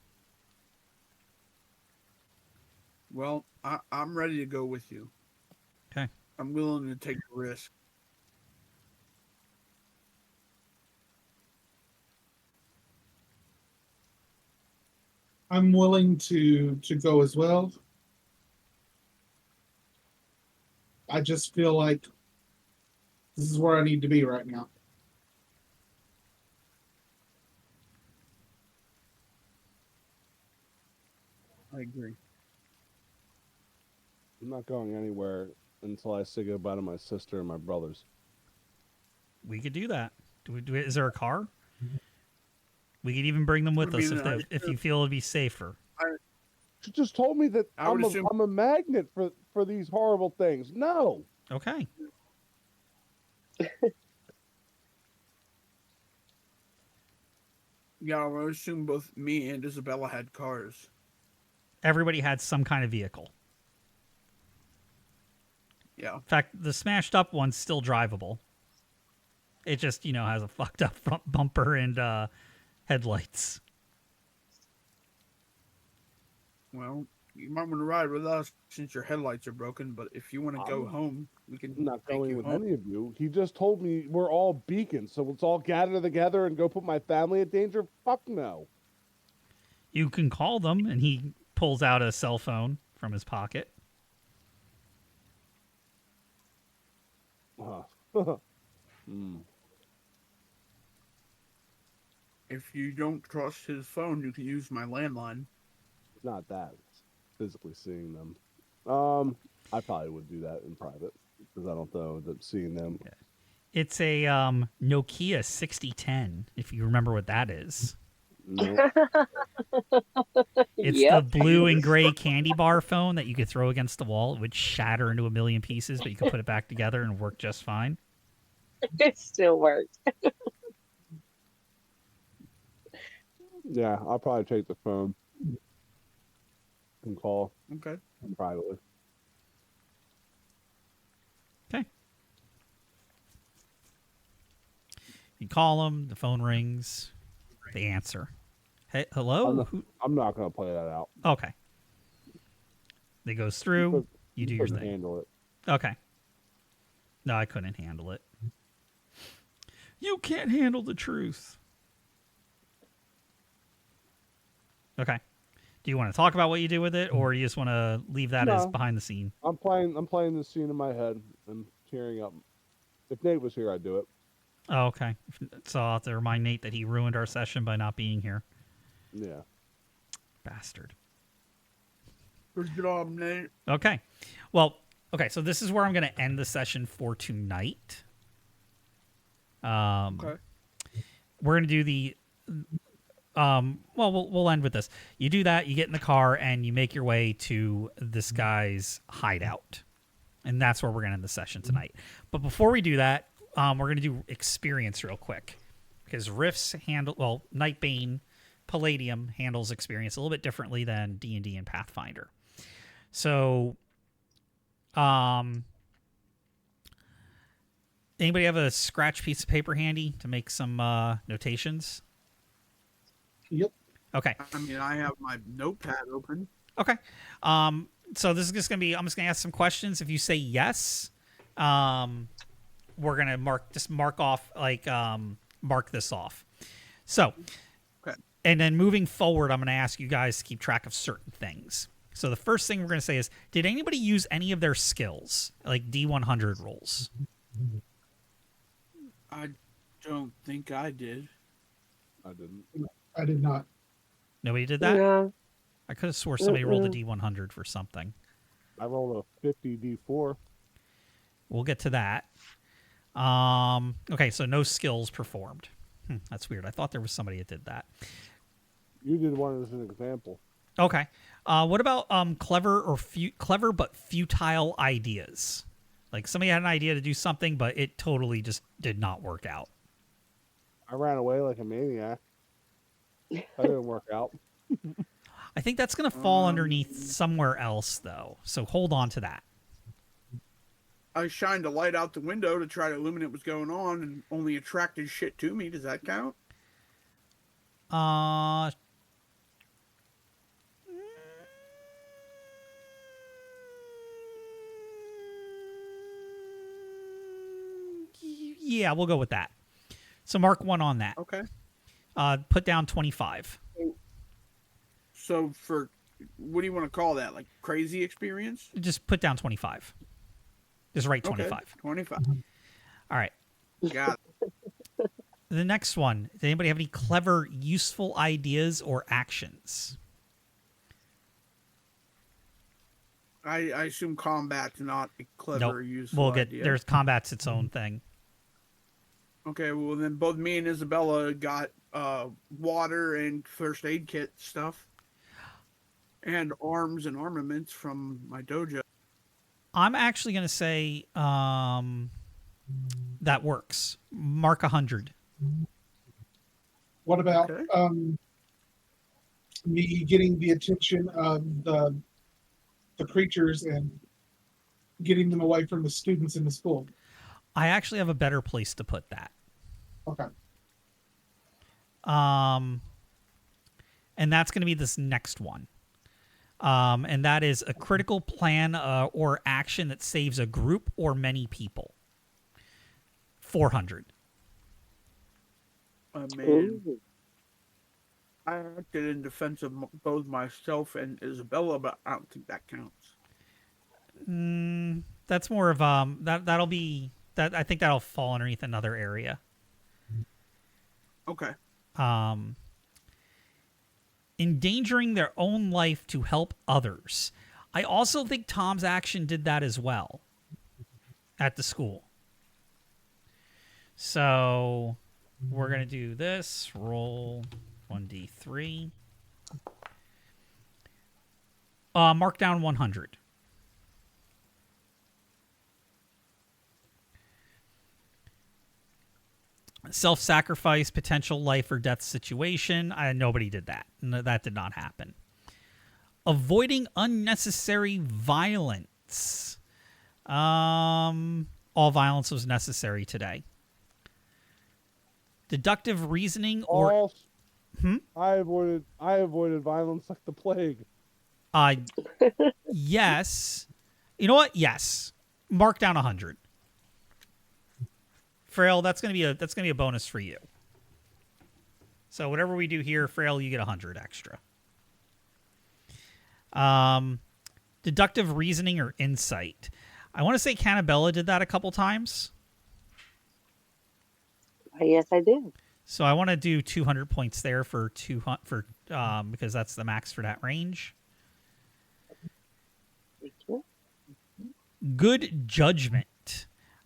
Well, I'm ready to go with you. Okay. I'm willing to take the risk. I'm willing to go as well. I just feel like this is where I need to be right now. I agree. I'm not going anywhere until I say goodbye to my sister and my brothers. We could do that. Is there a car? We could even bring them with us if you feel it'd be safer. She just told me that I would assume... I'm a magnet for these horrible things. No. Okay. Yeah, I would assume both me and Isabella had cars. Everybody had some kind of vehicle. Yeah. In fact, the smashed up one's still drivable. It just, has a fucked up front bumper and headlights. Well, you might want to ride with us since your headlights are broken, but if you want to go home, we can I'm not take going you with home. any of you. He just told me we're all beacons, so let's all gather together and go put my family at danger. Fuck no. You can call them, and he pulls out a cell phone from his pocket. If you don't trust his phone, you can use my landline. It's not that. It's physically seeing them. I probably would do that in private because I don't know that seeing them. It's a Nokia 6010, if you remember what that is. No. It's the blue and gray candy bar phone that you could throw against the wall. It would shatter into a million pieces, but you could put it back together and work just fine. It still works. Yeah, I'll probably take the phone and call Okay. privately. Okay. You call them, the phone rings, they answer. Hey, hello? I'm not going to play that out. Okay. It goes through, you do your couldn't thing. handle it. Okay. No, I couldn't handle it. You can't handle the truth. Okay. Do you want to talk about what you do with it, or you just want to leave that as No. behind the scene? I'm playing the scene in my head and tearing up. If Nate was here, I'd do it. Oh, okay. So I'll have to remind Nate that he ruined our session by not being here. Yeah. Bastard. Good job, Nate. Okay. Well, okay, so this is where I'm going to end the session for tonight. Okay. We're going to do the... we'll end with this. You do that, you get in the car, and you make your way to this guy's hideout. And that's where we're going to end the session tonight. But before we do that, we're going to do experience real quick. Because Rifts handle... Well, Nightbane Palladium handles experience a little bit differently than D&D and Pathfinder. So... anybody have a scratch piece of paper handy to make some notations? Yep. Okay. I mean, I have my notepad open. Okay. So this is just gonna be. I'm just gonna ask some questions. If you say yes, we're gonna mark off mark this off. So, Okay. And then moving forward, I'm gonna ask you guys to keep track of certain things. So the first thing we're gonna say is, did anybody use any of their skills, like D100 rolls? I don't think I did. I didn't. I did not. Nobody did that. No. I could have swore somebody rolled a D100 for something. I rolled a 50 D4. We'll get to that. Okay, so no skills performed. That's weird. I thought there was somebody that did that. You did one as an example. Okay. What about clever but futile ideas? Like somebody had an idea to do something, but it totally just did not work out. I ran away like a maniac. That didn't work out. I think that's going to fall underneath somewhere else, though. So hold on to that. I shined a light out the window to try to illuminate what's going on and only attracted shit to me. Does that count? Yeah, we'll go with that. So mark 1 on that. Okay. Put down 25. So for what do you want to call that? Like crazy experience? Just put down 25. Just write Okay, 25. 25. All right. Got it. The next one. Does anybody have any clever, useful ideas or actions? I assume combat's not a clever, useful We'll get idea. there's combat's its own thing. Okay, well then both me and Isabella got water and first aid kit stuff. And arms and armaments from my dojo. I'm actually going to say that works. Mark 100. What about Okay. me getting the attention of the creatures and getting them away from the students in the school? I actually have a better place to put that. Okay. And that's going to be this next one. And that is a critical plan or action that saves a group or many people. 400. Man, Ooh. I acted in defense of both myself and Isabella, but I don't think that counts. That's more of that'll be that. I think that'll fall underneath another area. Okay. Endangering their own life to help others. I also think Tom's action did that as well at the school. So we're going to do this. Roll 1d3. Mark down 100. Self-sacrifice, potential life or death situation. Nobody did that. No, that did not happen. Avoiding unnecessary violence. All violence was necessary today. Deductive reasoning or I avoided violence like the plague. yes. You know what? Yes. Mark down 100. Frail, that's gonna be a bonus for you. So whatever we do here, Frail, you get 100 extra. Deductive reasoning or insight. I want to say Cannabella did that a couple times. Yes, I did. So I want to do 200 points there for because that's the max for that range. Thank you. Good judgment.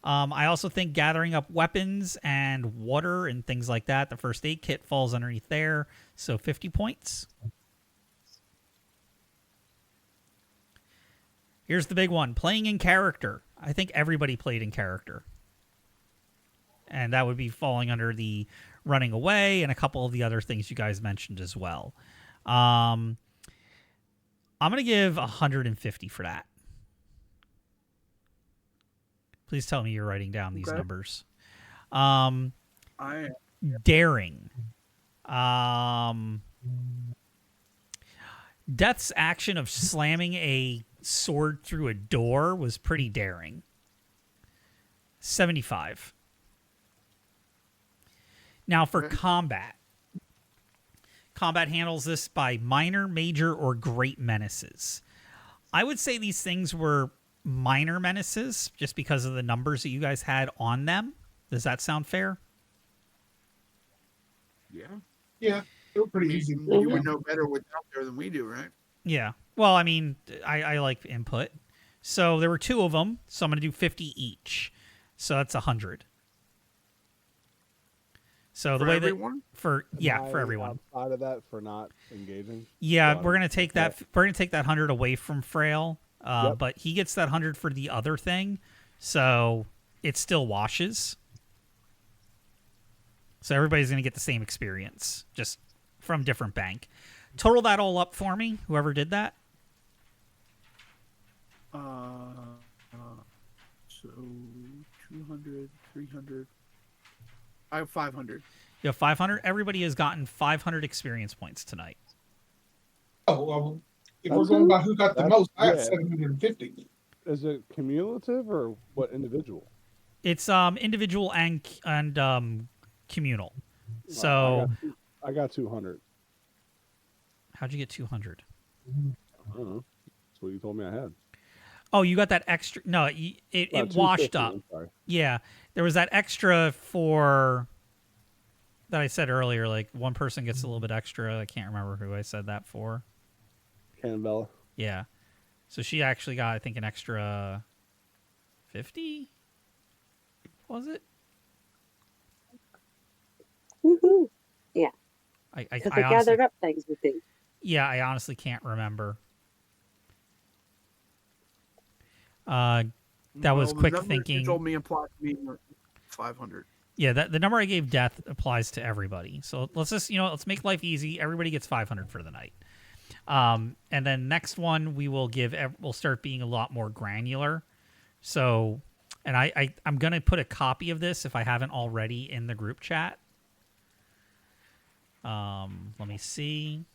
I also think gathering up weapons and water and things like that, the first aid kit falls underneath there. So 50 points. Here's the big one. Playing in character. I think everybody played in character. And that would be falling under the running away and a couple of the other things you guys mentioned as well. I'm going to give 150 for that. Please tell me you're writing down these numbers. I Daring. Death's action of slamming a sword through a door was pretty daring. 75. Now for combat. Combat handles this by minor, major, or great menaces. I would say these things were minor menaces just because of the numbers that you guys had on them. Does that sound fair? Yeah. Yeah, they were pretty easy. You would know better what's out there than we do, right? Yeah. Well, I mean, I like input. So there were 2 of them, so I'm going to do 50 each. So that's 100. So the For way everyone? that for everyone. Outside of that, for not engaging. Yeah, So we're gonna take that. We're gonna take that 100 away from Frail, Yep. but he gets that 100 for the other thing, so it still washes. So everybody's gonna get the same experience, just from different bank. Total that all up for me. Whoever did that. So 200, 300. I have 500. You have 500. Everybody has gotten 500 experience points tonight. Oh, well, if we're going by who got the most, I got yeah. 750. Is it cumulative or what individual? It's individual and communal. So I got 200. how'd you get 200? I don't know. That's what you told me I had. Oh, you got that extra. No, it washed up. I'm sorry. Yeah, there was that extra for that I said earlier. Like one person gets a little bit extra. I can't remember who I said that for. Cannabella. Yeah, so she actually got, I think, an extra 50. Was it? Woohoo. Yeah. I Because I honestly, gathered up things with things. yeah, I honestly can't remember. That was the quick number thinking. You told me applied to me 500. Yeah, the number I gave Death applies to everybody. So let's just, let's make life easy. Everybody gets 500 for the night. And then next one we'll start being a lot more granular. So, and I'm going to put a copy of this if I haven't already in the group chat. Let me see.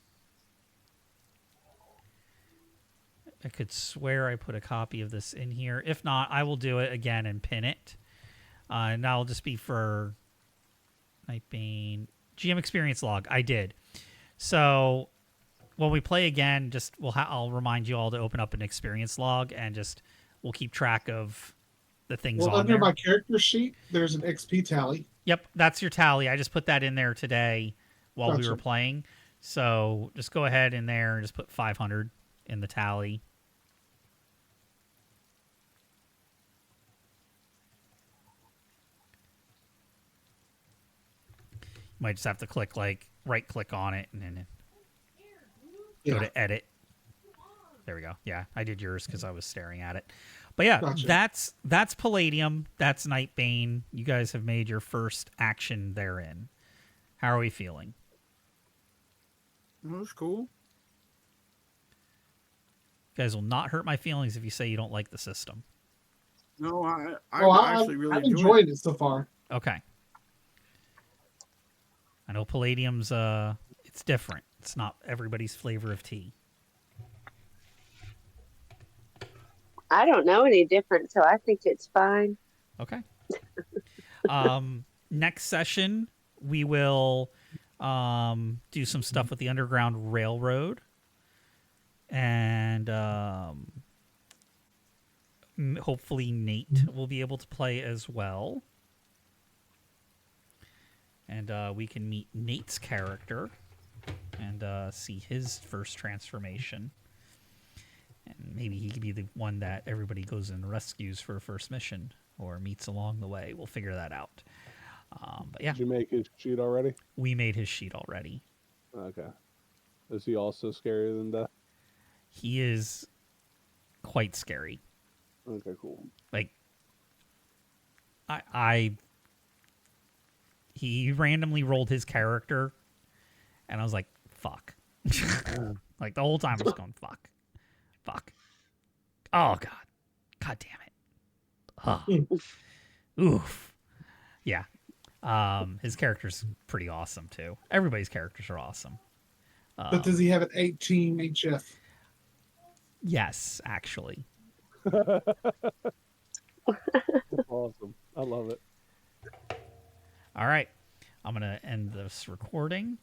I could swear I put a copy of this in here. If not, I will do it again and pin it. And that'll just be for Nightbane GM experience log. I did. So when we play again, I'll remind you all to open up an experience log and we'll keep track of the things on under there. my character sheet, there's an XP tally. Yep, that's your tally. I just put that in there today while we Gotcha. were playing. So just go ahead in there and just put 500 in the tally. You might just have to click right click on it and then go to edit. There we go. Yeah, I did yours because I was staring at it. But yeah, Gotcha. that's Palladium. That's Nightbane. You guys have made your first action therein. How are we feeling? That's cool. You guys will not hurt my feelings if you say you don't like the system. No, I actually really I've enjoyed enjoyed it so far. Okay. I know Palladium's it's different. It's not everybody's flavor of tea. I don't know any different, so I think it's fine. Okay. Next session we will do some stuff with the Underground Railroad, and hopefully Nate will be able to play as well. And we can meet Nate's character and see his first transformation. And maybe he could be the one that everybody goes and rescues for a first mission or meets along the way. We'll figure that out. But yeah. Did you make his sheet already? We made his sheet already. Okay. Is he also scarier than Death? He is quite scary. Okay, cool. Like, he randomly rolled his character, and I was like, fuck. Like, the whole time I was going, fuck. Fuck. Oh, God. God damn it. Oh. Oof. Yeah. His character's pretty awesome, too. Everybody's characters are awesome. But does he have an 18 HF? Yes, actually. That's awesome. I love it. All right. I'm going to end this recording.